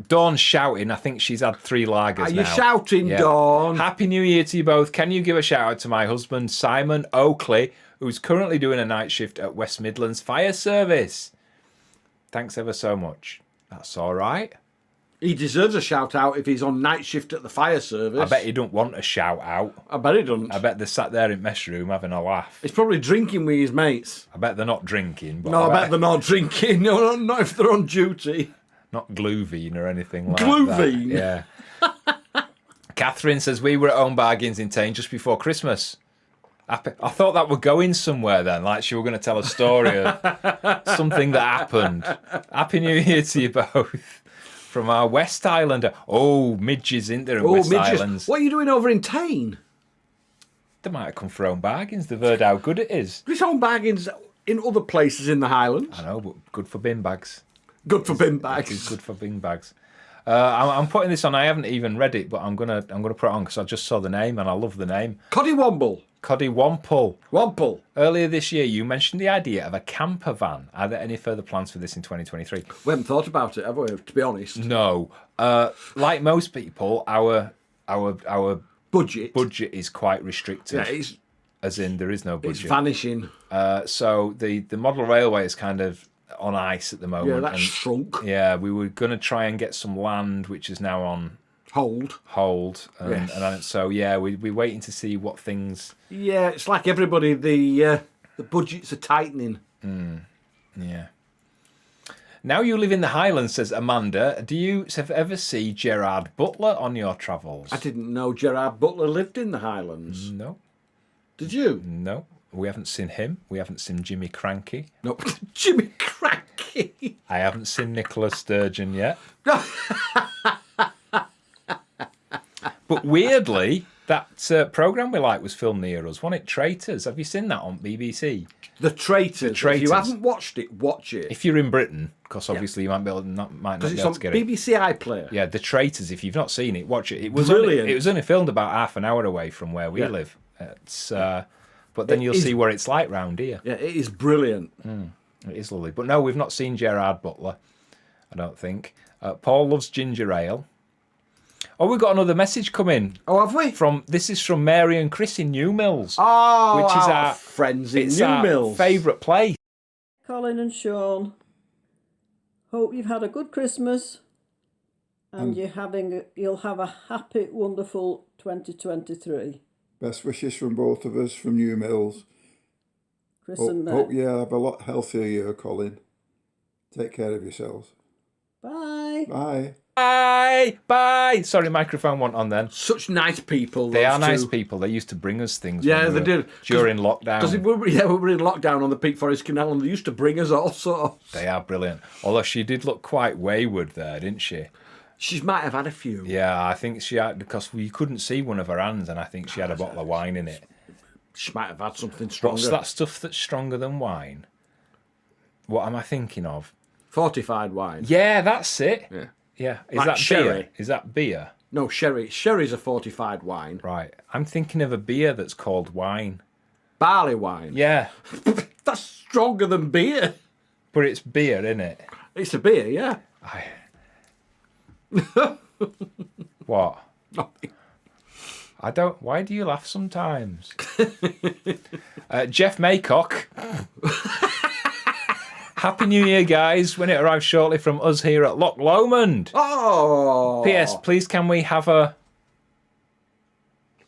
Dawn's shouting. I think she's had 3 lagers now. Are you shouting, Yeah. Dawn? Happy New Year to you both. Can you give a shout out to my husband, Simon Oakley, who's currently doing a night shift at West Midlands Fire Service? Thanks ever so much. That's all right. He deserves a shout out if he's on night shift at the fire service. I bet he don't want a shout out. I bet he doesn't. I bet they're sat there in mess room having a laugh. He's probably drinking with his mates. I bet they're not drinking. But No, I bet they're not drinking. No, not if they're on duty. Not Glühwein or anything like that. Glühwein? Yeah. Catherine says, we were at Home Bargains in Tain just before Christmas. I thought that would go in somewhere then, like she were going to tell a story of something that happened. Happy New Year to you both. From our West Islander. Oh, midges, isn't there, in West Islands? What are you doing over in Tain? They might have come for Home Bargains. They've heard how good it is. There's Home Bargains in other places in the Highlands. I know, but good for bin bags. Good for bin It's bags. good for bin bags. I'm putting this on. I haven't even read it, but I'm gonna put it on because I just saw the name and I love the name. Coddywomble. Coddy Wample. Wample. Earlier this year, you mentioned the idea of a camper van. Are there any further plans for this in 2023? We haven't thought about it, have we? To be honest. No. Like most people, our Budget is quite restricted. Yeah, it's as in there is no budget. It's vanishing. So the model railway is kind of on ice at the moment. Yeah, that's shrunk. Yeah, we were going to try and get some land, which is now on hold. And so yeah, we're waiting to see what things. Yeah, it's like everybody. The budgets are tightening. Yeah. Now you live in the Highlands, says Amanda. Do you ever see Gerard Butler on your travels? I didn't know Gerard Butler lived in the Highlands. No. Did you? No. We haven't seen him. We haven't seen Jimmy Cranky. No, Jimmy Cranky. I haven't seen Nicola Sturgeon yet. But weirdly, that programme we like was filmed near us, wasn't it? Traitors. Have you seen that on BBC? The Traitors. Traitors. If you haven't watched it, watch it. If you're in Britain, because obviously you might not be able to get it. BBC iPlayer. Yeah, The Traitors. If you've not seen it, watch it. It was brilliant. It was only filmed about half an hour away from where we live. It's, but then you'll see what it's like round here. Yeah, it is brilliant. It is lovely. But no, we've not seen Gerard Butler, I don't think. Paul loves ginger ale. Oh, we've got another message coming. Oh, have we? This is from Mary and Chris in New Mills. Oh, which is our friends in New Mills. Favourite place. Colin and Sean, hope you've had a good Christmas and you'll have a happy, wonderful 2023. Best wishes from both of us from New Mills. Chris and Matt. Hope you have a lot healthier year, Colin. Take care of yourselves. Bye. Bye. Bye. Sorry, microphone went on then. Such nice people. They are nice people. They used to bring us things. Yeah, they did. During lockdown. Because we were in lockdown on the Peak Forest Canal and they used to bring us all sorts. They are brilliant. Although she did look quite wayward there, didn't she? She might have had a few. Yeah, I think she had, because we couldn't see one of her hands and I think she had a bottle of wine in it. She might have had something stronger. What's that stuff that's stronger than wine? What am I thinking of? Fortified wine. Yeah, that's it. Yeah. Is Like that sherry. beer? Is that beer? No, sherry. Sherry's a fortified wine. Right. I'm thinking of a beer that's called wine. Barley wine. Yeah. That's stronger than beer. But it's beer, isn't it? It's a beer, yeah. What? Nothing. I don't. Why do you laugh sometimes? Jeff Maycock. Happy New Year, guys, when it arrives shortly from us here at Loch Lomond. Oh! P.S. Please, can we have a...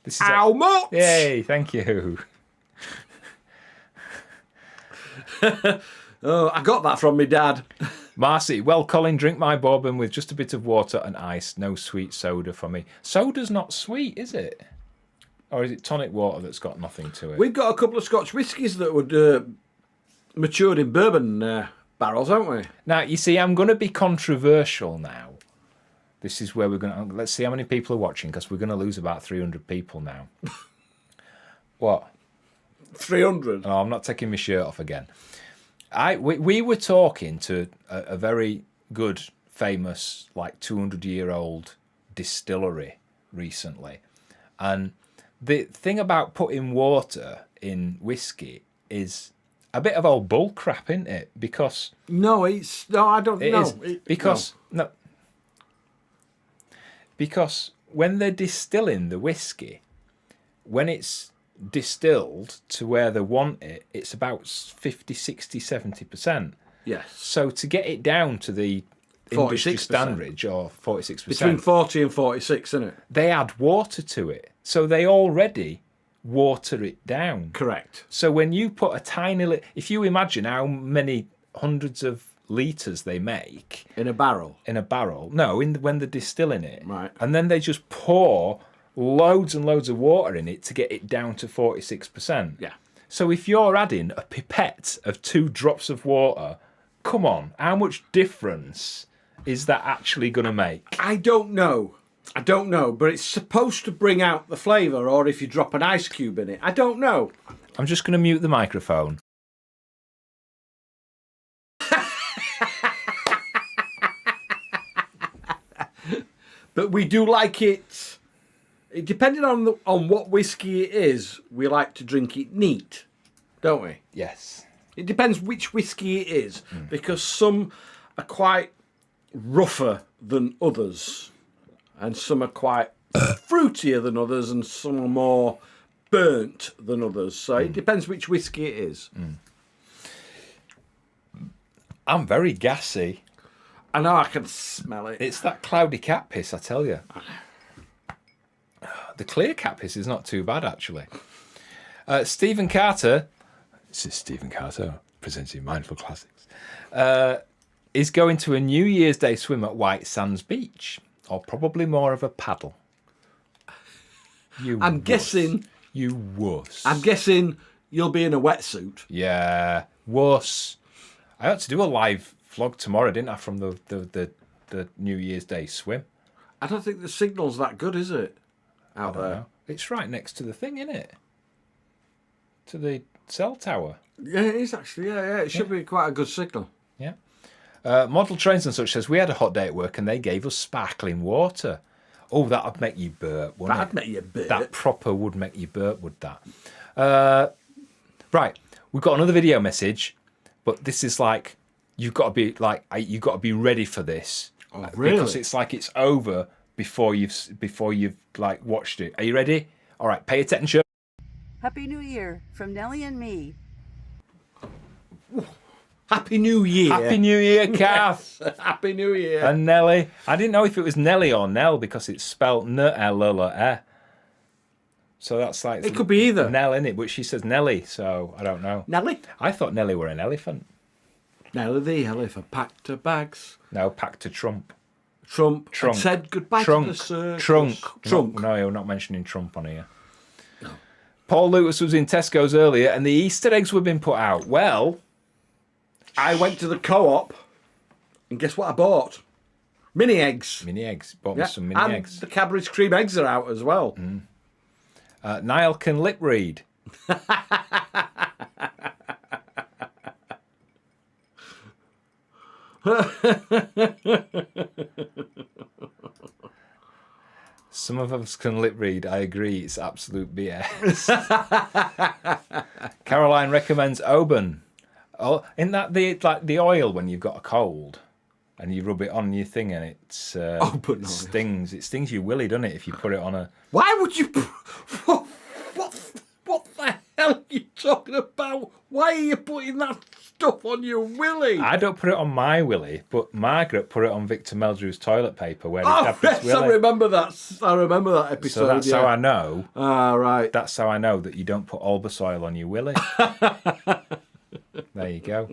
This is How much? Yay, thank you. Oh, I got that from my dad. Marcy, well, Colin, drink my bourbon with just a bit of water and ice. No sweet soda for me. Soda's not sweet, is it? Or is it tonic water that's got nothing to it? We've got a couple of Scotch whiskies that would matured in bourbon barrels, haven't we? Now, you see, I'm going to be controversial now. This is where we're going to... Let's see how many people are watching, because we're going to lose about 300 people now. What? 300? Oh, I'm not taking my shirt off again. We were talking to a very good, famous, like 200-year-old distillery recently. And the thing about putting water in whiskey is a bit of old bull crap, isn't it? Because... No, I don't know. Because when they're distilling the whiskey, when it's distilled to where they want it, it's about 50, 60, 70%. Yes. So to get it down to the industry 46%. standard, or 46%. Between 40 and 46, isn't it? They add water to it. So they already water it down. Correct. So when you put a tiny... If you imagine how many hundreds of litres they make... In a barrel? In a barrel. No, when they're distilling it. Right. And then they just pour loads and loads of water in it to get it down to 46%. Yeah. So if you're adding a pipette of 2 drops of water, come on, how much difference is that actually going to make? I don't know, but it's supposed to bring out the flavour, or if you drop an ice cube in it. I don't know. I'm just going to mute the microphone. But we do like it Depending on what whiskey it is, we like to drink it neat, don't we? Yes. It depends which whiskey it is, because some are quite rougher than others, and some are quite fruitier than others, and some are more burnt than others. So it depends which whiskey it is. I'm very gassy. I know, I can smell it. It's that cloudy cat piss, I tell you. The clear cat piss is not too bad, actually. Stephen Carter, this is Stephen Carter, presenting Mindful Classics, is going to a New Year's Day swim at White Sands Beach, or probably more of a paddle. I'm guessing... You wuss. I'm guessing you'll be in a wetsuit. Yeah, wuss. I ought to do a live vlog tomorrow, didn't I, from the New Year's Day swim? I don't think the signal's that good, is it? Out there. Know. It's right next to the thing, isn't it? To the cell tower. Yeah, it is actually. Yeah. It should be quite a good signal. Yeah. Model Trains and Such says, we had a hot day at work and they gave us sparkling water. Oh, that'd make you burp, wouldn't it? That'd make you burp. That proper would make you burp, would that? Right. We've got another video message, but this is like, you've got to be ready for this. Oh, really? Because it's like it's over before you've like watched it. Are you ready? All right, pay attention. Happy New Year from Nellie and me. Happy New Year. Happy New Year, Kath. Yes. Happy New Year. And Nelly. I didn't know if it was Nelly or Nell because it's spelled N-L-L-E. So that's like... It could be either. Nell, innit? But she says Nelly, so I don't know. Nelly? I thought Nelly were an elephant. Nelly the elephant packed her bags. No, packed a Trump. Trump. Trunk. And said goodbye Trunk. to the circus. Trunk. Trunk. No, you're not mentioning Trump on here. No. Paul Lucas was in Tesco's earlier and the Easter eggs were being put out. Well... I went to the co-op and guess what I bought? Mini eggs. Mini eggs. Bought me some mini and eggs. The Cadbury's cream eggs are out as well. Niall can lip read. Some of us can lip read. I agree. It's absolute BS. Caroline recommends Oban. Oh, isn't that the oil when you've got a cold and you rub it on your thing and it stings? It stings your willy, doesn't it? If you put it on a. Why would you? What the hell are you talking about? Why are you putting that stuff on your willy? I don't put it on my willy, but Margaret put it on Victor Meldrew's toilet paper where he had this yes, willy. I remember that episode. So that's how I know. Ah, right. That's how I know that you don't put Albus oil on your willy. There you go.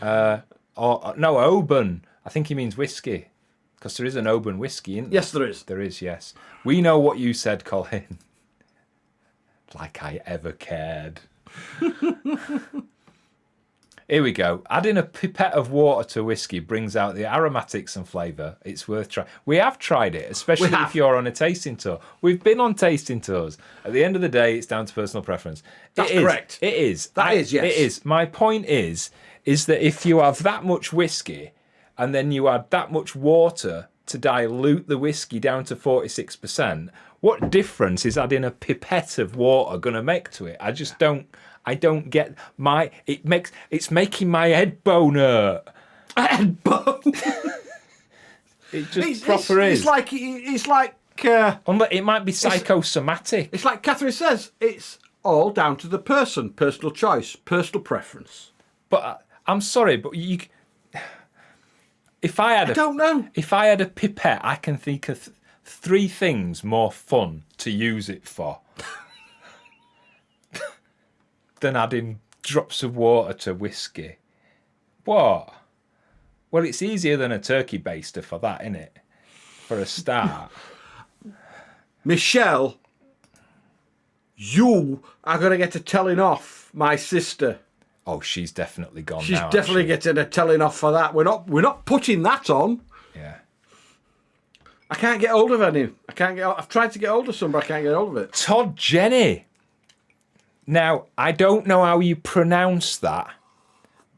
No, Oban. I think he means whiskey. Because there is an Oban whiskey, isn't there? Yes, there is. There is, yes. We know what you said, Colin. Like I ever cared. Here we go. Adding a pipette of water to whiskey brings out the aromatics and flavour. It's worth trying. We have tried it, especially if you're on a tasting tour. We've been on tasting tours. At the end of the day, it's down to personal preference. That's correct. It is. That is, yes. It is. My point is that if you have that much whiskey and then you add that much water to dilute the whiskey down to 46%, what difference is adding a pipette of water going to make to it? I don't get it's making my head bone hurt. Head bone? It just proper is. It's like it might be psychosomatic. It's like Catherine says, it's all down to the person, personal choice, personal preference. But I'm sorry, but if I don't know. If I had a pipette, I can think of three things more fun to use it for than adding drops of water to whiskey. What? Well, it's easier than a turkey baster for that, isn't it? For a start. Michelle, you are going to get a telling off my sister. Oh, she's definitely gone. She's now, definitely getting a telling off for that. We're not putting that on. Yeah. I can't get hold of any. I've tried to get hold of some, but I can't get hold of it. Todd Jenny. Now, I don't know how you pronounce that,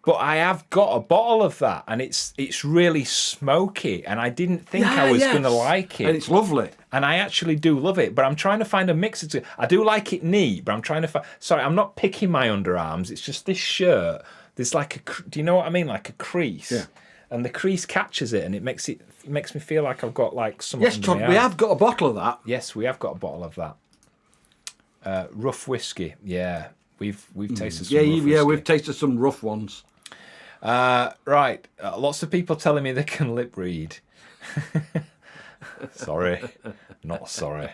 But I have got a bottle of that, and it's really smoky, and I didn't think I was going to like it. And it's lovely. And I actually do love it, but I'm trying to find a mixer to. I do like it neat, but I'm trying to find. Sorry, I'm not picking my underarms. It's just this shirt. There's like a. Do you know what I mean? Like a crease. Yeah. And the crease catches it, and it makes me feel like I've got like something. Yes, Todd, we have got a bottle of that. Yes, we have got a bottle of that. Rough whiskey. Yeah, we've tasted some. Rough whiskey. We've tasted some rough ones. Right. Lots of people telling me they can lip read. Sorry. Not sorry.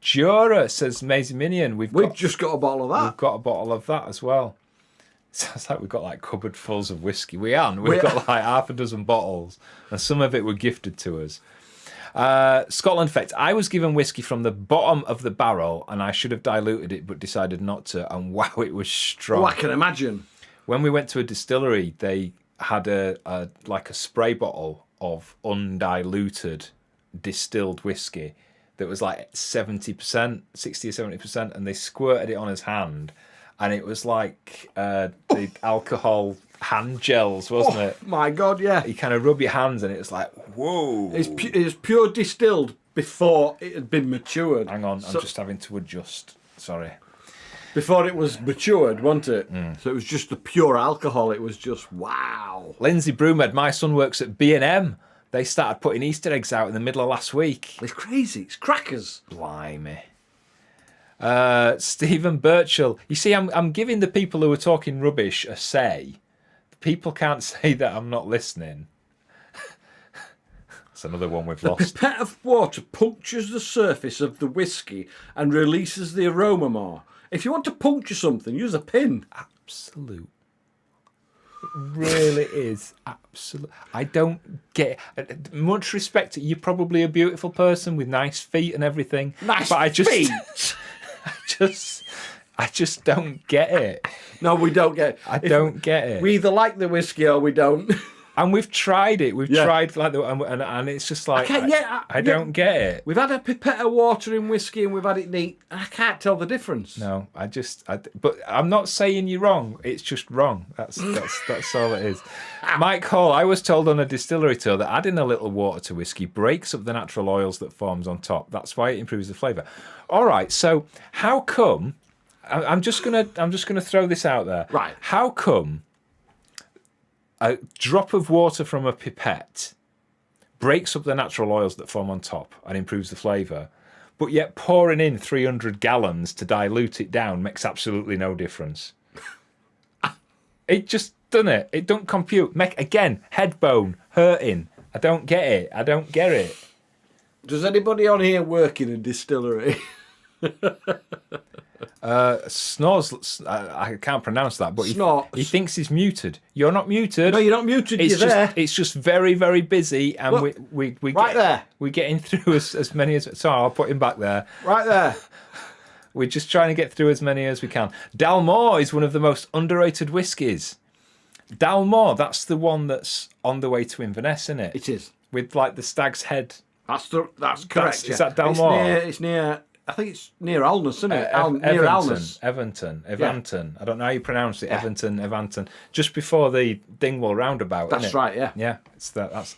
Jura says Maisie Minion. We've just got a bottle of that. We've got a bottle of that as well. Sounds like we've got like cupboard fulls of whiskey. We aren't. We've got like half a dozen bottles, and some of it were gifted to us. Scotland Fact. I was given whiskey from the bottom of the barrel, and I should have diluted it, but decided not to. And wow, it was strong. Oh, I can imagine. When we went to a distillery, they had a spray bottle of undiluted distilled whiskey that was like 70%, 60 or 70%, and they squirted it on his hand, and it was like the alcohol hand gels, wasn't it? My God, yeah. You kind of rub your hands, and it was like, whoa. It's pure distilled before it had been matured. Hang on, I'm just having to adjust. Sorry. Before it was matured, wasn't it? So it was just the pure alcohol. It was just, wow. Lindsay Broomed, my son works at B&M. They started putting Easter eggs out in the middle of last week. It's crazy. It's crackers. Blimey. Stephen Birchall. You see, I'm giving the people who are talking rubbish a say. People can't say that I'm not listening. That's another one we've lost. The pipette of water punctures the surface of the whiskey and releases the aroma more. If you want to puncture something, use a pin. Absolute. It really is absolute. I don't get much respect. You're probably a beautiful person with nice feet and everything. Nice but feet. I just don't get it. No, we don't get it. I don't get it. We either like the whiskey or we don't. And we've tried it. We've tried like and it's just like I don't get it. We've had a pipette of water in whiskey and we've had it neat. I can't tell the difference. No, but I'm not saying you're wrong. It's just wrong. That's all it is. Mike Hall, I was told on a distillery tour that adding a little water to whiskey breaks up the natural oils that forms on top. That's why it improves the flavour. All right, so how come? I'm just gonna throw this out there. Right. How come a drop of water from a pipette breaks up the natural oils that form on top and improves the flavour, but yet pouring in 300 gallons to dilute it down makes absolutely no difference? It just doesn't it. It don't compute. Again, head bone, hurting. I don't get it. Does anybody on here work in a distillery? Snores, I can't pronounce that, but he thinks he's muted. You're not muted. No, you're not muted. You're there. It's just very, very busy, and Look, we right there. We're getting through as many as. Sorry, I'll put him back there. Right there. We're just trying to get through as many as we can. Dalmore is one of the most underrated whiskies. Dalmore, that's the one that's on the way to Inverness, isn't it? It is. With like the stag's head. That's correct. Is that Dalmore? It's near. I think it's near Alness, isn't it? Near Alness. Evanton. Yeah. I don't know how you pronounce it. Yeah. Evanton. Just before the Dingwall roundabout. That's isn't it? right. Yeah. Yeah. That's.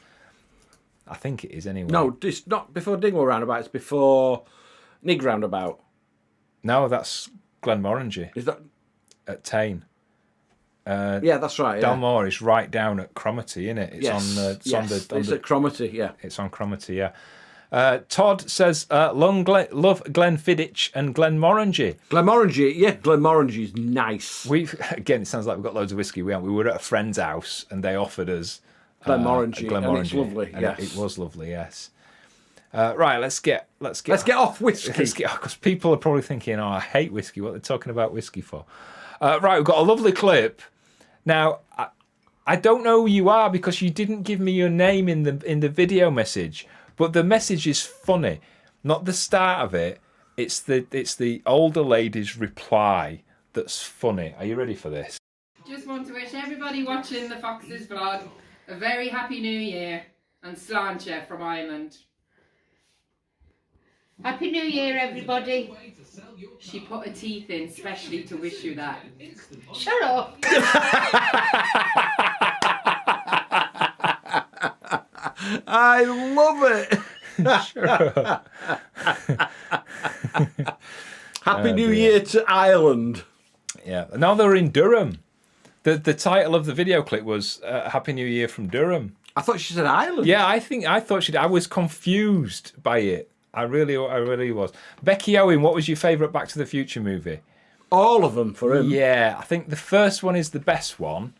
I think it is anyway. No, it's not before Dingwall roundabout. It's before Nig roundabout. No, that's Glenmorangie. Is that at Tain? Yeah, that's right. Dalmore is right down at Cromarty, isn't it? It's It's at Cromarty. Yeah. It's on Cromarty. Yeah. Todd says, love Glenfiddich and Glenmorangie. Glenmorangie is nice. Again, it sounds like we've got loads of whiskey. We were at a friend's house and they offered us Glenmorangie, and it's lovely. And yes, it was lovely. Yes. Right, let's get off whiskey. Let's get off, because people are probably thinking, "Oh, I hate whiskey. What they're talking about whiskey for?" Right, we've got a lovely clip. Now, I don't know who you are because you didn't give me your name in the video message. But the message is funny, not the start of it. It's the older lady's reply that's funny. Are you ready for this? Just want to wish everybody watching the Foxes vlog a very happy New Year, and sláinte from Ireland. Happy New Year, everybody. She put her teeth in specially to wish you that. Shut up! I love it. Happy New Year to Ireland. Yeah. Now they're in Durham. The title of the video clip was Happy New Year from Durham. I thought she said Ireland. Yeah, I thought she did. I was confused by it. I really was. Becky Owen, what was your favourite Back to the Future movie? All of them for him. Yeah, I think the first one is the best one.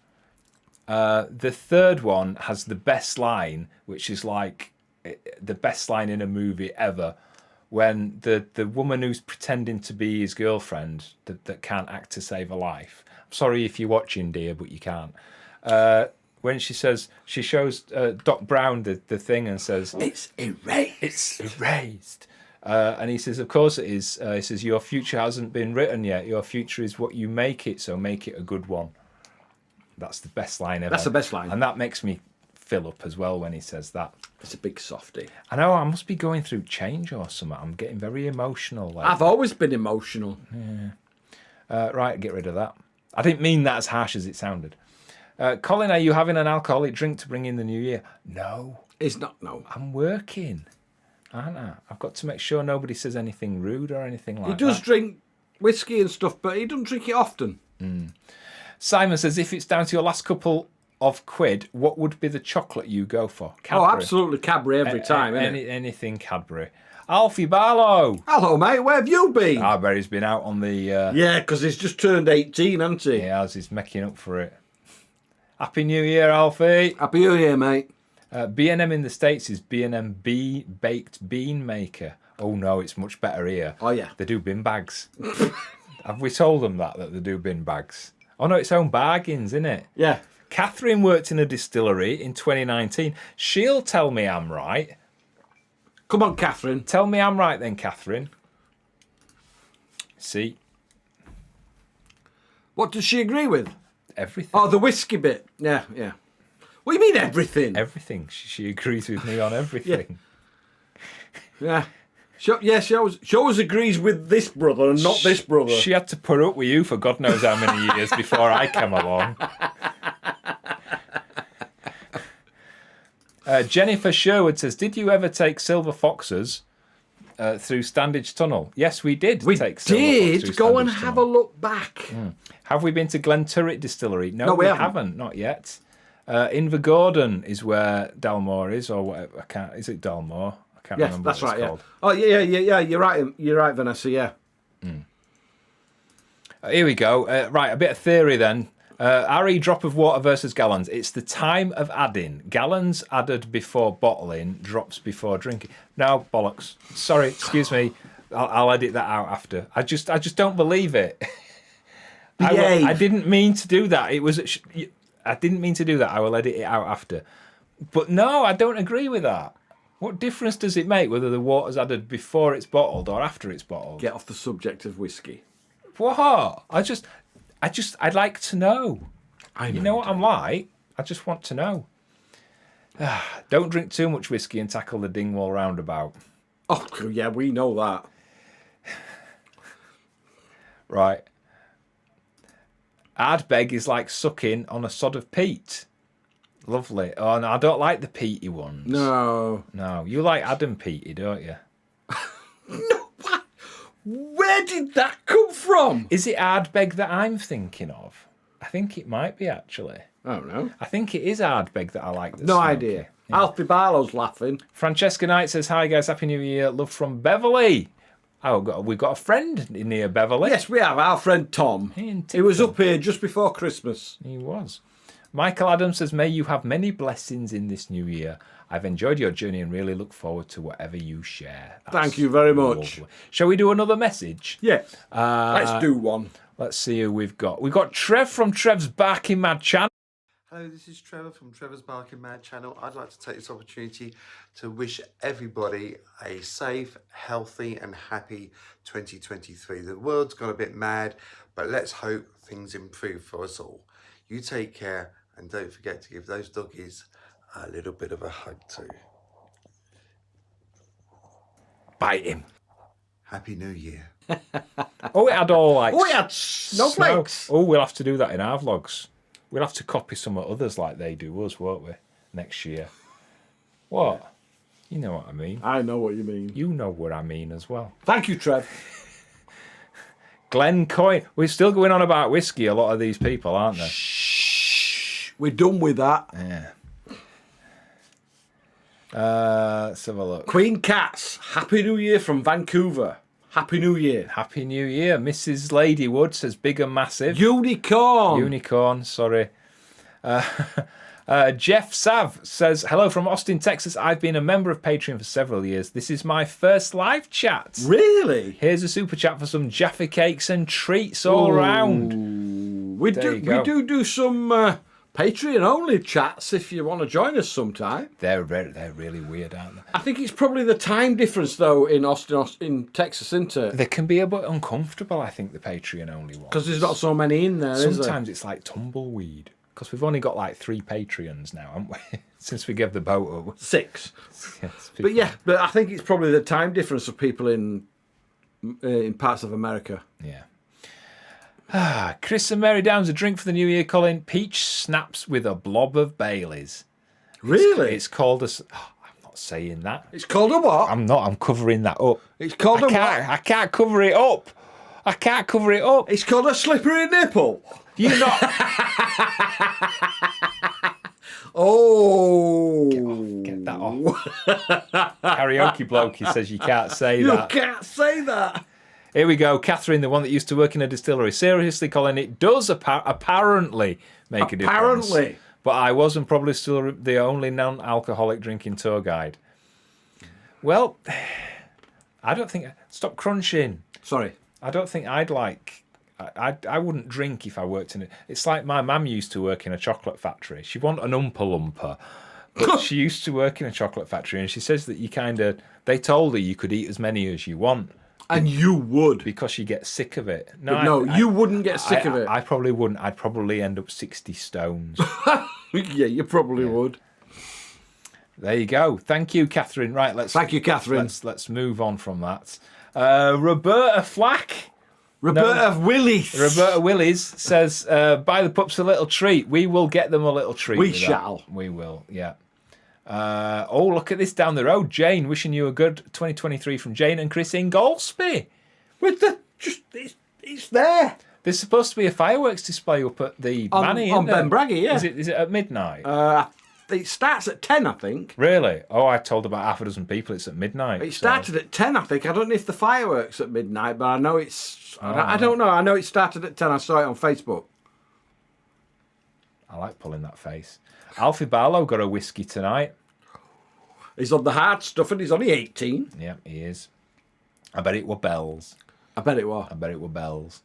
The third one has the best line, which is like the best line in a movie ever. When the woman who's pretending to be his girlfriend that can't act to save her life. I'm sorry if you're watching, dear, but you can't. When she shows Doc Brown the thing and says, "It's erased. It's erased." And he says, "Of course it is." He says, "Your future hasn't been written yet. Your future is what you make it, so make it a good one." That's the best line ever. That's the best line. And that makes me fill up as well when he says that. It's a big softie. I know, I must be going through change or something. I'm getting very emotional. Like. I've always been emotional. Yeah. Right, get rid of that. I didn't mean that as harsh as it sounded. Colin, are you having an alcoholic drink to bring in the new year? No. It's not, no. I'm working, aren't I? I've got to make sure nobody says anything rude or anything like that. He does drink whiskey and stuff, but he doesn't drink it often. Simon says, if it's down to your last couple of quid, what would be the chocolate you go for? Cadbury. Oh, absolutely Cadbury every time, isn't it? Anything Cadbury. Alfie Barlow. Hello, mate. Where have you been? I bet he's been out on the... Yeah, because he's just turned 18, hasn't he? He has. He's making up for it. Happy New Year, Alfie. Happy New Year, mate. B&M in the States is B&M Baked Bean Maker. Oh, no, it's much better here. Oh, yeah. They do bin bags. Have we told them that they do bin bags? Oh, no, it's own bargains, isn't it? Yeah. Catherine worked in a distillery in 2019. She'll tell me I'm right. Come on, Catherine. Tell me I'm right then, Catherine. See? What does she agree with? Everything. Oh, the whiskey bit. Yeah, yeah. What do you mean everything? Everything. She agrees with me on everything. Yeah. She always agrees with this brother and not this brother. She had to put up with you for God knows how many years before I came along. Jennifer Sherwood says, did you ever take Silver Foxes through Standage Tunnel? Yes, we did. We take Silver Fox through go and Standage have Tunnel. a look back. Have we been to Glenturret Distillery? No, we haven't. Not yet. Invergordon is where Dalmore is, or whatever. Is it Dalmore? I can't remember that's what right. it's called. Oh, yeah. You're right. You're right, Vanessa. Yeah. Here we go. Right, a bit of theory then. RE drop of water versus gallons. It's the time of adding. Gallons added before bottling, drops before drinking. No, bollocks. Sorry, excuse me. I'll edit that out after. I just don't believe it. I didn't mean to do that. I didn't mean to do that. I will edit it out after. But no, I don't agree with that. What difference does it make whether the water's added before it's bottled or after it's bottled? Get off the subject of whiskey. What? I'd like to know. You know what I'm like? I just want to know. Don't drink too much whiskey and tackle the Dingwall roundabout. Oh, yeah, we know that. Right. Ardbeg is like sucking on a sod of peat. Lovely. Oh, no, I don't like the peaty ones. No. No, you like Adam Peaty, don't you? No, what? Where did that come from? Is it Ardbeg that I'm thinking of? I think it might be, actually. I don't know. I think it is Ardbeg that I like. No idea. Yeah. Alfie Barlow's laughing. Francesca Knight says, hi guys, Happy New Year. Love from Beverley. Oh, we've got a friend near Beverley. Yes, we have. Our friend Tom. He was up here just before Christmas. He was. Michael Adams says, may you have many blessings in this new year. I've enjoyed your journey and really look forward to whatever you share. Thank you very much. Lovely. Shall we do another message? Yes. Let's do one. Let's see who we've got. We've got Trev from Trev's Barking Mad channel. Hello, this is Trevor from Trevor's Barking Mad channel. I'd like to take this opportunity to wish everybody a safe, healthy and happy 2023. The world's gone a bit mad, but let's hope things improve for us all. You take care and don't forget to give those doggies a little bit of a hug too. Bite him. Happy New Year. Oh, it had all like. Oh, it had snowflakes. Snow. Oh, we'll have to do that in our vlogs. We'll have to copy some of others like they do us, won't we? Next year. What? You know what I mean. I know what you mean. You know what I mean as well. Thank you, Trev. Glen Coyne. We're still going on about whiskey, a lot of these people, aren't they? Shh. We're done with that. Yeah. Let's have a look. Queen Cats, Happy New Year from Vancouver. Happy New Year. Happy New Year. Mrs. Ladywood says big and massive. Unicorn, sorry. Jeff Sav says, hello from Austin, Texas. I've been a member of Patreon for several years. This is my first live chat. Really? Here's a super chat for some Jaffa cakes and treats all round. We do some Patreon only chats if you want to join us sometime. They're really weird, aren't they? I think it's probably the time difference though in in Texas, isn't it? They can be a bit uncomfortable, I think, the Patreon only ones. Because there's not so many in there, is there? Sometimes it's like tumbleweed. Because we've only got like 3 Patreons now, haven't we? Since we gave the boat up. 6. Yes, but I think it's probably the time difference of people in parts of America. Yeah. Chris and Mary Downs, a drink for the new year, Colin. Peach snaps with a blob of Baileys. Really? It's called a... I'm not saying that. It's called a what? I'm not. I'm covering that up. It's called a what? I can't cover it up. I can't cover it up. It's called a slippery nipple. You're not... Oh. Get that off. Karaoke bloke, he says you can't say that. You can't say that. Here we go. Catherine, the one that used to work in a distillery. Seriously, Colin, it does apparently make a difference. Apparently. But I was and probably still the only non-alcoholic drinking tour guide. Well, I don't think... Stop crunching. Sorry. I don't think I'd like... I wouldn't drink if I worked in it. It's like my mum used to work in a chocolate factory. She wasn't an Oompa Loompa, but she used to work in a chocolate factory, and she says that they told her you could eat as many as you want. And you would. Because you get sick of it. You wouldn't get sick of it. I probably wouldn't. I'd probably end up 60 stones. Yeah, you probably would. There you go. Thank you, Catherine. Right, Thank you, Catherine. Let's move on from that. Roberta Flack. Roberta Willis says, buy the pups a little treat. We will get them a little treat. We shall. We will, yeah. Oh, look at this down the road. Jane, wishing you a good 2023 from Jane and Chris in Golspie. It's there. There's supposed to be a fireworks display up at the Manny, on Ben Braggy, yeah. Is it at midnight? It starts at 10, I think. Really? Oh, I told about half a dozen people it's at midnight. It started at 10, I think. I don't know if the fireworks at midnight, but I know it's... Oh. I don't know. I know it started at 10. I saw it on Facebook. I like pulling that face. Alfie Barlow got a whiskey tonight. He's on the hard stuff and he's only 18. Yeah, he is. I bet it were bells. I bet it were. I bet it were bells.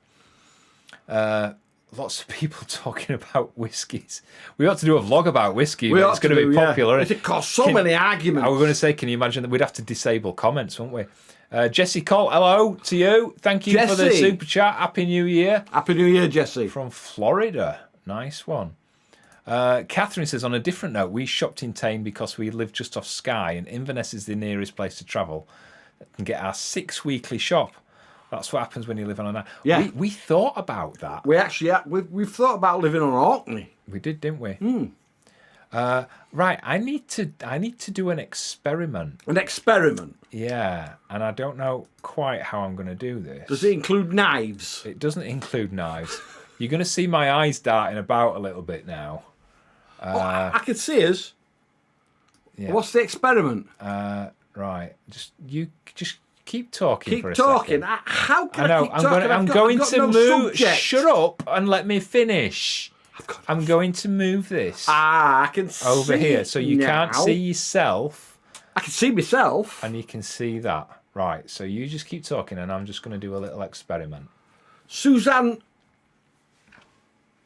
Lots of people talking about whiskies. We ought to do a vlog about whiskey. It's going to be popular. Yeah. It caused so many arguments. I was going to say, can you imagine that we'd have to disable comments, wouldn't we? Jesse Cole, hello to you. Thank you for the super chat. Happy New Year. Happy New Year, Jesse. From Florida. Nice one. Catherine says, on a different note, we shopped in Tame because we live just off Skye and Inverness is the nearest place to travel and get our 6 weekly shop. That's what happens when you live on an island. Yeah. We thought about that. We actually we've thought about living on Orkney. We did, didn't we? Right, I need to do an experiment. An experiment? Yeah, and I don't know quite how I'm going to do this. Does it include knives? It doesn't include knives. You're going to see my eyes darting about a little bit now. I can see us. Yeah. What's the experiment? Right, just keep talking. Keep for a talking. Second. How can I keep talking? I'm going to move. Subject. Shut up and let me finish. I'm going to move this. I can see over here, so you now. can't see yourself. I can see myself, and you can see that. Right. So you just keep talking, and I'm just going to do a little experiment. Suzanne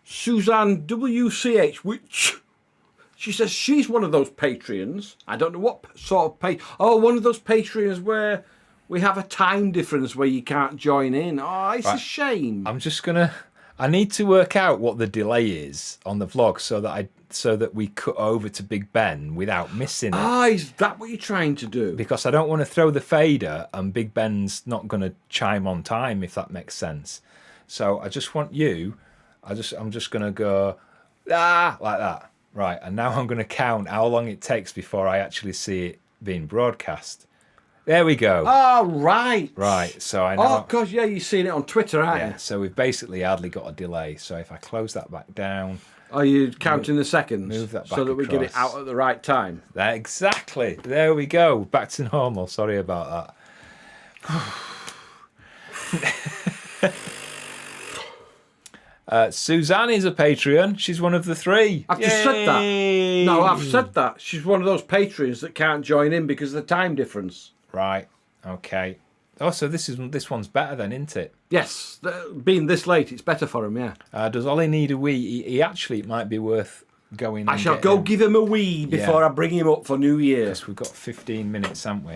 WCH, which she says she's one of those Patreons. I don't know what sort of one of those Patreons where we have a time difference where you can't join in. Oh, it's a shame. I'm just gonna I need to work out what the delay is on the vlog so that we cut over to Big Ben without missing it. Ah, is that what you're trying to do? Because I don't want to throw the fader and Big Ben's not going to chime on time, if that makes sense. So I just want you, I'm just going to go, like that. Right, and now I'm going to count how long it takes before I actually see it being broadcast. There we go. Oh, right. Right, so I know. Oh, gosh, yeah, you've seen it on Twitter, haven't you? So we've basically hardly got a delay. So if I close that back down. Are you counting the seconds? Move that back so that we get it across. out at the right time. Exactly. There we go. Back to normal. Sorry about that. Suzanne is a Patreon. She's one of the 3. I've just said that. No, I've said that. She's one of those patrons that can't join in because of the time difference. Right. Okay. Oh, so this one's better then, isn't it? Yes. Being this late, it's better for him, yeah. Does Ollie need a wee? He actually, it might be worth going. I shall go give him a wee before I bring him up for New Year. Yes, we've got 15 minutes, haven't we?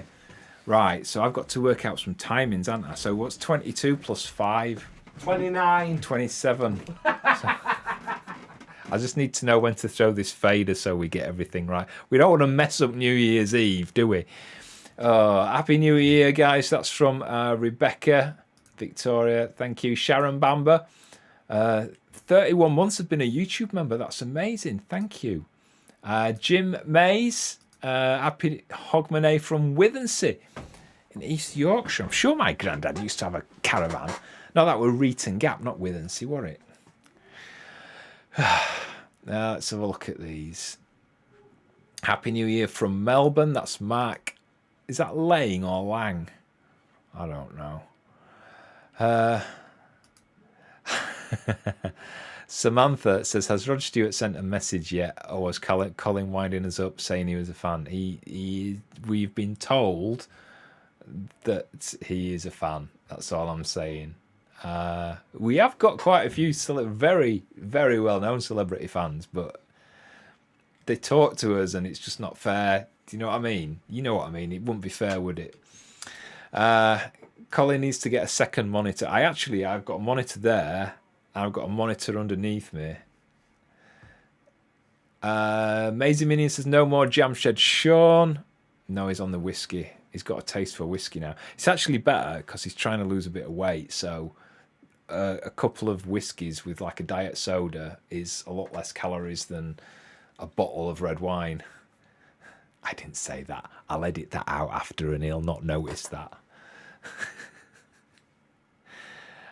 Right, so I've got to work out some timings, haven't I? So what's 22 plus 5? 29. 27. I just need to know when to throw this fader so we get everything right. We don't want to mess up New Year's Eve, do we? Happy New Year, guys. That's from Rebecca, Victoria. Thank you. Sharon Bamber. 31 months has been a YouTube member. That's amazing. Thank you. Jim Mays. Happy Hogmanay from Withensea in East Yorkshire. I'm sure my granddad used to have a caravan. No, that were Reeton Gap, not Withensea, were it? Now, let's have a look at these. Happy New Year from Melbourne. That's Mark. Is that Lang or Lang? I don't know. Samantha says, has Rod Stewart sent a message yet? Or was Colin winding us up saying he was a fan? We've been told that he is a fan. That's all I'm saying. We have got quite a few very, very well-known celebrity fans, but they talk to us and it's just not fair. Do you know what I mean? You know what I mean. It wouldn't be fair, would it? Colin needs to get a second monitor. I've got a monitor there. I've got a monitor underneath me. Maisie Minion says, no more Jam Shed Sean. No, he's on the whiskey. He's got a taste for whiskey now. It's actually better because he's trying to lose a bit of weight. So a couple of whiskies with like a diet soda is a lot less calories than a bottle of red wine. I didn't say that. I'll edit that out after and he'll not notice that.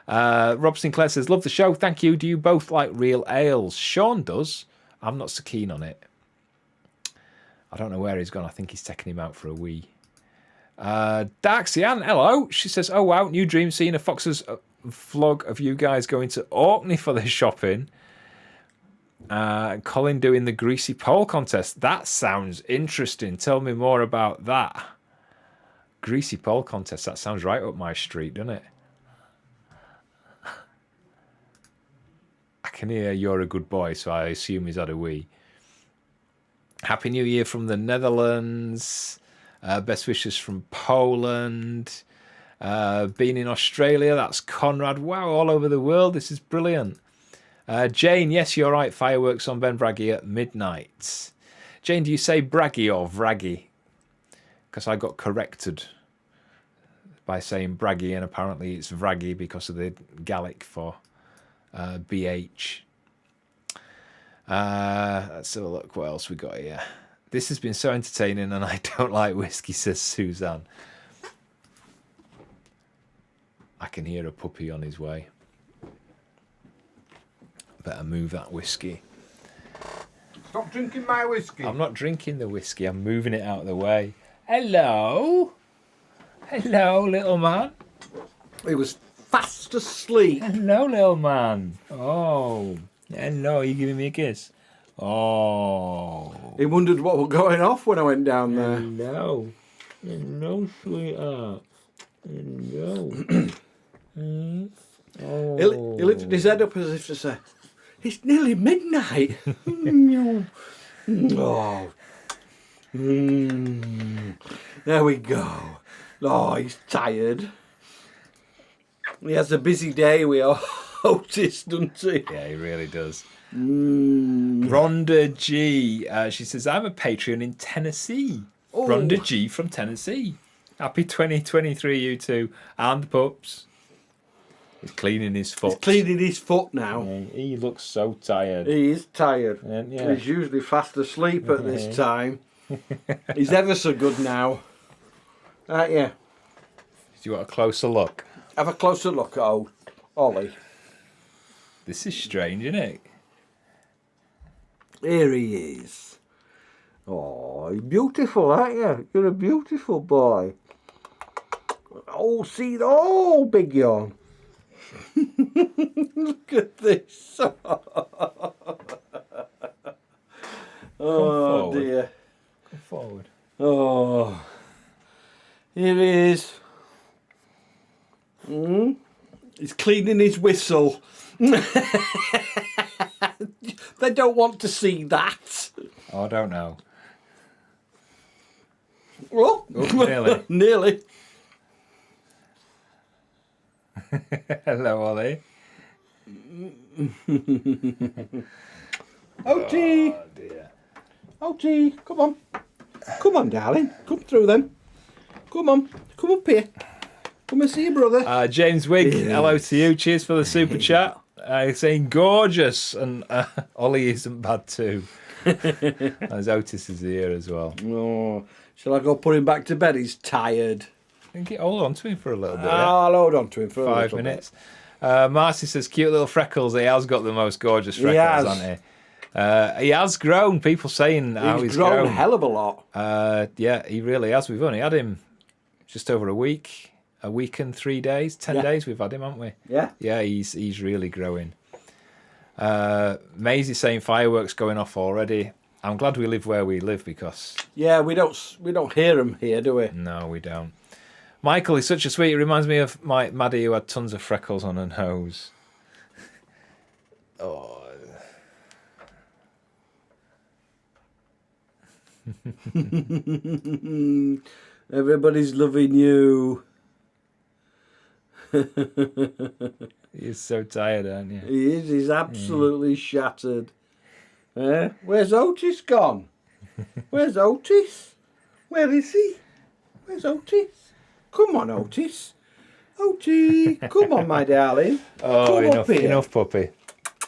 Rob Sinclair says, love the show. Thank you. Do you both like real ales? Sean does. I'm not so keen on it. I don't know where he's gone. I think he's taking him out for a wee. Darxian, hello. She says, oh wow, new dream, seeing a Foxes vlog of you guys going to Orkney for the shopping. Colin doing the greasy pole contest. That sounds interesting. Tell me more about that. Greasy pole contest. That sounds right up my street, doesn't it? I can hear you're a good boy, so I assume he's had a wee. Happy New Year from the Netherlands. Best wishes from Poland. Been in Australia. That's Conrad. Wow, all over the world. This is brilliant. Jane, yes, you're right. Fireworks on Ben Braggy at midnight. Jane, do you say Braggy or Vraggy? Because I got corrected by saying Braggy, and apparently it's Vraggy because of the Gaelic for BH. Let's have a look what else we got here. This has been so entertaining and I don't like whiskey, says Suzanne. I can hear a puppy on his way. Better move that whiskey. Stop drinking my whiskey. I'm not drinking the whiskey. I'm moving it out of the way. Hello. Hello, little man. He was fast asleep. Hello, little man. Oh. Hello, are you giving me a kiss? Oh. He wondered what was going off when I went down there. Hello. Hello, sweetheart. Hello. Oh. He lifted his head up as if to say, it's nearly midnight. Oh. There we go. Oh, he's tired. He has a busy day. We all. Otis, doesn't he? Yeah, he really does. Mm. Rhonda G. She says, I'm a Patreon in Tennessee. Oh. Rhonda G from Tennessee. Happy 2023, you two. And the pups. He's cleaning his foot. He's cleaning his foot now. Yeah, he looks so tired. He is tired. Yeah. He's usually fast asleep at this time. He's ever so good now. Aren't you? Do you want a closer look? Have a closer look at Ollie. This is strange, isn't it? Here he is. Oh, you're beautiful, aren't you? You're a beautiful boy. Oh, see, oh, big yawn. Look at this. Oh, dear. Come forward. Oh, here he is. He's cleaning his whistle. They don't want to see that. Oh, I don't know. Oh, nearly. Nearly. Hello, Ollie. OT. Oh, dear. OT, come on. Come on, darling. Come through them. Come on. Come up here. Come and see your brother. James Wigg, hello to you. Cheers for the super chat. Saying gorgeous, and Ollie isn't bad too. As Otis is here as well. Oh, shall I go put him back to bed? He's tired. Hold on to him for a little bit. I'll hold on to him for 5 minutes. Marcy says, cute little freckles. He has got the most gorgeous freckles, hasn't he? He has grown. People saying how he's grown a hell of a lot. Yeah, he really has. We've only had him just over a week and 3 days, 10 days we've had him, haven't we? Yeah. Yeah, he's really growing. Maisie saying fireworks going off already. I'm glad we live where we live because... Yeah, we don't hear them here, do we? No, we don't. Michael is such a sweet. It reminds me of my Maddie who had tons of freckles on her nose. Oh. Everybody's loving you. He's so tired, aren't you? He is. He's absolutely shattered. Where's Otis gone? Where's Otis? Where is he? Where's Otis? Come on, Otis. Otis, come on, my darling. Oh, come enough, puppy.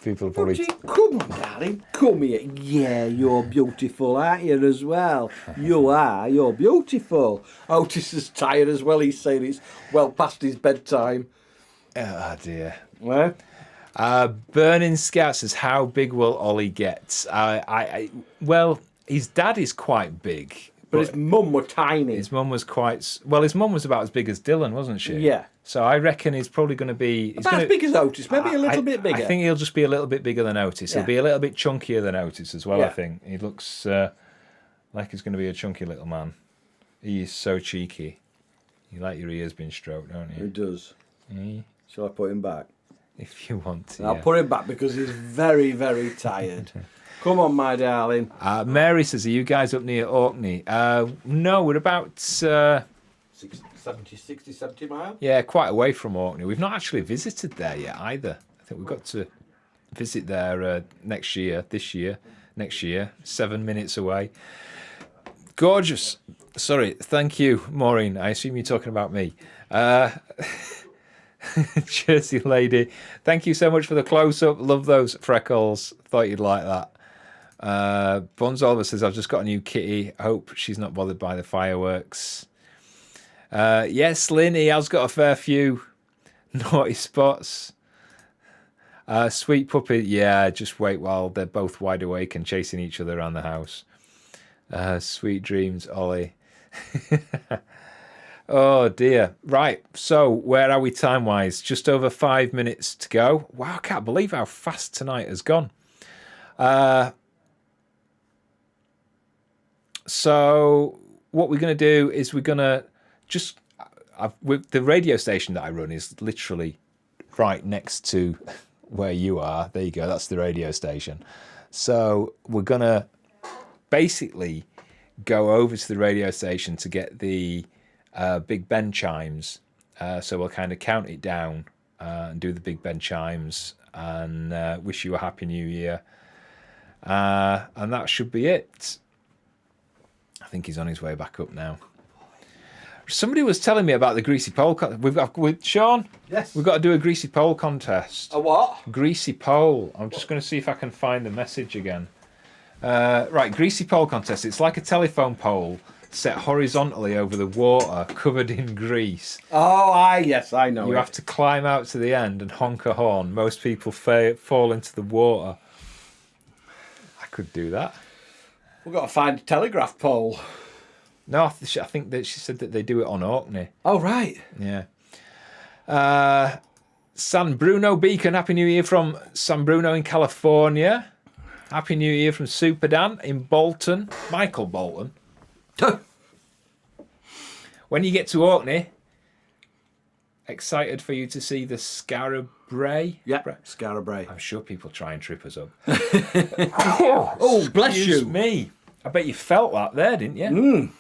People probably... Otis, come on, darling. Come here. Yeah, you're beautiful, aren't you, as well? You are. You're beautiful. Otis is tired as well. He's saying it's well past his bedtime. Oh, dear. Where? Burning Scout says, how big will Ollie get? Well, his dad is quite big. But his mum were tiny. His mum was quite... Well, his mum was about as big as Dylan, wasn't she? Yeah. So I reckon he's probably going to be... About as big as Otis, maybe a little bit bigger. I think he'll just be a little bit bigger than Otis. Yeah. He'll be a little bit chunkier than Otis as well, Yeah. I think. He looks like he's going to be a chunky little man. He is so cheeky. You like your ears being stroked, don't you? He does. Yeah. Shall I put him back? If you want to, I'll put him back because he's very, very tired. Come on, my darling. Mary says, are you guys up near Orkney? No, we're about... 60, 70 miles? Yeah, quite away from Orkney. We've not actually visited there yet either. I think we've got to visit there next year, 7 minutes away. Gorgeous. Sorry, thank you, Maureen. I assume you're talking about me. Jersey lady, thank you so much for the close-up. Love those freckles. Thought you'd like that. Bonz Oliver says, I've just got a new kitty. Hope she's not bothered by the fireworks. Yes, Lynn, he has got a fair few naughty spots. Sweet puppy, yeah, just wait while they're both wide awake and chasing each other around the house. Sweet dreams, Ollie. Oh dear. Right, so where are we time-wise? Just over 5 minutes to go. Wow, I can't believe how fast tonight has gone. So what we're going to do is we're going to just... with the radio station that I run is literally right next to where you are. There you go, that's the radio station. So we're going to basically go over to the radio station to get the Big Ben chimes. So we'll kind of count it down and do the Big Ben chimes and wish you a happy new year. And that should be it. I think he's on his way back up now. Somebody was telling me about the greasy pole. With Sean. Yes. We've got to do a greasy pole contest. A what? Greasy pole. I'm just going to see if I can find the message again. Right, greasy pole contest. It's like a telephone pole set horizontally over the water, covered in grease. Oh, yes, I know. You have to climb out to the end and honk a horn. Most people fall into the water. I could do that. We've got to find a telegraph pole. No, I think that she said that they do it on Orkney. Oh, right. Yeah. San Bruno Beacon. Happy New Year from San Bruno in California. Happy New Year from Super Dan in Bolton. Michael Bolton. When you get to Orkney, excited for you to see the Scarab Bray. Yeah, Scarab Bray. I'm sure people try and trip us up. Oh, bless Excuse you. me. I bet you felt that there, didn't you? Mm.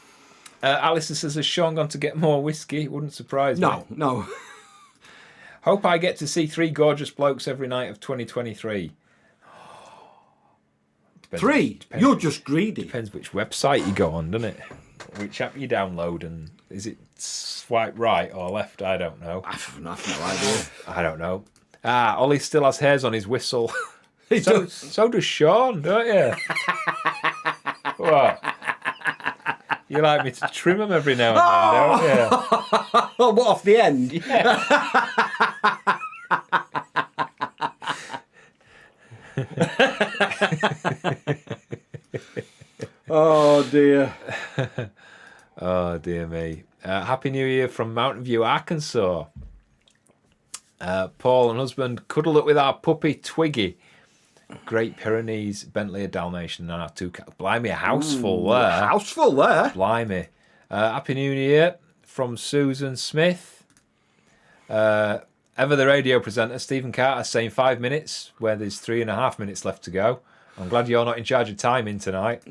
Alison says, has Sean gone to get more whiskey? It wouldn't surprise me. No. Hope I get to see 3 gorgeous blokes every night of 2023. Depends, You're just greedy. Depends which website you go on, doesn't it? Which app you download, and is it swipe right or left? I don't know. I've no idea. I don't know. Ollie still has hairs on his whistle. So does Sean, don't you? What? You like me to trim them every now and then, don't you? What, off the end? Yeah. Oh, dear. Oh, dear me. Happy New Year from Mountain View, Arkansas. Paul and husband cuddled up with our puppy Twiggy. Great Pyrenees, Bentley, a Dalmatian, and our 2 cats. Blimey, a house full there. House full there. Blimey. Happy New Year from Susan Smith. Ever the radio presenter, Stephen Carter, saying 5 minutes, where there's 3.5 minutes left to go. I'm glad you're not in charge of timing tonight.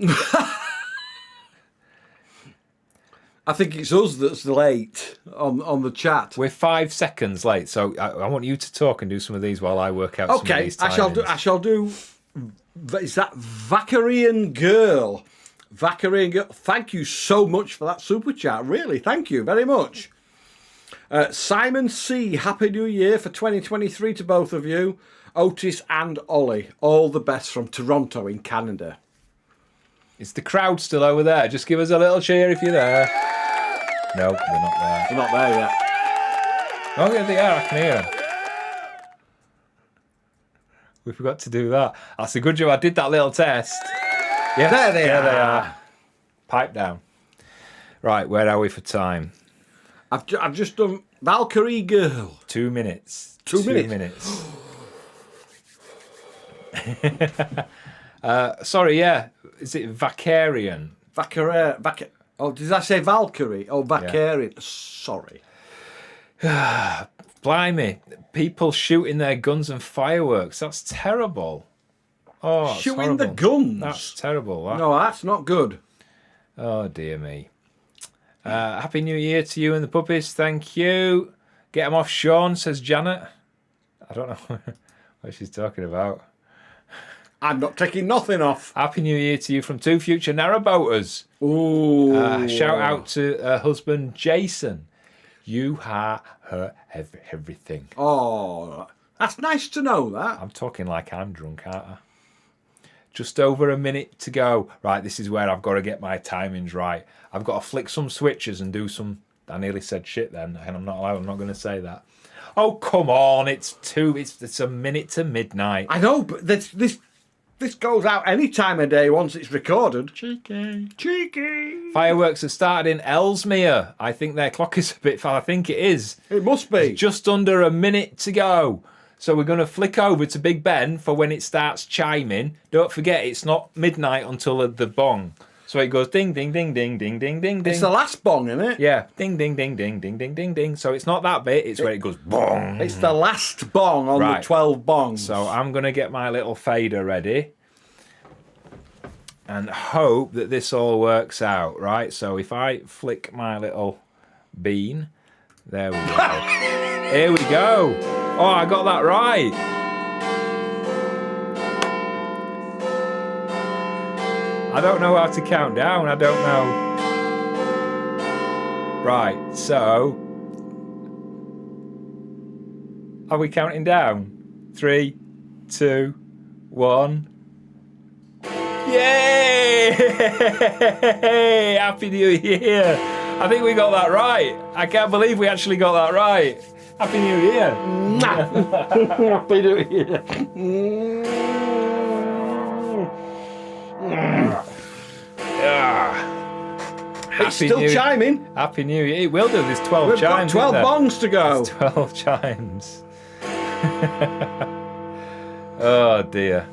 I think it's us that's late on the chat. We're 5 seconds late, so I want you to talk and do some of these while I work out some of these timings. I shall do. Is that Vaccarian Girl? Vaccarian Girl. Thank you so much for that super chat. Really, thank you very much. Simon C. Happy New Year for 2023 to both of you. Otis and Ollie. All the best from Toronto in Canada. Is the crowd still over there? Just give us a little cheer if you're there. No, they're not there. They're not there yet. Oh, yeah, they are. I can hear them. We forgot to do that. That's a good job. I did that little test. Yes, there they are. Pipe down. Right, where are we for time? I've just done Valkyrie Girl. 2 minutes. 2 minutes. 2 minutes. Sorry, yeah. Is it Vaccarian? Oh, did I say Valkyrie? Oh, Vaccarian. Yeah. Sorry. Blimey. People shooting their guns and fireworks. That's terrible. Oh, that's shooting horrible. the guns? That's terrible. That. No, that's not good. Oh, dear me. Happy New Year to you and the puppies. Thank you. Get them off, Sean, says Janet. I don't know what she's talking about. I'm not taking nothing off. Happy New Year to you from 2 future narrowboaters. Ooh. Shout out to her husband, Jason. You are her everything. Oh, that's nice to know that. I'm talking like I'm drunk, aren't I? Just over a minute to go. Right, this is where I've got to get my timings right. I've got to flick some switches and do some... I nearly said shit then, and I'm not going to say that. Oh, come on. It's a minute to midnight. I know, but this goes out any time of day once it's recorded. Cheeky. Fireworks have started in Ellesmere. I think their clock is a bit far. I think it is. It must be. It's just under a minute to go. So we're going to flick over to Big Ben for when it starts chiming. Don't forget, it's not midnight until the bong. So it goes ding, ding, ding, ding, ding, ding, ding, ding. It's the last bong, isn't it? Yeah. Ding, ding, ding, ding, ding, ding, ding, ding. So it's not that bit. It's where it goes bong. It's the last bong on the 12 bongs. So I'm going to get my little fader ready. And hope that this all works out, right? So if I flick my little bean, there we go. Here we go. Oh, I got that right. I don't know how to count down. I don't know. Right, so are we counting down? 3, 2, 1. Yay! Happy New Year! I think we got that right. I can't believe we actually got that right. Happy New Year! Happy New Year! It's still chiming. Happy New Year. It will do. There's 12 We've chimes. got 12 bongs to go. There's 12 chimes. Oh dear.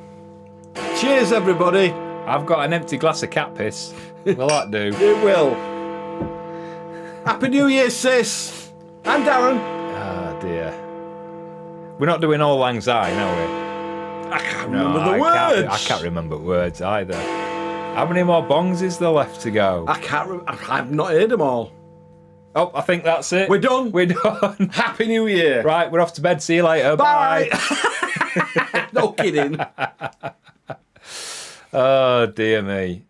Cheers, everybody. I've got an empty glass of cat piss. Will that do? It will. Happy New Year, sis. And Darren. Oh dear. We're not doing All Lang Syne, are we? I can't remember the words. I can't remember words either. How many more bongs is there left to go? I've not heard them all. Oh, I think that's it. We're done. We're done. Happy New Year. Right, we're off to bed. See you later. Bye. No kidding. Oh, dear me.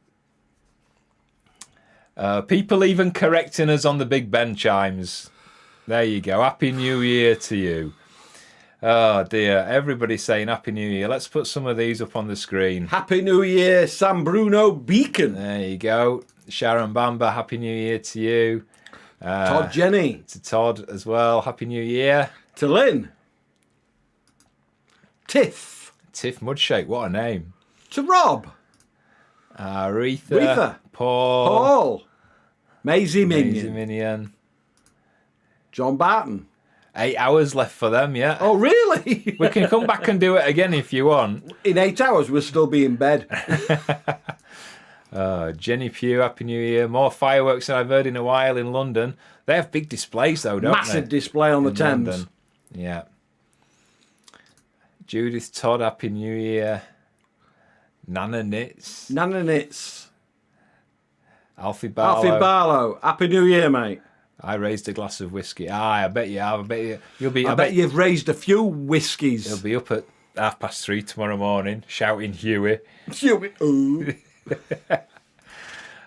People even correcting us on the Big Ben chimes. There you go. Happy New Year to you. Oh, dear. Everybody's saying Happy New Year. Let's put some of these up on the screen. Happy New Year, San Bruno Beacon. There you go. Sharon Bamba, Happy New Year to you. Todd Jenny. To Todd as well. Happy New Year. To Lynn. Tiff. Tiff Mudshake. What a name. To Rob. Aretha. Paul. Maisie Minion. Maisie Minion. John Barton. 8 hours left for them, yeah. Oh, really? We can come back and do it again if you want. In 8 hours, we'll still be in bed. Jenny Pugh, Happy New Year. More fireworks than I've heard in a while in London. They have big displays, though, don't they? Massive display on the In Thames. London. Yeah. Judith Todd, Happy New Year. Nana Knits. Nana Knits. Alfie Barlow. Alfie Barlow. Happy New Year, mate. I raised a glass of whiskey. I bet you have. I bet you. You'll be. I bet you've raised a few whiskies. You'll be up at 3:30 tomorrow morning, shouting Huey. Huey. Ooh.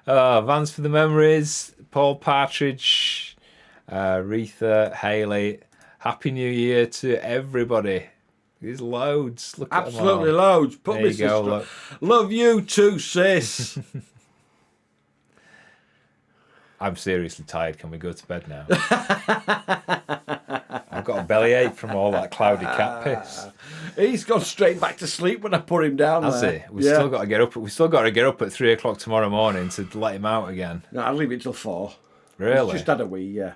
Vans for the Memories. Paul Partridge. Retha Haley. Happy New Year to everybody. There's loads. Look at them all. Absolutely loads. Put There me you go, look. Love you too, sis. I'm seriously tired. Can we go to bed now? I've got a bellyache from all that cloudy cat piss. He's gone straight back to sleep when I put him down. Has there. he? We've still got to get up. We still got to get up at 3 o'clock tomorrow morning to let him out again. No, I'll leave it till 4. Really? He's just had a wee, yeah.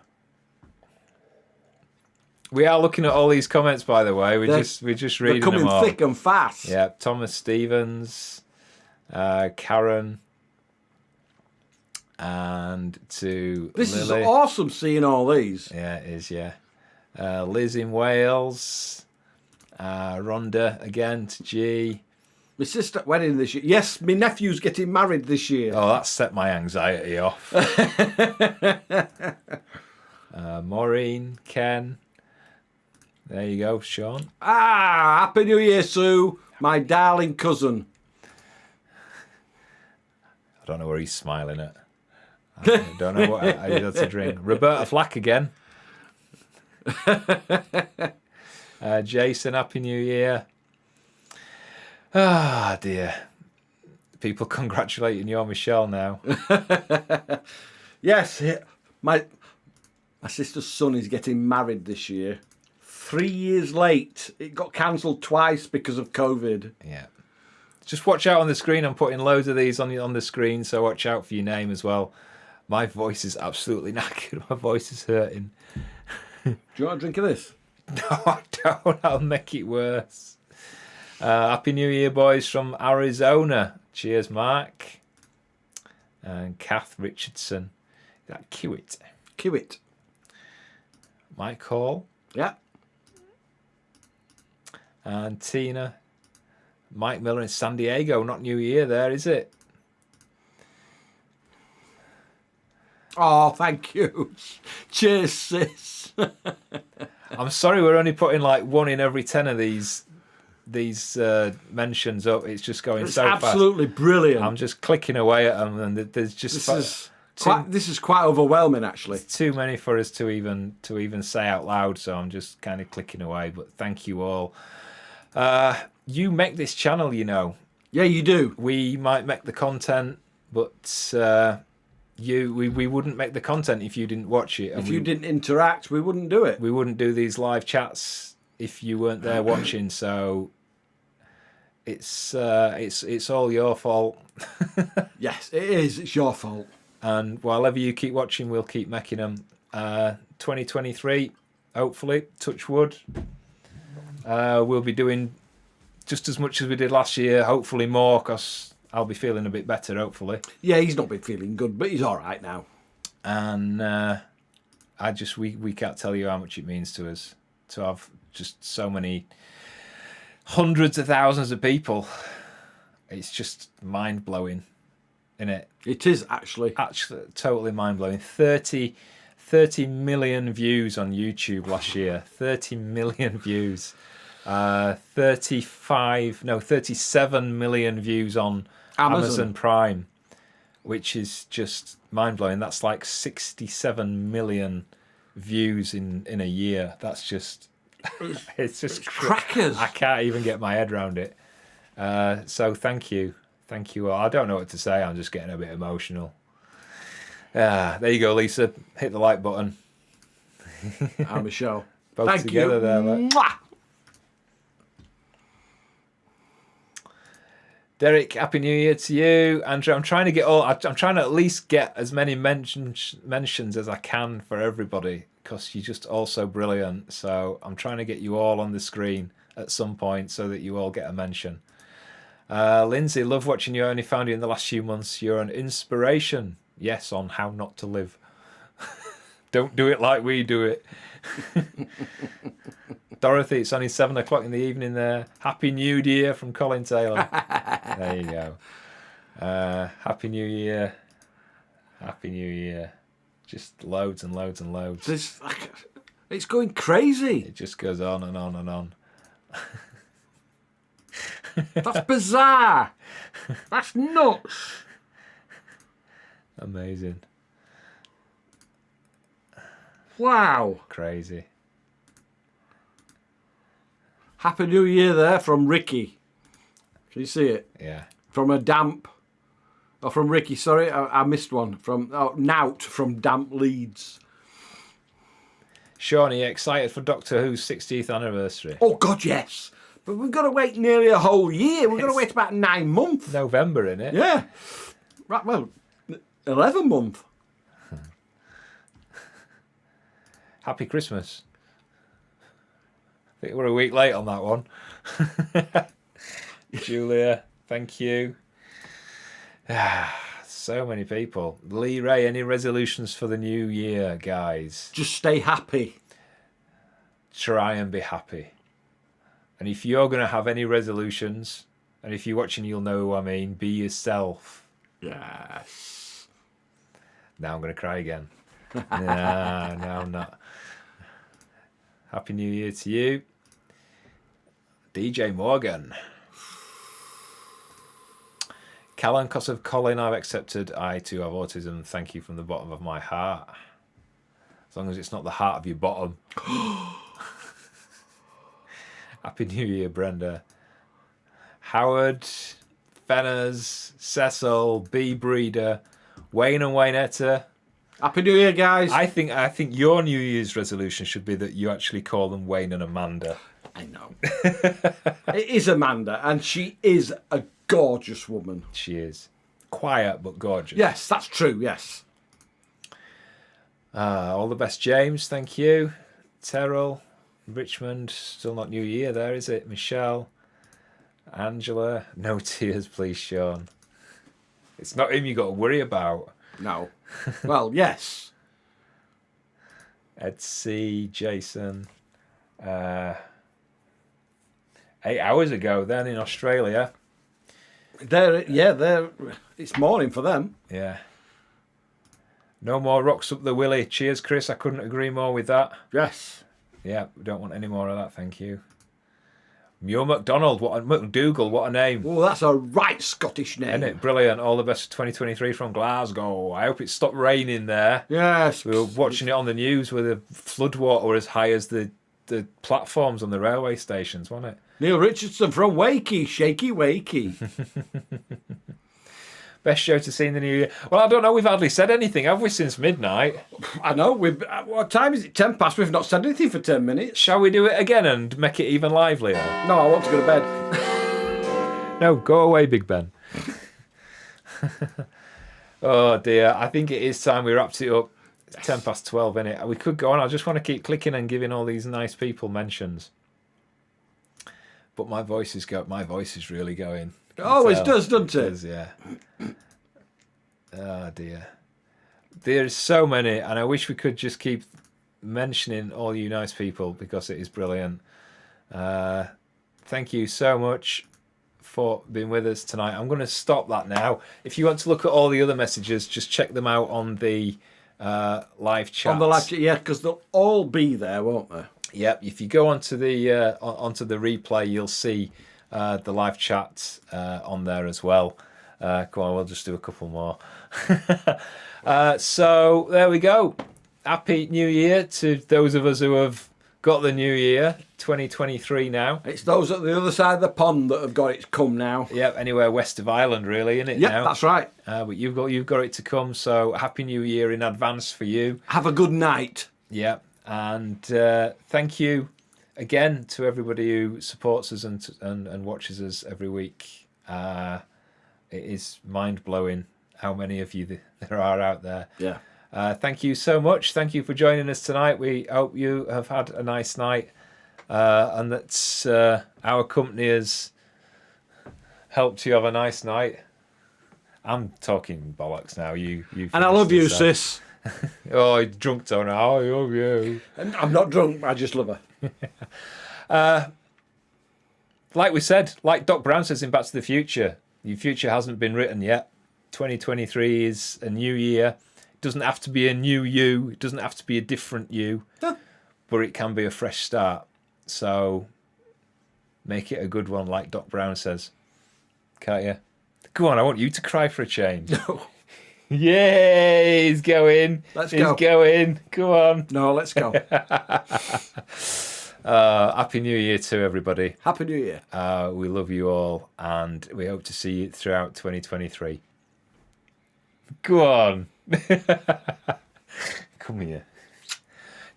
We are looking at all these comments, by the way. We're just reading them all. They're coming thick and fast. Yeah, Thomas Stevens, Karen, and to This Lily. is awesome seeing all these. Yeah, it is, yeah. Liz in Wales, Rhonda again to G. My sister wedding this year. Yes, my nephew's getting married this year. Oh, that set my anxiety off. Maureen, Ken. There you go, Sean. Happy New Year, Sue, my darling cousin. I don't know where he's smiling at. I don't know what I had to drink. Roberta Flack again. Jason, Happy New Year. Ah, dear. People congratulating you on Michelle now. Yes, my sister's son is getting married this year. 3 years late. It got cancelled twice because of COVID. Yeah. Just watch out on the screen. I'm putting loads of these on the screen, so watch out for your name as well. My voice is absolutely knackered. My voice is hurting. Do you want a drink of this? No, I don't. I'll make it worse. Happy New Year, boys, from Arizona. Cheers, Mark. And Kath Richardson. Is that Kiwit? Kiwit. Mike Hall. Yeah. And Tina. Mike Miller in San Diego. Not New Year there, is it? Oh, thank you. Cheers, sis. I'm sorry, we're only putting like 1 in every 10 of these mentions up. It's just going It's so fast. absolutely brilliant. I'm just clicking away at them, and there's just this is quite overwhelming, actually. It's too many for us to even say out loud. So I'm just kind of clicking away. But thank you all. You make this channel, you know. Yeah, you do. We might make the content, but we wouldn't make the content if you didn't watch it. If you didn't interact, we wouldn't do it. We wouldn't do these live chats if you weren't there watching. So it's all your fault. Yes, it is. It's your fault. And while you keep watching, we'll keep making them. 2023, hopefully, touch wood. We'll be doing just as much as we did last year, hopefully more, because I'll be feeling a bit better, hopefully. Yeah, he's not been feeling good, but he's all right now. And we can't tell you how much it means to us to have just so many hundreds of thousands of people. It's just mind-blowing, isn't it? It is, actually. Actually, totally mind-blowing. 30 million views on YouTube last year. 30 million views. 37 million views on Amazon Prime, which is just mind-blowing. That's like 67 million views in a year. That's just... it's crackers. I can't even get my head around it. So thank you all. I don't know what to say. I'm just getting a bit emotional. There you go, Lisa. Hit the like button. I'm Michelle. Both thank together you. There. Mwah! Derek, Happy New Year to you. Andrew, I'm trying to at least get as many mentions as I can for everybody, because you're just all so brilliant. So I'm trying to get you all on the screen at some point so that you all get a mention. Lindsay, love watching you. I only found you in the last few months. You're an inspiration. Yes, on how not to live. Don't do it like we do it. Dorothy, it's only 7 o'clock in the evening there. Happy New Year from Colin Taylor. There you go. Happy New Year. Happy New Year. Just loads and loads and loads. It's going crazy. It just goes on and on and on. That's bizarre. That's nuts. Amazing. Wow. Crazy. Happy New Year there from Ricky. Can you see it? Yeah. From a damp... Oh, from Ricky, sorry. I missed one. From Nout from Damp Leeds. Sean, are you excited for Doctor Who's 60th anniversary? Oh, God, yes. But we've got to wait nearly a whole year. We've got to wait about 9 months. November, innit? Yeah. Right, well, 11 months. Happy Christmas. I think we're a week late on that one. Julia, thank you. So many people. Lee Ray, any resolutions for the new year, guys? Just stay happy. Try and be happy. And if you're going to have any resolutions, and if you're watching, you'll know who I mean, be yourself. Yes. Now I'm going to cry again. No, I'm not. Happy New Year to you. DJ Morgan. Callan, because of Colin, I've accepted I too have autism. Thank you from the bottom of my heart. As long as it's not the heart of your bottom. Happy New Year, Brenda. Howard, Fenners, Cecil, B. Breeder, Wayne and Waynetta. Happy New Year, guys. I think your New Year's resolution should be that you actually call them Wayne and Amanda. I know. It is Amanda, and she is a gorgeous woman. She is. Quiet, but gorgeous. Yes, that's true, yes. All the best, James. Thank you. Terrell, Richmond. Still not New Year there, is it? Michelle. Angela. No tears, please, Sean. It's not him you got to worry about. No. Well, yes. Ed C. Jason. 8 hours ago, then in Australia. It's morning for them. Yeah. No more rocks up the willy. Cheers, Chris. I couldn't agree more with that. Yes. Yeah, we don't want any more of that, thank you. Muir MacDonald, McDougall, what a name. Oh, that's a right Scottish name. Isn't it? Brilliant. All the best for 2023 from Glasgow. I hope it stopped raining there. Yes. We were watching it on the news where the floodwater were as high as the platforms on the railway stations, wasn't it? Neil Richardson from Wakey, shaky wakey. Best show to see in the new year. Well, I don't know. We've hardly said anything, have we, since midnight? I know. What time is it? 10 past. We've not said anything for 10 minutes. Shall we do it again and make it even livelier? No, I want to go to bed. No, go away, Big Ben. Oh, dear. I think it is time we wrapped it up. It's 10 past 12, innit? We could go on. I just want to keep clicking and giving all these nice people mentions. But my voice is really going. It always does, doesn't it? It does, yeah. Oh, dear. There's so many, and I wish we could just keep mentioning all you nice people because it is brilliant. Thank you so much for being with us tonight. I'm going to stop that now. If you want to look at all the other messages, just check them out on the live chat. On the live chat, yeah, because they'll all be there, won't they? Yep. If you go onto the replay, you'll see the live chat on there as well. Come on, we'll just do a couple more. So there we go. Happy New Year to those of us who have got the new year, 2023 now. It's those at the other side of the pond that have got it come now. Yep, anywhere west of Ireland, really, isn't it? Yep, now? that's right. But you've got it to come. So Happy New Year in advance for you. Have a good night. Yep, and thank you again to everybody who supports us and watches us every week. It is mind-blowing how many of you there are out there. Yeah. Thank you so much. Thank you for joining us tonight. We hope you have had a nice night and that our company has helped you have a nice night. I'm talking bollocks now. You and I love you, sis. Oh, drunk tone. I love you. And I'm not drunk. I just love her. Like we said, like Doc Brown says in Back to the Future, your future hasn't been written yet. 2023 is a new year. It doesn't have to be a new you. It doesn't have to be a different you. But it can be a fresh start. So make it a good one, like Doc Brown says. Can't you? Go on, I want you to cry for a change. No. Yay, he's going. Let's He's go. going. Go on. No, let's go. Happy New Year to everybody. Happy New Year. We love you all, and we hope to see you throughout 2023. Go on. Come here.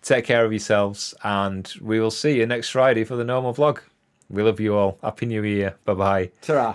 Take care of yourselves, and we will see you next Friday for the normal vlog. We love you all. Happy New Year. Bye-bye. Ta-ra.